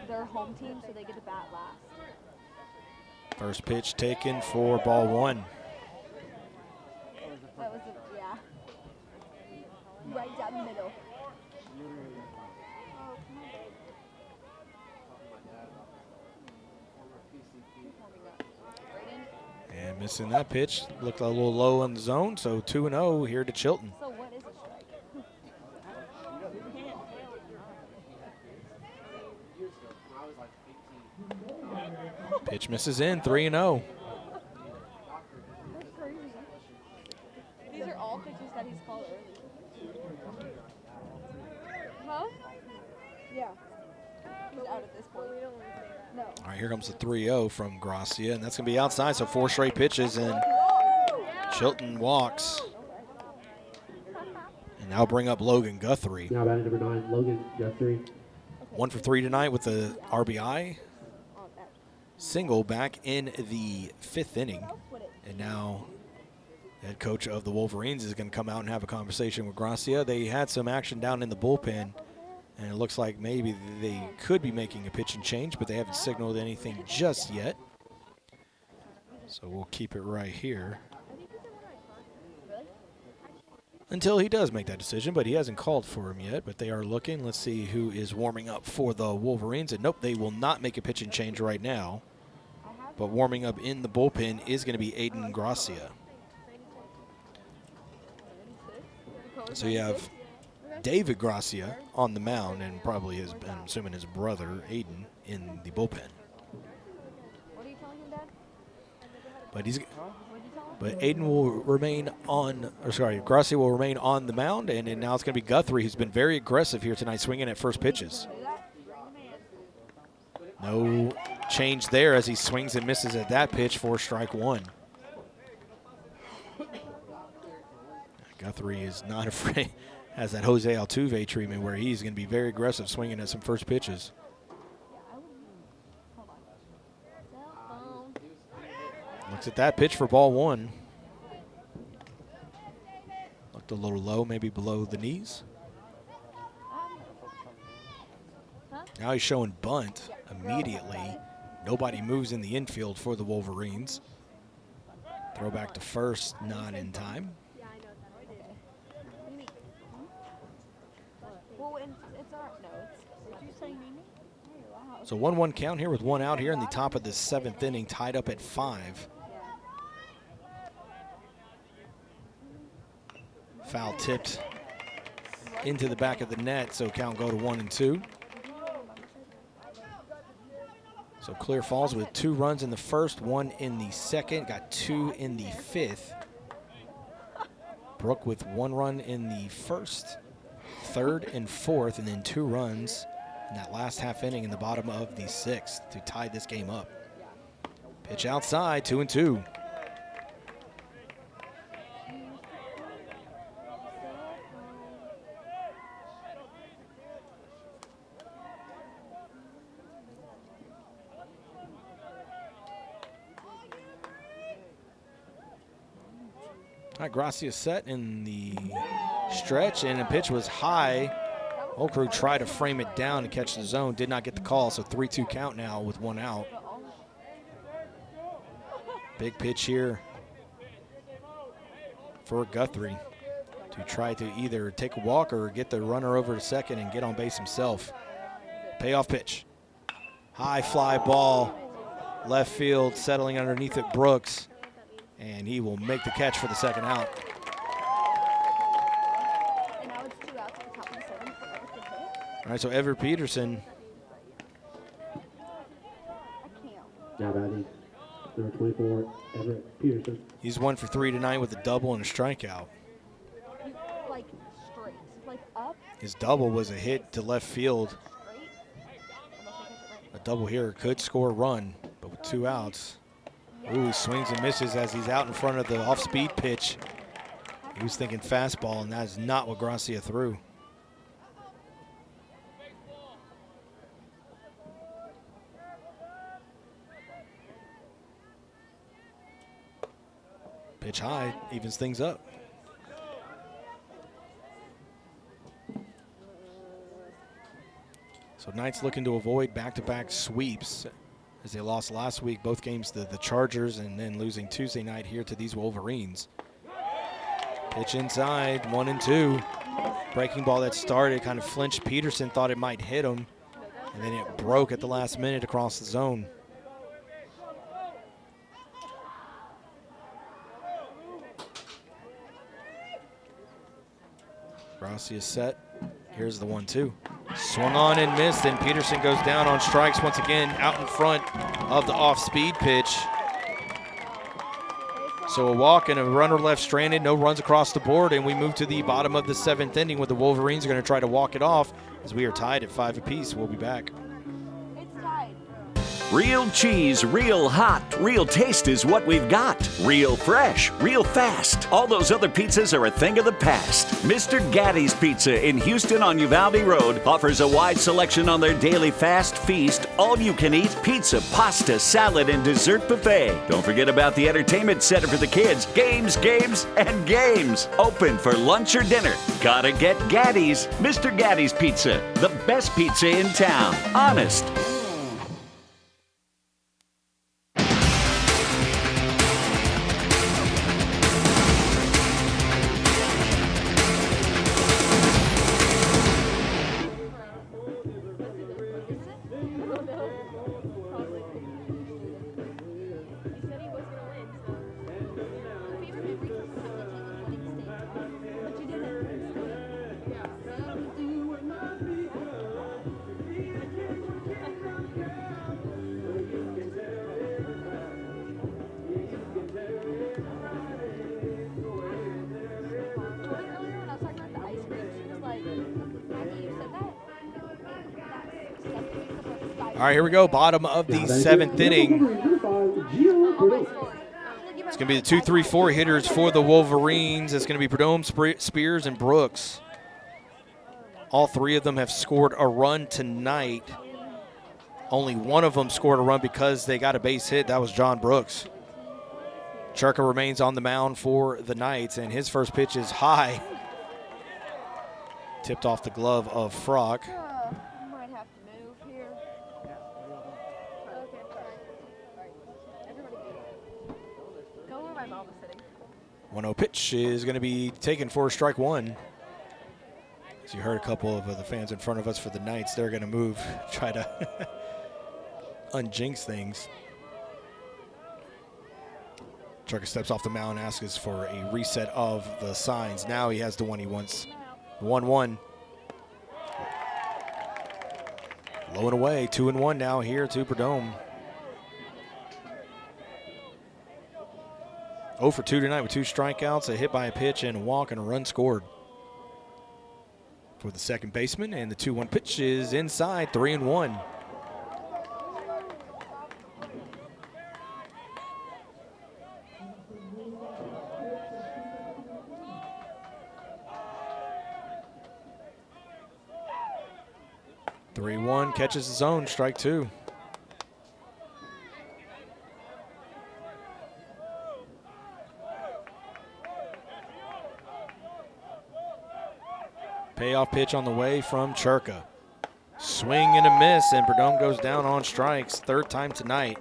They're home team, so they get to bat last. First pitch taken for ball 1. That was yeah. Right down the middle. And missing that pitch. Looked a little low in the zone, so 2-0 here to Chilton. So what is a strike? Pitch misses in, 3-0. That's crazy. These are all pitches that he's called early. Huh? Yeah. He's out at this point. No. All right, here comes the 3-0 from Gracia, and that's going to be outside, so 4 straight pitches, and Chilton walks. And now bring up Logan Guthrie. Now batting number 9, Logan Guthrie. 1 for 3 tonight with the RBI. Single back in the 5th inning. And now Head coach of the Wolverines is going to come out and have a conversation with Gracia. They had some action down in the bullpen, and it looks like maybe they could be making a pitching change, but they haven't signaled anything just yet. So we'll keep it right here until he does make that decision, but he hasn't called for him yet, but they are looking. Let's see who is warming up for the Wolverines. And nope, they will not make a pitching change right now, but warming up in the bullpen is going to be Aiden Gracia. So you have David Gracia on the mound and probably his, I'm assuming his brother, Aiden, in the bullpen. What are you telling him, Dad? But Aiden will remain on, or sorry, Gracia will remain on the mound, and now it's going to be Guthrie, who's been very aggressive here tonight, swinging at first pitches. No change there as he swings and misses at that pitch for strike one. Guthrie is not afraid, has that Jose Altuve treatment where he's going to be very aggressive swinging at some first pitches. Looks at that pitch for ball one. Looked a little low, maybe below the knees. Now he's showing bunt immediately. Nobody moves in the infield for the Wolverines. Throw back to first, not in time. So 1-1 count here with one out here in the top of the seventh inning, tied up at 5. Foul tipped into the back of the net, so count go to 1-2. So Clear Falls with 2 runs in the first, 1 in the second, got 2 in the fifth. Brook with 1 run in the first, third and fourth, and then 2 runs in that last half inning in the bottom of the sixth to tie this game up. Pitch outside, 2-2. All right, Gracia set in the stretch, and the pitch was high. Okru tried to frame it down to catch the zone, did not get the call, so 3-2 count now with 1 out. Big pitch here for Guthrie to try to either take a walk or get the runner over to second and get on base himself. Payoff pitch. High fly ball, left field, settling underneath it, Brooks. And he will make the catch for the second out. And now it's 2 outs at the top of the 7th. All right, so Everett Peterson. Now batting, number 24, Everett Peterson. He's 1 for 3 tonight with a double and a strikeout. Like straight, like up. His double was a hit to left field. A double here could score a run, but with 2 outs. Ooh, he swings and misses as he's out in front of the off-speed pitch. He was thinking fastball, and that is not what Gracia threw. Pitch high, evens things up. So Knights looking to avoid back-to-back sweeps as they lost last week, both games to the Chargers, and then losing Tuesday night here to these Wolverines. Pitch inside, 1-2. Breaking ball that started, kind of flinched. Peterson thought it might hit him, and then it broke at the last minute across the zone. Gracia set. Here's the 1-2. Swung on and missed, and Peterson goes down on strikes once again out in front of the off-speed pitch. So a walk and a runner left stranded, no runs across the board, and we move to the bottom of the 7th inning where the Wolverines are going to try to walk it off as we are tied at 5 apiece. We'll be back. It's tied. Real cheese, real hot, real taste is what we've got. Real fresh, real fast. All those other pizzas are a thing of the past. Mr. Gatti's Pizza in Houston on Uvalde Road offers a wide selection on their daily fast feast, all-you-can-eat pizza, pasta, salad, and dessert buffet. Don't forget about the entertainment center for the kids. Games, games, and games. Open for lunch or dinner. Gotta get Gatti's. Mr. Gatti's Pizza, the best pizza in town. Honest. All right, here we go. Bottom of the seventh inning. It's going to be the 2-3-4 hitters for the Wolverines. It's going to be Prudhomme, Spears, and Brooks. All three of them have scored a run tonight. Only one of them scored a run because they got a base hit. That was John Brooks. Churka remains on the mound for the Knights, and his first pitch is high. Tipped off the glove of Frock. Might have to move here. Okay, sorry. Everybody go where my mom was sitting. 1-0 pitch is going to be taken for strike one. As you heard a couple of the fans in front of us for the Knights, they're going to move, try to unjinx things. Churka steps off the mound, asks for a reset of the signs. Now he has the one he wants. 1-1. Low and away, 2-1 now here to Prudhomme. 0 for 2 tonight with 2 strikeouts, a hit by a pitch, and a walk, and a run scored for the second baseman. And the 2-1 pitch is inside, 3-1. Catches his own, strike two. Payoff pitch on the way from Churka. Swing and a miss, and Prudhomme goes down on strikes, third time tonight.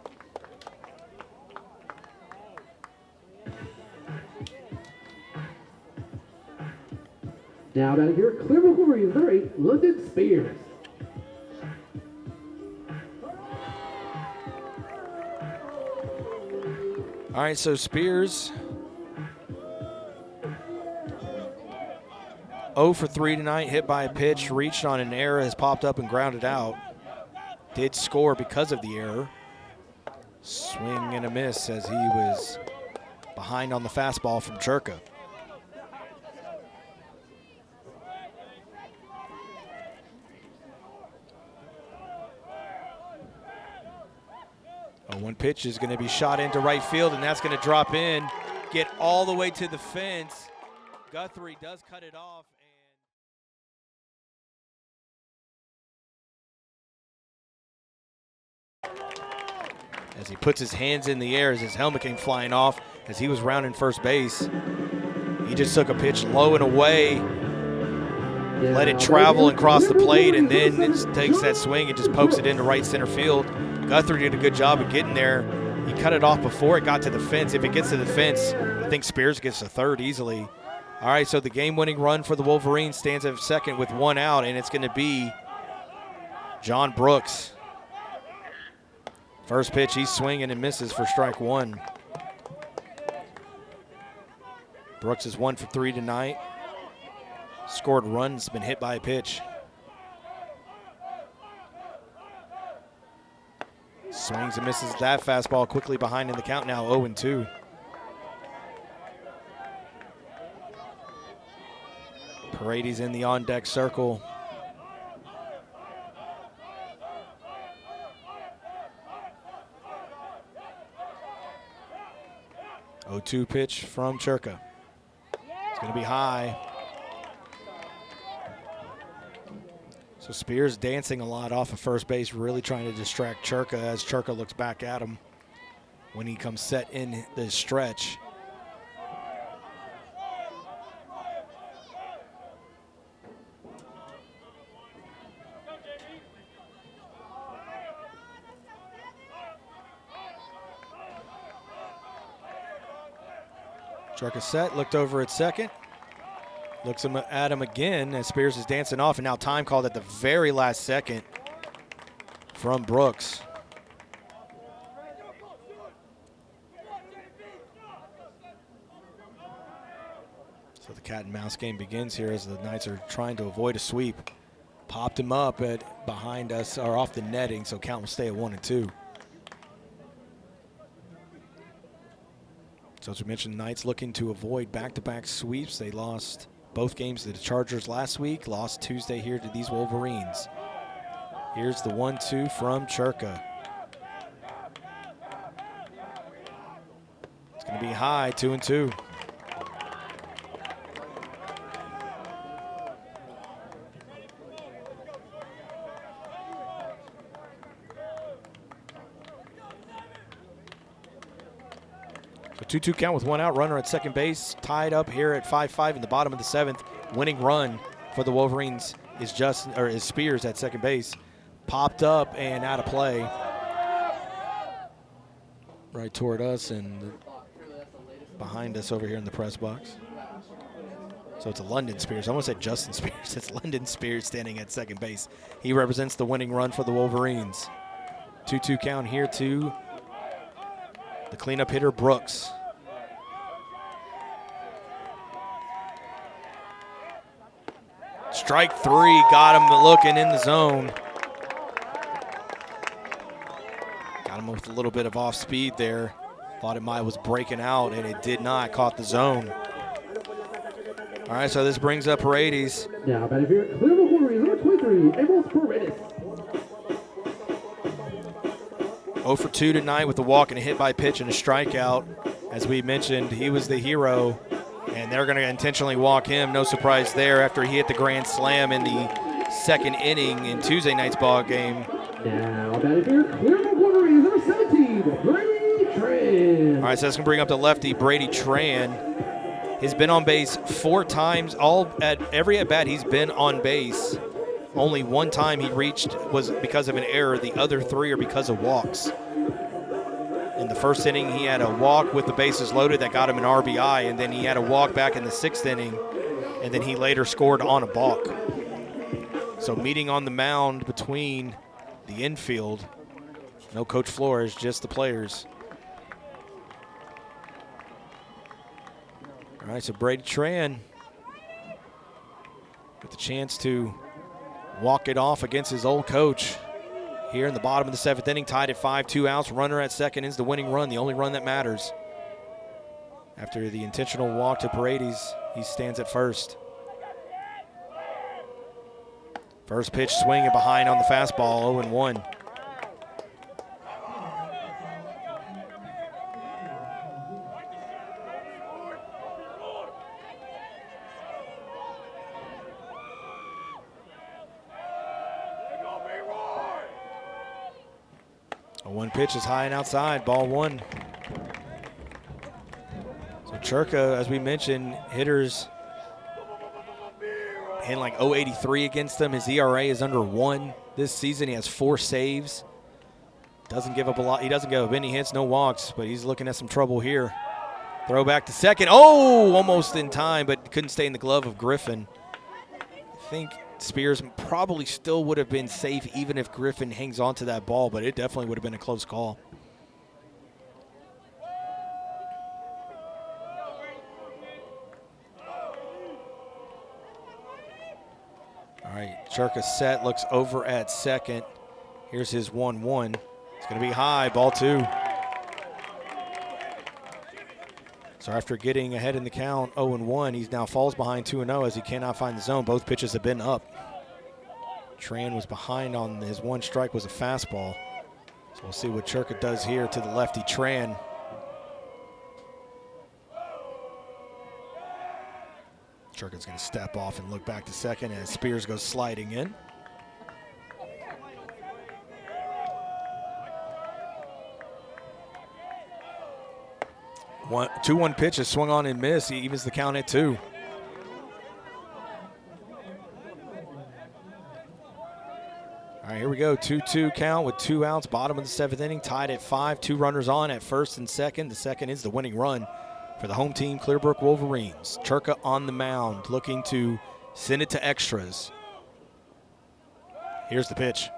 Now down here, Clear Brook Wolverines, number 8, London Spears. All right, so Spears 0 for 3 tonight, hit by a pitch, reached on an error, has popped up and grounded out. Did score because of the error. Swing and a miss as he was behind on the fastball from Churka. One pitch is going to be shot into right field, and that's going to drop in, get all the way to the fence. Guthrie does cut it off. As he puts his hands in the air as his helmet came flying off as he was rounding first base. He just took a pitch low and away, let it travel and cross the plate, and then it takes that swing and just pokes it into right center field. Guthrie did a good job of getting there. He cut it off before it got to the fence. If it gets to the fence, I think Spears gets to third easily. All right, so the game-winning run for the Wolverines stands at second with 1 out, and it's going to be John Brooks. First pitch, he's swinging and misses for strike one. Brooks is 1 for 3 tonight. Scored runs, been hit by a pitch. Swings and misses that fastball, quickly behind in the count now, 0-2. Paredes in the on-deck circle. 0-2 pitch from Churka. It's going to be high. So Spears dancing a lot off of first base, really trying to distract Churka as Churka looks back at him when he comes set in the stretch. Churka set, looked over at second. Looks at him again as Spears is dancing off, and now time called at the very last second from Brooks. So the cat and mouse game begins here as the Knights are trying to avoid a sweep. Popped him up at behind us, or off the netting, so count will stay at 1-2. So as we mentioned, Knights looking to avoid back-to-back sweeps. They lost both games to the Chargers last week, lost Tuesday here to these Wolverines. Here's the 1-2 from Churka. It's going to be high, 2-2. So 2-2 count with one out, runner at second base, tied up here at 5-5 in the bottom of the seventh. Winning run for the Wolverines is Spears at second base. Popped up and out of play. Right toward us and behind us over here in the press box. So it's a London Spears. I almost said Justin Spears. It's London Spears standing at second base. He represents the winning run for the Wolverines. 2-2 count here to the cleanup hitter, Brooks. Strike three, got him looking in the zone. Got him with a little bit of off speed there. Thought it was breaking out, and it did not. Caught the zone. All right, so this brings up Paredes. Now, batting here, Clear Brook Wolverines, number 23, Amos Paredes. 0 for 2 tonight with a walk and a hit by pitch and a strikeout. As we mentioned, he was the hero, and they're going to intentionally walk him. No surprise there after he hit the grand slam in the second inning in Tuesday night's ball game. Now, batting here, Clear Brook Wolverines, number 17, Brady Tran. All right, so that's going to bring up the lefty, Brady Tran. He's been on base 4 times. Every at-bat he's been on base. Only one time he reached was because of an error. The other 3 are because of walks. In the first inning, he had a walk with the bases loaded that got him an RBI, and then he had a walk back in the 6th inning, and then he later scored on a balk. So meeting on the mound between the infield, no Coach Flores, just the players. All right, so Brady Tran with the chance to walk it off against his old coach. Here in the bottom of the 7th inning, tied at 5, 2 outs. Runner at second is the winning run, the only run that matters. After the intentional walk to Paredes, he stands at first. First pitch swinging behind on the fastball, 0-1. One pitch is high and outside, ball 1. So Churka, as we mentioned, hitters hitting like 0.83 against them. His ERA is under 1 this season. He has 4 saves. Doesn't give up a lot. He doesn't give up any hits, no walks, but he's looking at some trouble here. Throw back to second. Oh, almost in time, but couldn't stay in the glove of Griffin. I think Spears probably still would have been safe even if Griffin hangs on to that ball, but it definitely would have been a close call. All right, Churka set, looks over at second. Here's his 1-1. It's going to be high, ball 2. So after getting ahead in the count, 0-1, he now falls behind 2-0 as he cannot find the zone. Both pitches have been up. Tran was behind on his 1 strike was a fastball. So we'll see what Churka does here to the lefty Tran. Churka's going to step off and look back to second as Spears goes sliding in. 2-1 pitch is swung on and missed. He evens the count at 2. All right, here we go. 2-2 count with 2 outs. Bottom of the 7th inning, tied at 5. 2 runners on at first and second. The second is the winning run for the home team, Clear Brook Wolverines. Churka on the mound, looking to send it to extras. Here's the pitch.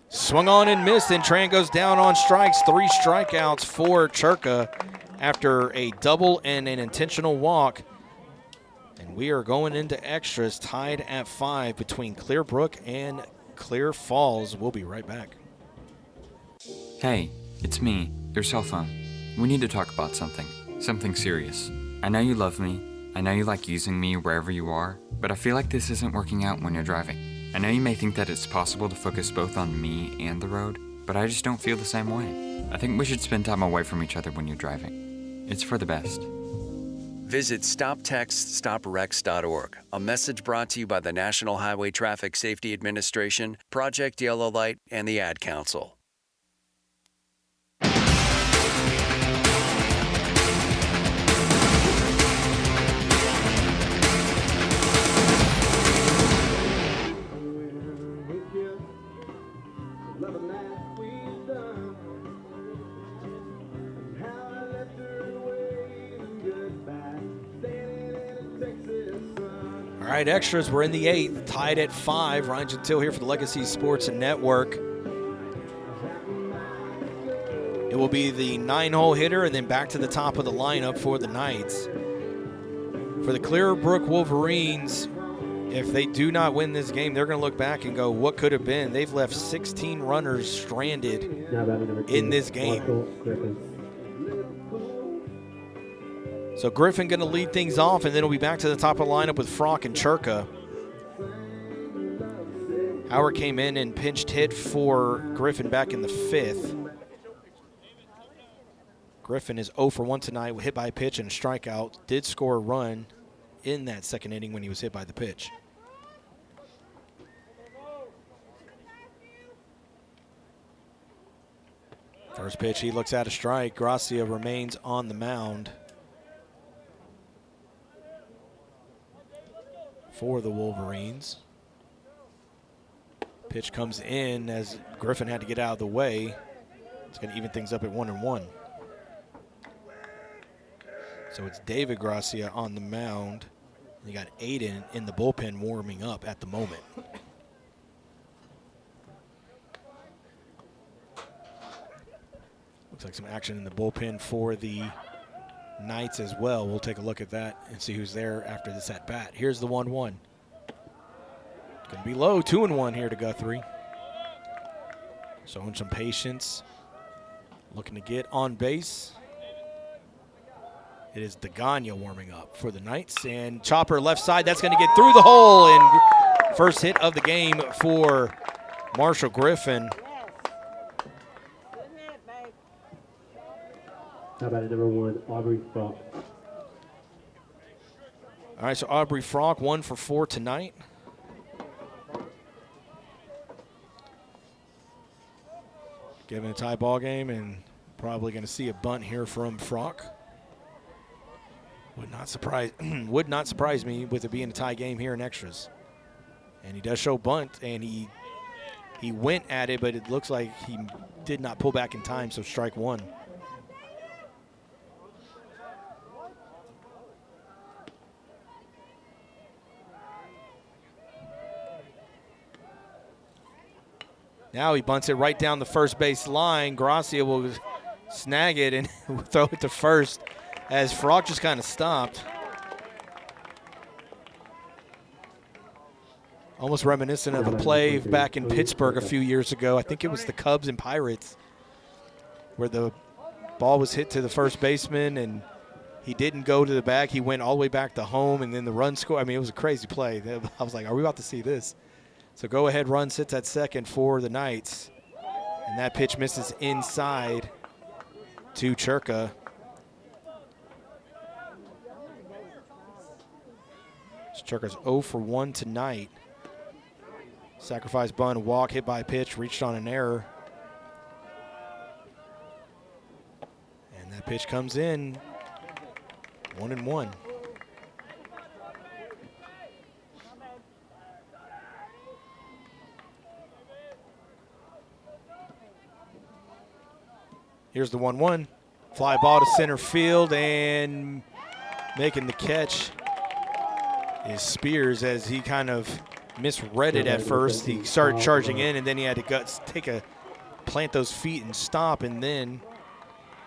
Swung on and missed, and Tran goes down on strikes. 3 strikeouts for Churka after a double and an intentional walk. And we are going into extras, tied at 5 between Clear Brook and Clear Falls. We'll be right back. Hey, it's me, your cell phone. We need to talk about something. Something serious. I know you love me. I know you like using me wherever you are, but I feel like this isn't working out when you're driving. I know you may think that it's possible to focus both on me and the road, but I just don't feel the same way. I think we should spend time away from each other when you're driving. It's for the best. Visit StopTextStopWrecks.org, a message brought to you by the National Highway Traffic Safety Administration, Project Yellow Light, and the Ad Council. All right, extras, we're in the 8th, tied at 5. Ryan Gentile here for the Legacy Sports Network. It will be the 9-hole hitter and then back to the top of the lineup for the Knights. For the Clear Brook Wolverines, if they do not win this game, they're going to look back and go, what could have been? They've left 16 runners stranded in this game. So Griffin going to lead things off, and then we'll be back to the top of the lineup with Frock and Churka. Howard came in and pinched hit for Griffin back in the 5th. Griffin is 0 for 1 tonight, hit by a pitch and a strikeout. Did score a run in that 2nd inning when he was hit by the pitch. First pitch, he looks at a strike. Gracia remains on the mound for the Wolverines. Pitch comes in as Griffin had to get out of the way. It's going to even things up at 1-1. So it's David Gracia on the mound. You got Aiden in the bullpen warming up at the moment. Looks like some action in the bullpen for the Knights as well. We'll take a look at that and see who's there after this at bat. Here's the 1-1. Going to be low, 2-1 here to Guthrie. Showing some patience. Looking to get on base. It is Degania warming up for the Knights. And chopper left side, that's going to get through the hole. And first hit of the game for Marshall Griffin. How about number 1, Aubrey Frock? All right, so Aubrey Frock, 1 for 4 tonight. Given a tie ball game, and probably going to see a bunt here from Frock. Would not surprise me with it being a tie game here in extras. And he does show bunt, and he went at it, but it looks like he did not pull back in time, so strike 1. Now he bunts it right down the first base line. Gracia will snag it and throw it to first as Frock just kind of stopped. Almost reminiscent of a play back in Pittsburgh a few years ago. I think it was the Cubs and Pirates where the ball was hit to the first baseman and he didn't go to the bag. He went all the way back to home and then the run scored. I mean, it was a crazy play. I was like, are we about to see this? So go-ahead run sits at second for the Knights. And that pitch misses inside to Churka. Churka's 0 for 1 tonight. Sacrifice bunt, walk, hit by a pitch, reached on an error. And that pitch comes in, 1-1. Here's the 1-1. Fly ball to center field, and making the catch is Spears, as he kind of misread it at first. He started charging in, and then he had to plant those feet and stop, and then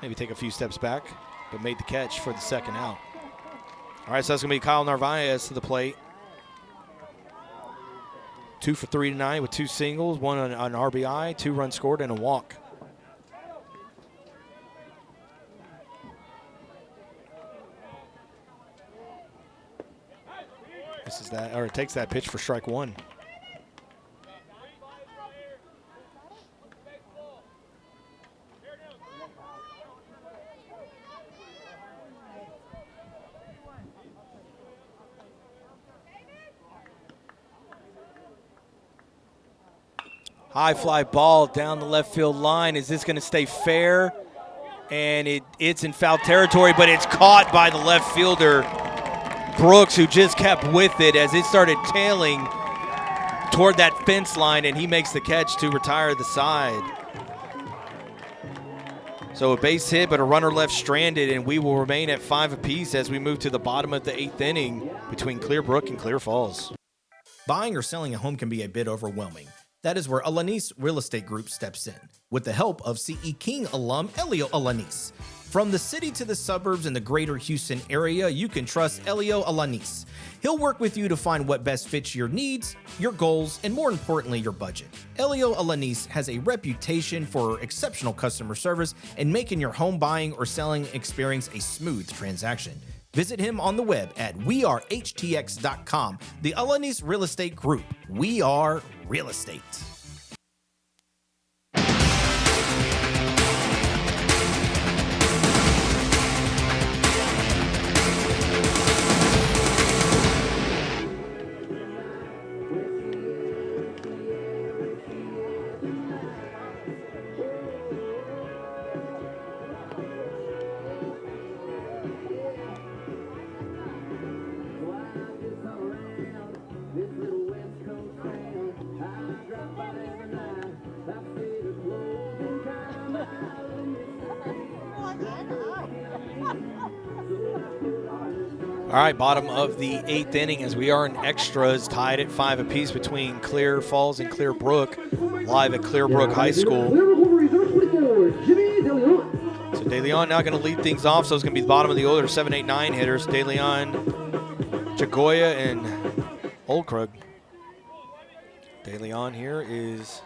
maybe take a few steps back, but made the catch for the second out. All right, so that's going to be Kyle Narvaez to the plate. 2 for 3 tonight with 2 singles, 1 on RBI, 2 runs scored, and a walk. Takes that pitch for strike 1. High fly ball down the left field line. Is this going to stay fair? And it's in foul territory, but it's caught by the left fielder, Brooks, who just kept with it as it started tailing toward that fence line, and he makes the catch to retire the side. So a base hit, but a runner left stranded, and we will remain at 5 apiece as we move to the bottom of the 8th inning between Clear Brook and Clear Falls. Buying or selling a home can be a bit overwhelming. That is where Alanis Real Estate Group steps in, with the help of CE King alum Elio Alanis. From the city to the suburbs and the greater Houston area, you can trust Elio Alanis. He'll work with you to find what best fits your needs, your goals, and more importantly, your budget. Elio Alanis has a reputation for exceptional customer service and making your home buying or selling experience a smooth transaction. Visit him on the web at wearehtx.com. The Alanis Real Estate Group. We are real estate. All right, bottom of the 8th inning as we are in extras, tied at 5 apiece between Clear Falls and Clear Brook, live at Clear Brook High School. So De Leon now going to lead things off, so it's going to be the bottom of the order, 7, 8, 9 hitters. De Leon, Jagoya, and Oldkrug. De Leon here is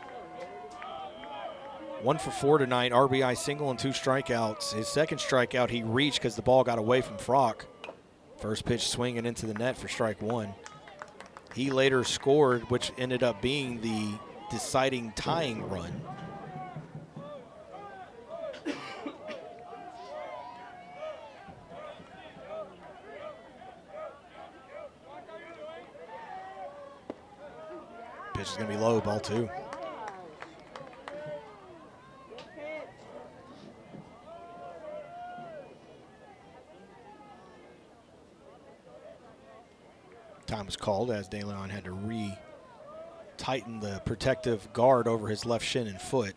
1 for 4 tonight, RBI single and 2 strikeouts. His second strikeout he reached because the ball got away from Frock. First pitch swinging into the net for strike 1. He later scored, which ended up being the deciding tying run. Pitch is going to be low, ball 2. Time was called as De Leon had to re-tighten the protective guard over his left shin and foot,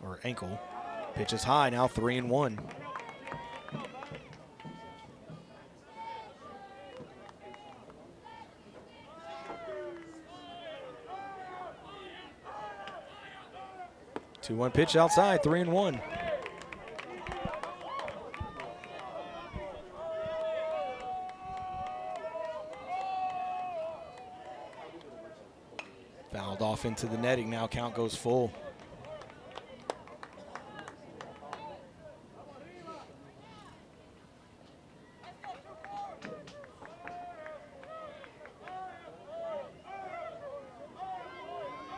or ankle. Pitch is high, now 3-1. Two-one pitch outside, 3-1. Fouled off into the netting. Now count goes full.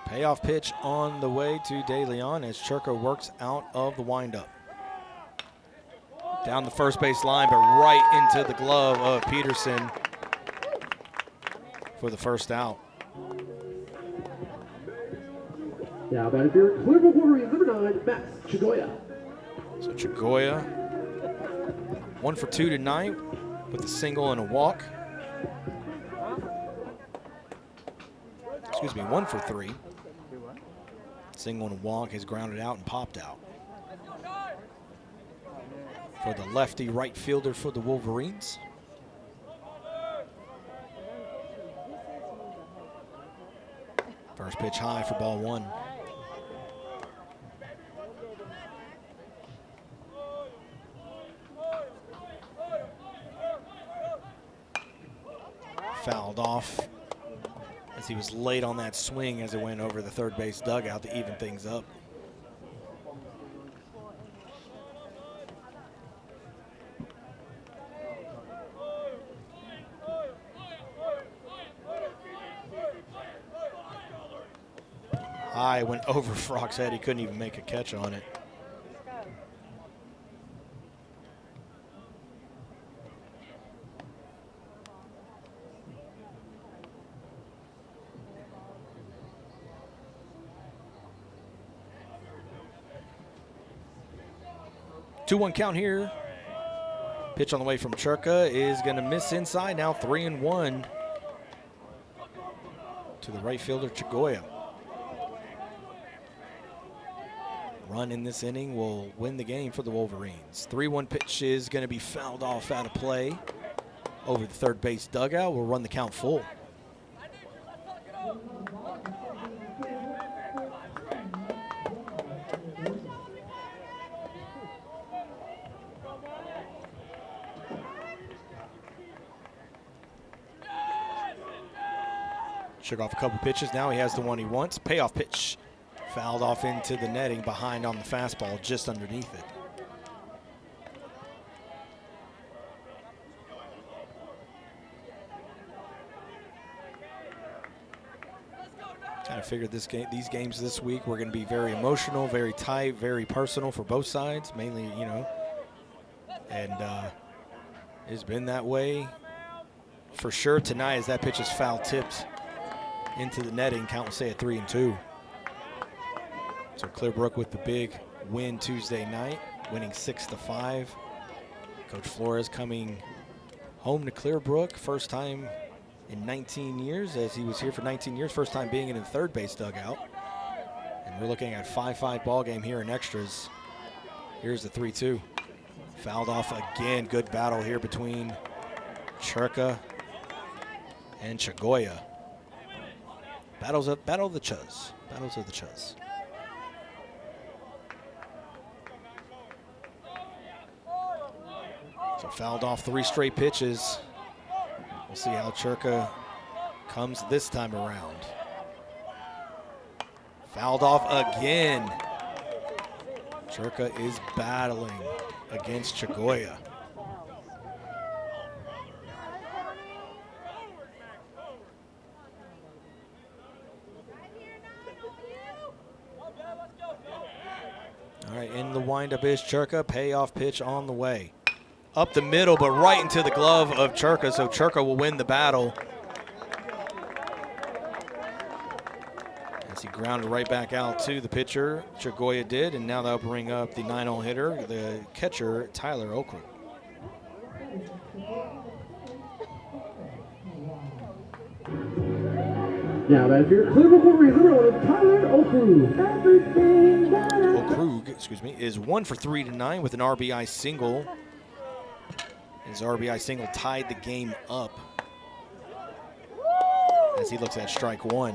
Payoff pitch on the way to De Leon as Churka works out of the windup. Down the first base line, but right into the glove of Peterson. for the first out. Now batting for Clear Brook Wolverines, number 9, Max Chagoya. So Chagoya, 1 for 2 tonight with a single and a walk. Excuse me, 1 for 3. Single and a walk, has grounded out and popped out. For the lefty right fielder for the Wolverines. First pitch high for ball 1. Fouled off as he was late on that swing as it went over the third base dugout to even things up. High went over Frock's head. He couldn't even make a catch on it. Two-one count here. Pitch on the way from Churka is going to miss inside. Now 3-1 to the right fielder Chagoya. Run in this inning will win the game for the Wolverines. 3-1 pitch is going to be fouled off out of play over the third base dugout. We'll run the count full. Shook off a couple pitches. Now he has the one he wants. Payoff pitch. Fouled off into the netting behind on the fastball, just underneath it. Kind of figured these games this week were going to be very emotional, very tight, very personal for both sides, mainly, you know. And it's been that way for sure tonight as that pitch is foul tipped into the netting. Count will say at 3-2. So Clear Brook with the big win Tuesday night, winning 6-5. Coach Flores coming home to Clear Brook, first time in 19 years, as he was here for 19 years, first time being in the third base dugout. And we're looking at a 5-5 ball game here in extras. Here's the 3-2. Fouled off again. Good battle here between Churka and Chagoya. Battle of the Chuz. Battles of the Chuz. So fouled off 3 straight pitches. We'll see how Churka comes this time around. Fouled off again. Churka is battling against Chagoya. All right, in the windup is Churka. Payoff pitch on the way. Up the middle, but right into the glove of Churka, so Churka will win the battle. As he grounded right back out to the pitcher, Chagoya did, and now that'll bring up the 9-0 hitter, the catcher, Tyler Okru. Now that's your Clear Brook Wolverines, number 1, Tyler Okru. Okrug, excuse me, is 1 for 3 tonight with an RBI single. His RBI single tied the game up as he looks at strike 1.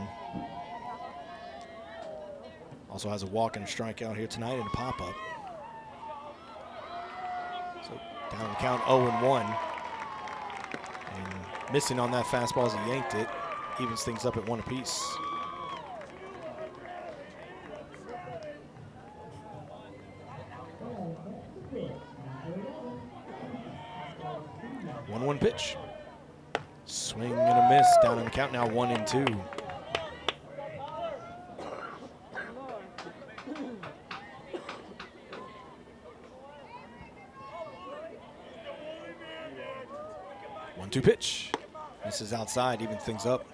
Also has a walk and a strikeout here tonight and a pop-up. So down the count 0-1. And missing on that fastball as he yanked it. Evens things up at 1 apiece. One pitch. Swing and a miss. Down on the count now 1-2. One-two pitch. Misses outside, even things up.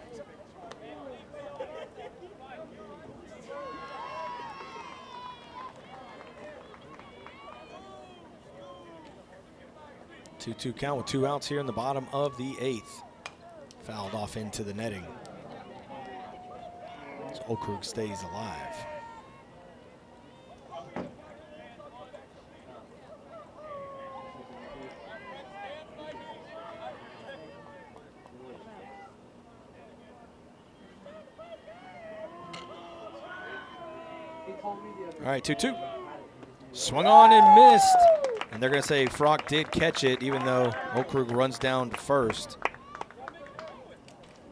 2-2 count with 2 outs here in the bottom of the 8th. Fouled off into the netting. So Okrug stays alive. All right, 2-2. Swung on and missed. And they're going to say Frock did catch it, even though Okrug runs down to first.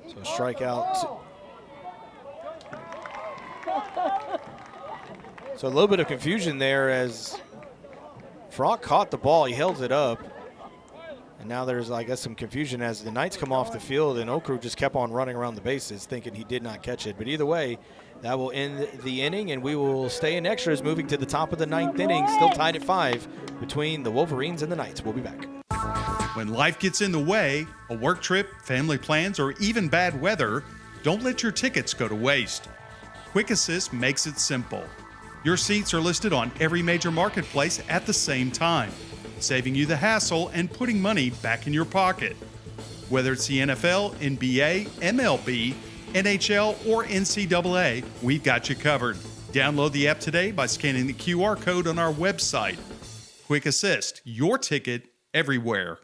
So strikeout. So a little bit of confusion there as Frock caught the ball. He held it up. And now there's, I guess, some confusion as the Knights come off the field and Okrug just kept on running around the bases thinking he did not catch it. But either way, that will end the inning, and we will stay in extras moving to the top of the 9th inning, still tied at 5 between the Wolverines and the Knights. We'll be back. When life gets in the way, a work trip, family plans, or even bad weather, don't let your tickets go to waste. Quick Assist makes it simple. Your seats are listed on every major marketplace at the same time, saving you the hassle and putting money back in your pocket. Whether it's the NFL, NBA, MLB, NHL, or NCAA, we've got you covered. Download the app today by scanning the QR code on our website. Quick Assist, your ticket everywhere.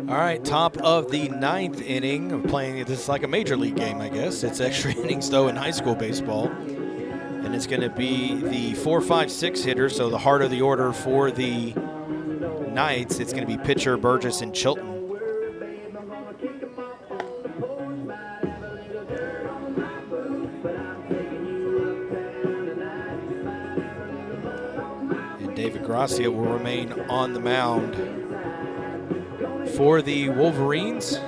All right, top of the 9th inning of playing. This is like a major league game, I guess. It's extra innings, though, in high school baseball. And it's going to be the 4, 5, 6 hitters, so the heart of the order for the Knights. It's going to be pitcher Burgess and Chilton. And David Gracia will remain on the mound for the Wolverines.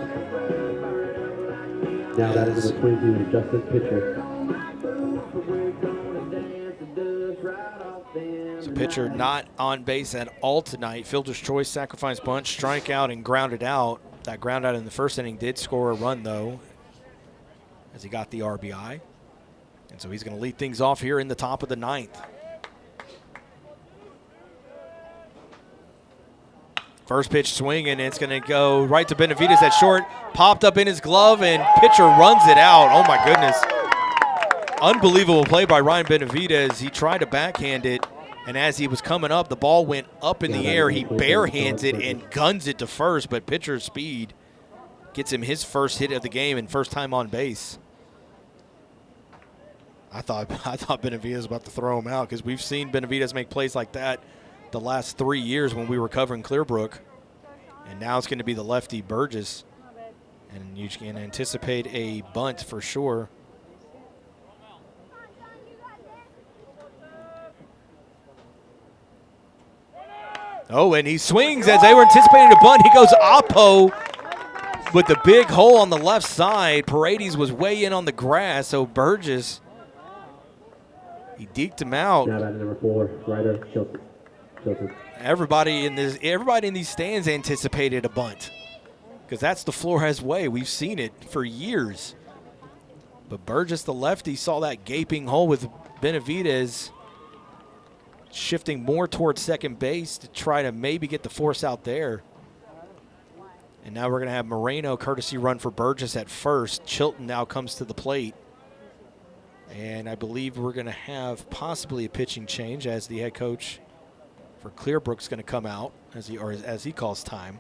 Now that is number 22, Justice pitcher. So pitcher not on base at all tonight. Fielder's choice, sacrifice bunt, strikeout, and grounded out. That ground out in the first inning did score a run, though, as he got the RBI. And so he's going to lead things off here in the top of the 9th. First pitch swing, and it's going to go right to Benavidez at short. Popped up in his glove, and pitcher runs it out. Oh, my goodness. Unbelievable play by Ryan Benavidez. He tried to backhand it, and as he was coming up, the ball went up in the air. He barehands it and guns it to first, but pitcher's speed gets him his first hit of the game and first time on base. I thought Benavidez was about to throw him out because we've seen Benavidez make plays like that the last 3 years when we were covering Clear Brook. And now it's going to be the lefty Burgess. And you can anticipate a bunt for sure. Oh, and he swings as they were anticipating a bunt. He goes oppo with the big hole on the left side. Paredes was way in on the grass, so Burgess, he deked him out. Now that number 4, Ryder Chilton. Everybody in these stands anticipated a bunt because that's the Flores way. We've seen it for years. But Burgess, the lefty, saw that gaping hole with Benavidez shifting more towards second base to try to maybe get the force out there. And now we're going to have Moreno courtesy run for Burgess at first. Chilton now comes to the plate. And I believe we're going to have possibly a pitching change as the head coach for Clear Brook's going to come out as he calls time.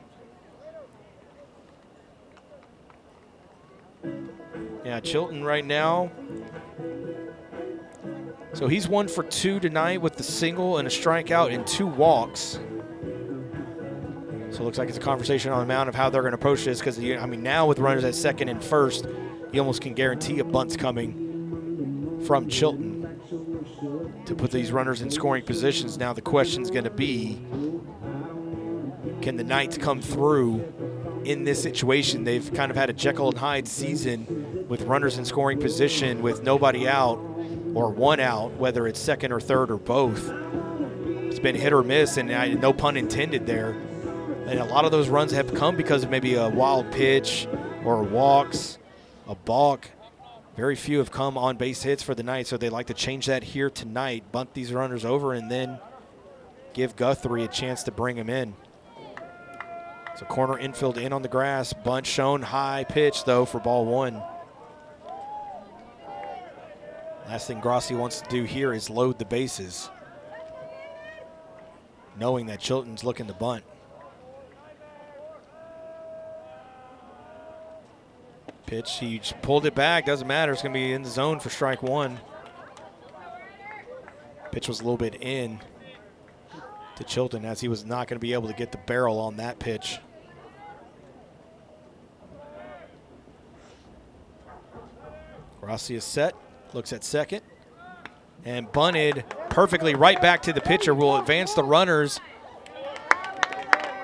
Yeah, Chilton right now. So he's 1 for 2 tonight with the single and a strikeout and 2 walks. So it looks like it's a conversation on the mound of how they're going to approach this because, I mean, now with runners at second and first, you almost can guarantee a bunt's coming from Chilton to put these runners in scoring positions. Now the question's going to be, Can the Knights come through in this situation? They've kind of had a Jekyll and Hyde season with runners in scoring position with nobody out or one out, whether it's second or third or both. It's been hit or miss, and no pun intended there. And a lot of those runs have come because of maybe a wild pitch or walks, a balk. Very few have come on base hits for the Knights, so they like to change that here tonight, bunt these runners over, and then give Guthrie a chance to bring him in. So corner infield in on the grass, bunt shown, high pitch though for ball one. Last thing Grossi wants to do here is load the bases, knowing that Chilton's looking to bunt. Pitch, he just pulled it back, doesn't matter, it's gonna be in the zone for strike one. Pitch was a little bit in to Chilton, as he was not gonna be able to get the barrel on that pitch. Rossi is set, looks at second, and bunted perfectly right back to the pitcher. Will advance the runners.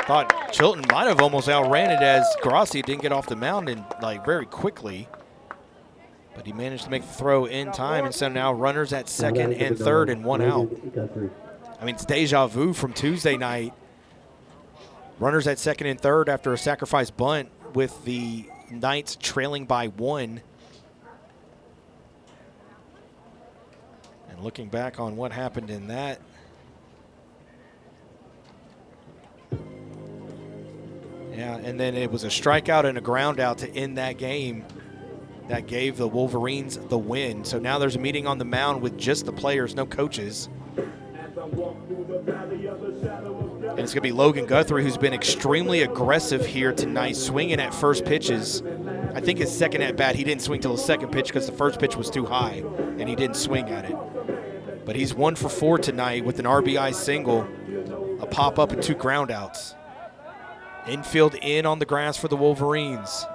Thought Chilton might have almost outran it as Grossi didn't get off the mound and very quickly. But he managed to make the throw in time, and so now runners at second and third and one out. I mean, it's deja vu from Tuesday night. Runners at second and third after a sacrifice bunt with the Knights trailing by one. And looking back on what happened in that, yeah, and then it was a strikeout and a ground out to end that game that gave the Wolverines the win. So now there's a meeting on the mound with just the players, no coaches. And it's going to be Logan Guthrie, who's been extremely aggressive here tonight, swinging at first pitches. I think his second at bat, he didn't swing till the second pitch because the first pitch was too high, and he didn't swing at it. But he's 1 for 4 tonight with an RBI single, a pop-up, and 2 groundouts. Infield in on the grass for the Wolverines.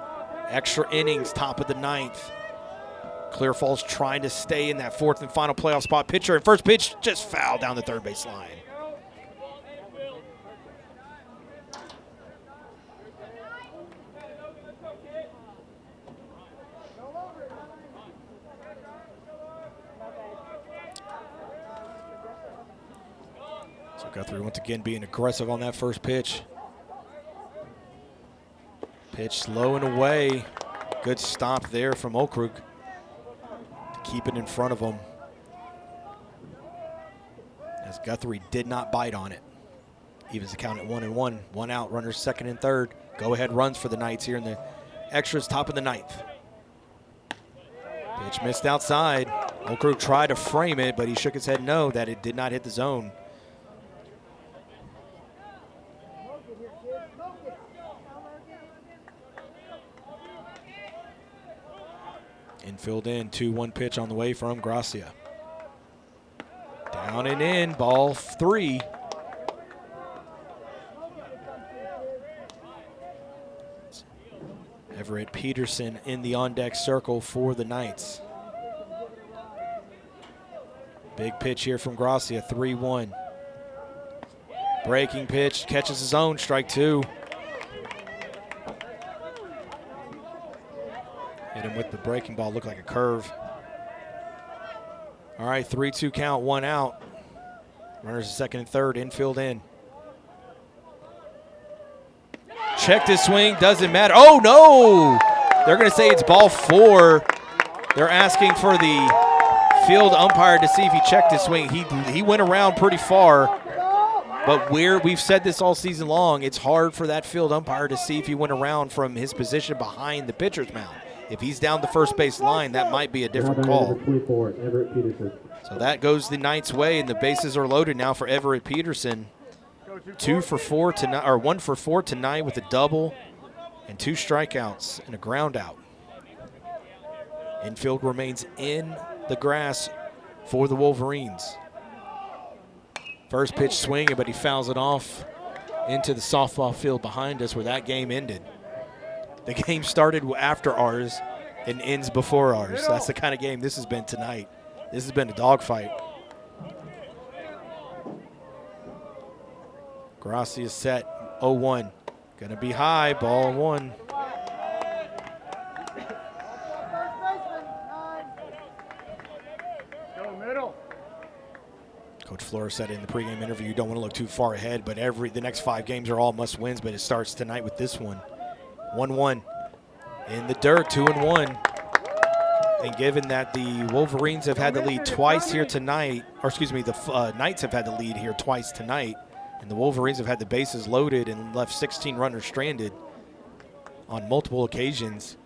Extra innings, top of the 9th. Clear Falls trying to stay in that 4th and final playoff spot. Pitcher and first pitch just fouled down the third base line. So Guthrie once again being aggressive on that first pitch. Pitch slow and away. Good stop there from Okrug to keep it in front of him, as Guthrie did not bite on it. Evens the count at 1-1. 1 out, runners second and third. Go ahead runs for the Knights here in the extras, top of the 9th. Pitch missed outside. Okrug tried to frame it, but he shook his head no, that it did not hit the zone. Infield in, 2-1 pitch on the way from Gracia. Down and in, ball 3. Everett Peterson in the on-deck circle for the Knights. Big pitch here from Gracia, 3-1. Breaking pitch, catches his own, strike 2. Hit him with the breaking ball, looked like a curve. All right, 3-2 count, 1 out. Runners at second and third, infield in. Checked his swing, doesn't matter. Oh, no! They're going to say it's ball 4. They're asking for the field umpire to see if he checked his swing. He went around pretty far, but we've said this all season long, it's hard for that field umpire to see if he went around from his position behind the pitcher's mound. If he's down the first base line, that might be a different call. 24, Everett Peterson. So that goes the Knights' way, and the bases are loaded now for Everett Peterson. 1 for 4 tonight with a double and 2 strikeouts and a ground out. Infield remains in the grass for the Wolverines. First pitch swinging, but he fouls it off into the softball field behind us, where that game ended. The game started after ours and ends before ours. That's the kind of game this has been tonight. This has been a dogfight. Grossi is set. 0-1. Gonna be high, ball and 1. Coach Flores said in the pregame interview, you don't want to look too far ahead, but the next 5 games are all must-wins, but it starts tonight with this one. 1-1 in the dirt, 2-1. And given that the Wolverines have had the lead twice here tonight, or excuse me, the Knights have had the lead here twice tonight, and the Wolverines have had the bases loaded and left 16 runners stranded on multiple occasions.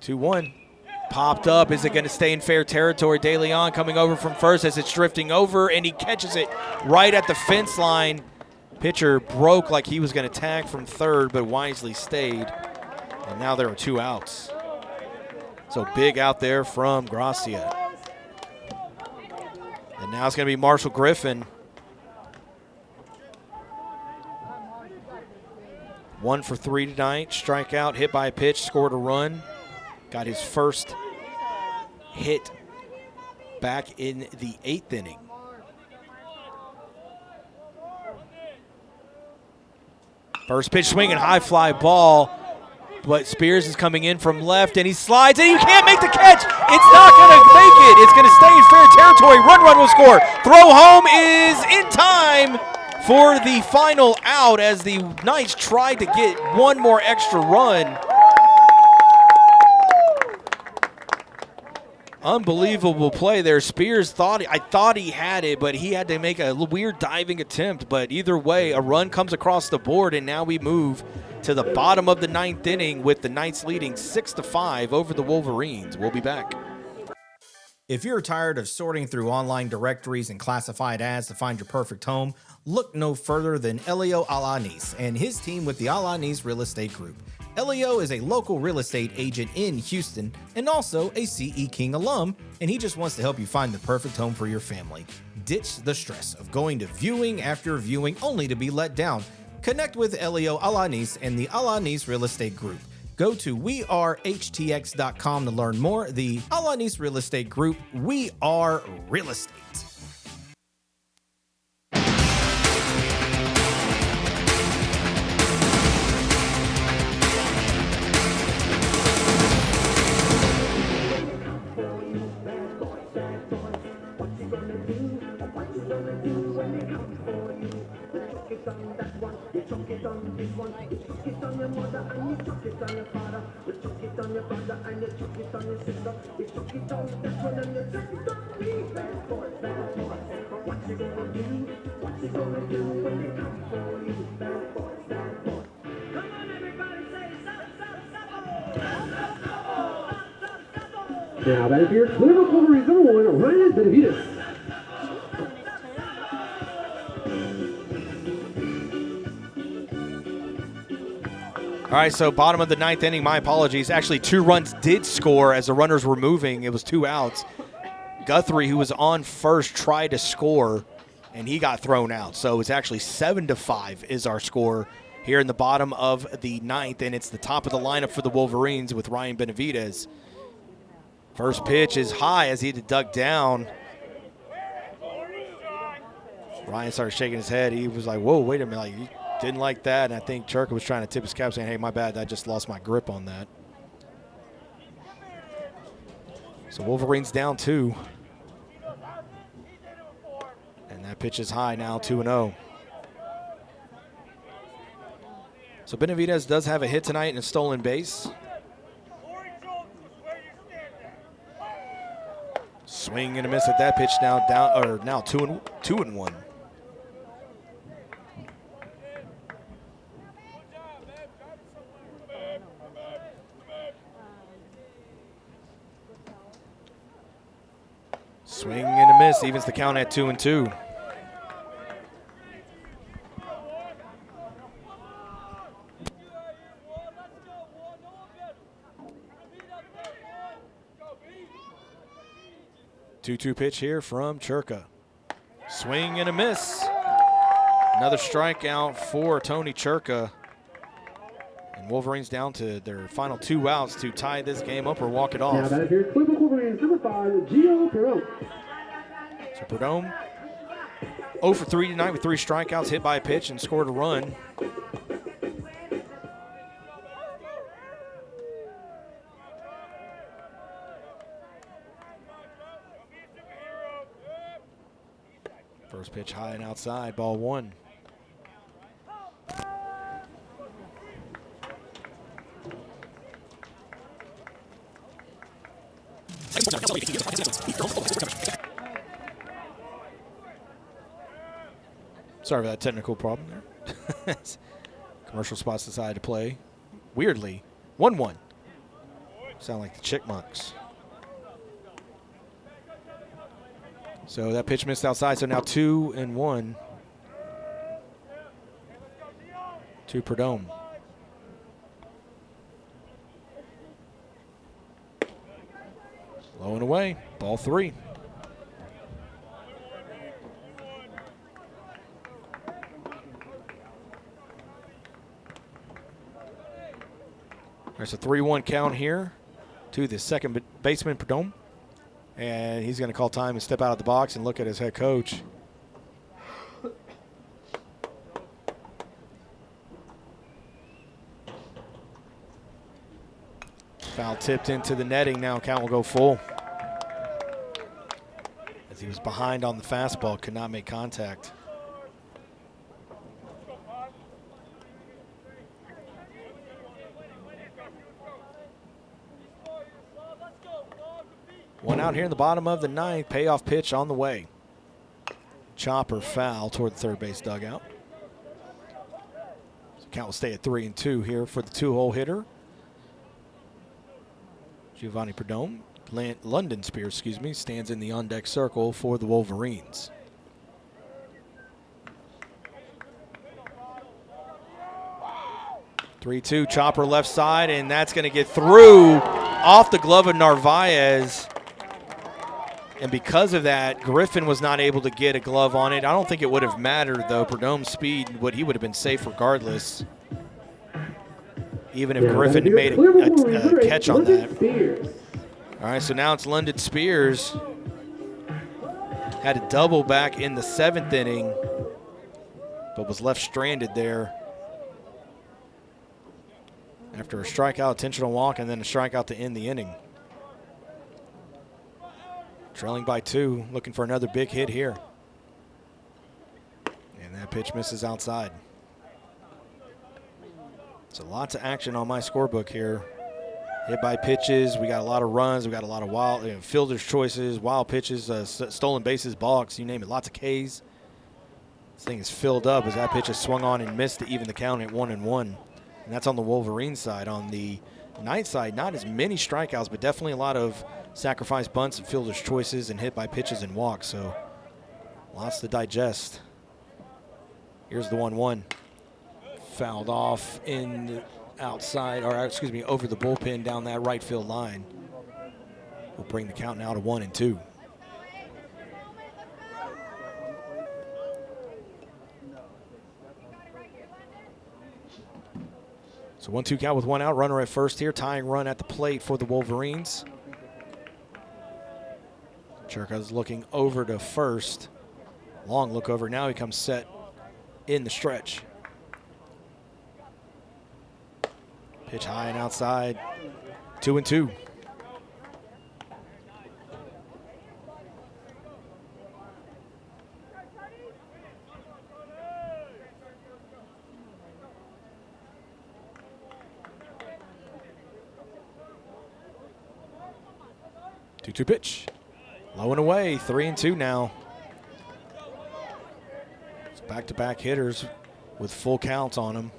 2-1. Popped up. Is it going to stay in fair territory? De Leon coming over from first as it's drifting over, and he catches it right at the fence line. Pitcher broke like he was going to tag from third, but wisely stayed. And now there are 2 outs. So big out there from Gracia. And now it's going to be Marshall Griffin. 1 for 3 tonight. Strikeout, hit by a pitch, scored a run. Got his first hit back in the 8th inning. First pitch swinging, high fly ball, but Spears is coming in from left, and he slides, and he can't make the catch. It's not going to make it. It's going to stay in fair territory. Run will score. Throw home is in time for the final out as the Knights tried to get one more extra run. Unbelievable play there. Spears I thought he had it, but he had to make a weird diving attempt. But either way, a run comes across the board, and now we move to the bottom of the 9th inning with the Knights leading 6-5 over the Wolverines. We'll be back. If you're tired of sorting through online directories and classified ads to find your perfect home, look no further than Elio Alanis and his team with the Alanis Real Estate Group. Elio is a local real estate agent in Houston and also a CE King alum, and he just wants to help you find the perfect home for your family. Ditch the stress of going to viewing after viewing only to be let down. Connect with Elio Alanis and the Alanis Real Estate Group. Go to wearehtx.com to learn more. The Alanis Real Estate Group, we are real estate. Now back here, Clear Brook Wolverines number 1, Ryan Benavides. All right, so bottom of the 9th inning, my apologies. Actually, 2 runs did score as the runners were moving. It was 2 outs. Guthrie, who was on first, tried to score, and he got thrown out. So it's actually 7-5 is our score here in the bottom of the 9th, and it's the top of the lineup for the Wolverines with Ryan Benavides. First pitch is high as he had to duck down. Ryan started shaking his head. He was like, whoa, wait a minute. Like, he didn't like that. And I think Churka was trying to tip his cap saying, hey, my bad. I just lost my grip on that. So Wolverines down 2. And that pitch is high now, 2-0. So Benavides does have a hit tonight and a stolen base. Swing and a miss at that pitch now, now 2-1. Swing and a miss, evens the count at 2-2. Two-two pitch here from Churka. Swing and a miss. Another strikeout for Tony Churka. And Wolverines down to their final 2 outs to tie this game up or walk it off. Now that is here, Clear Brook Wolverines number 5, Gio Perot. So Perot 0 for 3 tonight with 3 strikeouts, hit by a pitch, and scored a run. First pitch high and outside, ball 1. Sorry for that technical problem there. Commercial spots decided to play. Weirdly, 1-1. Sound like the Chickmunks. So that pitch missed outside, so now 2-1. 2 Perdomo. Low and away, ball 3. There's a 3-1 count here to the second baseman, Perdomo. And he's going to call time and step out of the box and look at his head coach. Foul tipped into the netting. Now count will go full. As he was behind on the fastball, could not make contact. One out here in the bottom of the 9th. Payoff pitch on the way. Chopper foul toward the third base dugout. So count will stay at 3-2 here for the 2-hole hitter. Giovanni Perdomo, London Spears, stands in the on-deck circle for the Wolverines. (3-2) chopper left side, and that's going to get through off the glove of Narvaez. And because of that, Griffin was not able to get a glove on it. I don't think it would have mattered, though. Perdomo's speed, he would have been safe regardless. Even if Griffin made a catch on that. All right, so now it's London Spears. Had a double back in the 7th inning, but was left stranded there after a strikeout, intentional walk, and then a strikeout to end the inning. Trailing by 2, looking for another big hit here. And that pitch misses outside. So lots of action on my scorebook here. Hit by pitches, we got a lot of runs, we got a lot of wild fielder's choices, wild pitches, stolen bases, balks, you name it, lots of Ks. This thing is filled up as that pitch is swung on and missed to even the count at 1-1. And that's on the Wolverine side. On the Knight side, not as many strikeouts, but definitely a lot of sacrifice bunts and fielder's choices and hit by pitches and walks. So lots to digest. Here's the 1-1. Fouled off in the outside, or excuse me, over the bullpen down that right field line. We'll bring the count now to 1-2. So 1-2 count with 1 out. Runner at first here. Tying run at the plate for the Wolverines. Churka's looking over to first. Long look over. Now he comes set in the stretch. Pitch high and outside. 2-2. Two pitch. Low and away. 3-2 now. It's back-to-back hitters with full counts on them.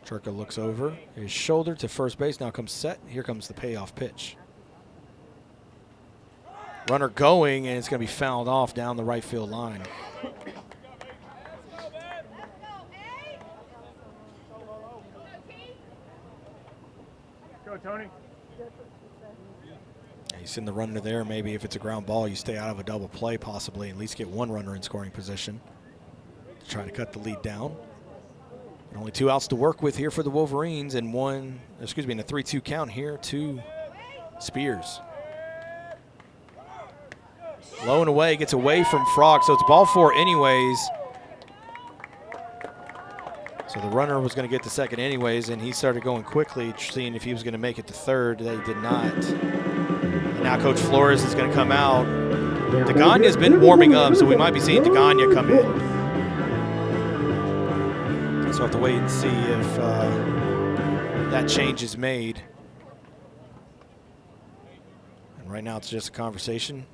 Churka looks over his shoulder to first base. Now comes set. Here comes the payoff pitch. Runner going, and it's going to be fouled off down the right field line. Go, Tony. You send the runner there. Maybe if it's a ground ball, you stay out of a double play possibly, at least get one runner in scoring position. trying to cut the lead down. And only 2 outs to work with here for the Wolverines, and in a 3-2 count here to Spears. Low and away, gets away from Frog, so it's ball 4 anyways. So the runner was going to get to second anyways, and he started going quickly, seeing if he was going to make it to third. They did not. And now Coach Flores is going to come out. Degagna's been warming up, so we might be seeing Degagna come in. So we'll have to wait and see if that change is made. And right now it's just a conversation.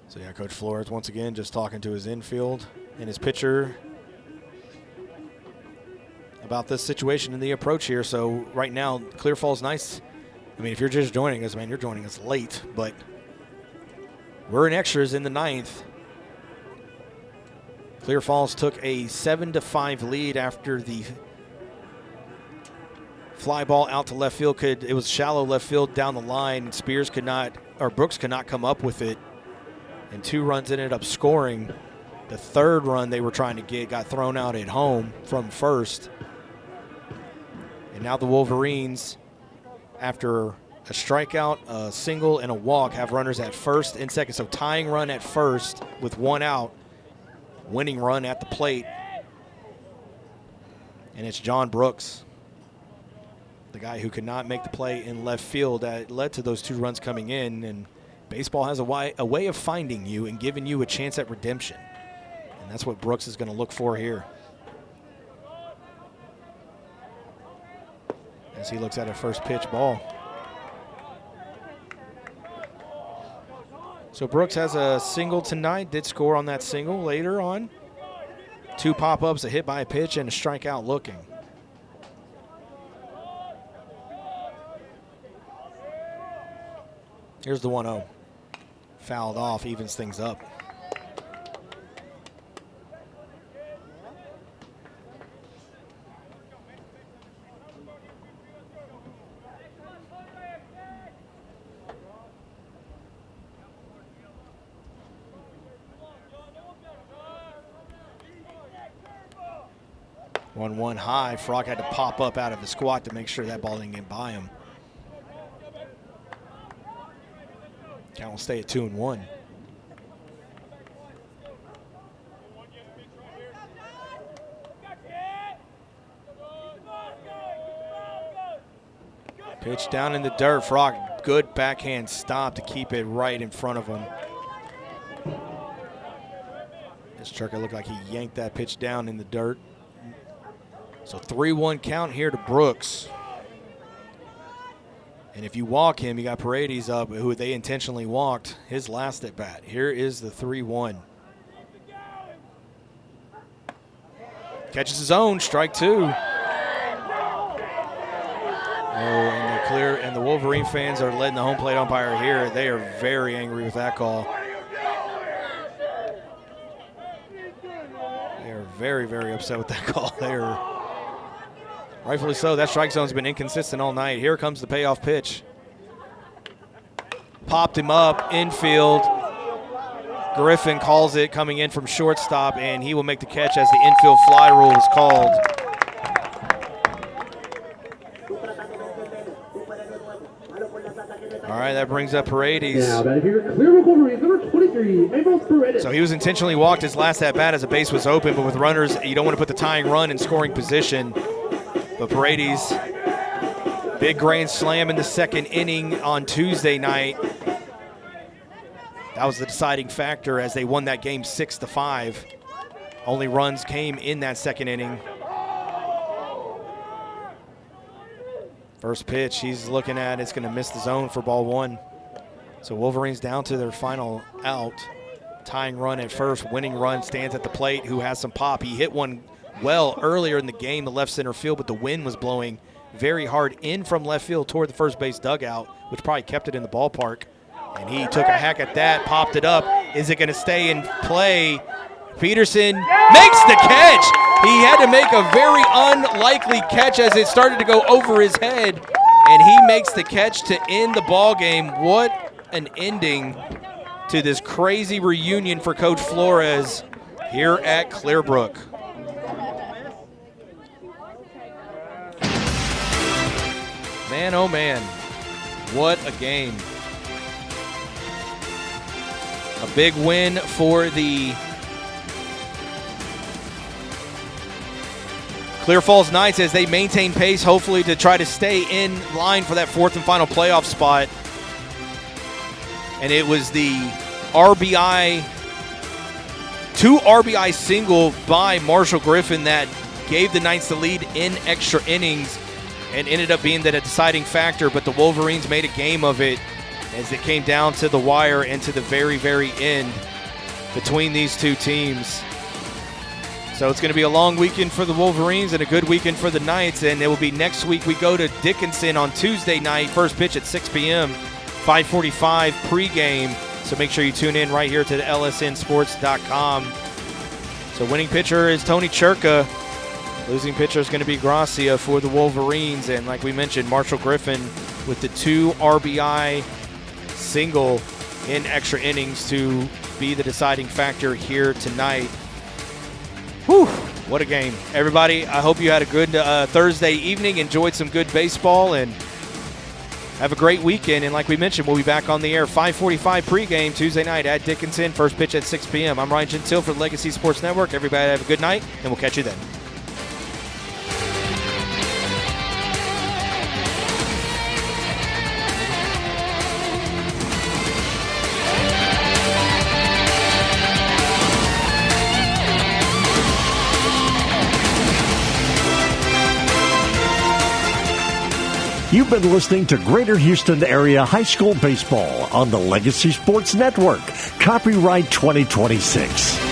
So yeah, Coach Flores once again just talking to his infield and his pitcher about this situation and the approach here. So right now, Clear Falls nice. I mean, if you're just joining us, man, you're joining us late, but we're in extras in the 9th. Clear Falls took a 7-5 lead after the fly ball out to left field. It was shallow left field down the line. Spears could not, or Brooks could not come up with it. And 2 runs ended up scoring. The 3rd run they were trying to get got thrown out at home from first. And now the Wolverines, after a strikeout, a single, and a walk, have runners at first and second. So tying run at first with 1 out, winning run at the plate. And it's John Brooks, the guy who could not make the play in left field that led to those 2 runs coming in. And baseball has a way of finding you and giving you a chance at redemption. And that's what Brooks is going to look for here. As he looks at a first pitch ball. So Brooks has a single tonight, did score on that single later on. 2 pop-ups, a hit by a pitch, and a strikeout looking. Here's the 1-0. Fouled off, evens things up. One high. Frog had to pop up out of the squat to make sure that ball didn't get by him. Count will stay at 2-1. Pitch down in the dirt. Frog, good backhand stop to keep it right in front of him. This trucker looked like he yanked that pitch down in the dirt. So 3-1 count here to Brooks. And if you walk him, you got Paredes up, who they intentionally walked his last at bat. Here is the 3-1. Catches his own, strike 2. Oh, and the Wolverine fans are letting the home plate umpire hear. They are very angry with that call. They are very, very upset with that call. They are rightfully so. That strike zone's been inconsistent all night. Here comes the payoff pitch. Popped him up, infield. Griffin calls it coming in from shortstop, and he will make the catch as the infield fly rule is called. All right, that brings up Paredes. Now, batting here, Clear Brook Wolverines, number 23, Mabel Paredes. So he was intentionally walked his last at bat as the base was open, but with runners, you don't want to put the tying run in scoring position. But Paredes, big grand slam in the 2nd inning on Tuesday night. That was the deciding factor as they won that game 6-5. Only runs came in that 2nd inning. First pitch, he's looking at, it's going to miss the zone for ball 1. So Wolverines down to their final out. Tying run at first, winning run stands at the plate, who has some pop. He hit one well earlier in the game, the left center field, but the wind was blowing very hard in from left field toward the first base dugout, which probably kept it in the ballpark. And he took a hack at that, popped it up. Is it going to stay in play? Peterson makes the catch. He had to make a very unlikely catch as it started to go over his head. and he makes the catch to end the ball game. What an ending to this crazy reunion for Coach Flores here at Clear Brook. Man, oh man, what a game. A big win for the Clear Falls Knights as they maintain pace, hopefully to try to stay in line for that fourth and final playoff spot. And it was the two RBI single by Marshall Griffin that gave the Knights the lead in extra innings and ended up being the deciding factor, but the Wolverines made a game of it as it came down to the wire and to the very, very end between these two teams. So it's going to be a long weekend for the Wolverines and a good weekend for the Knights, and it will be next week. We go to Dickinson on Tuesday night, first pitch at 6 p.m., 5:45 pregame. So make sure you tune in right here to the lsnsports.com. So winning pitcher is Tony Churka. Losing pitcher is going to be Gracia for the Wolverines. And like we mentioned, Marshall Griffin with the 2 RBI single in extra innings to be the deciding factor here tonight. Whew, what a game. Everybody, I hope you had a good Thursday evening, enjoyed some good baseball, and have a great weekend. And like we mentioned, we'll be back on the air 5:45 pregame Tuesday night at Dickinson. First pitch at 6 p.m. I'm Ryan Gentile for the Legacy Sports Network. Everybody have a good night, and we'll catch you then. You've been listening to Greater Houston Area High School Baseball on the Legacy Sports Network. Copyright 2026.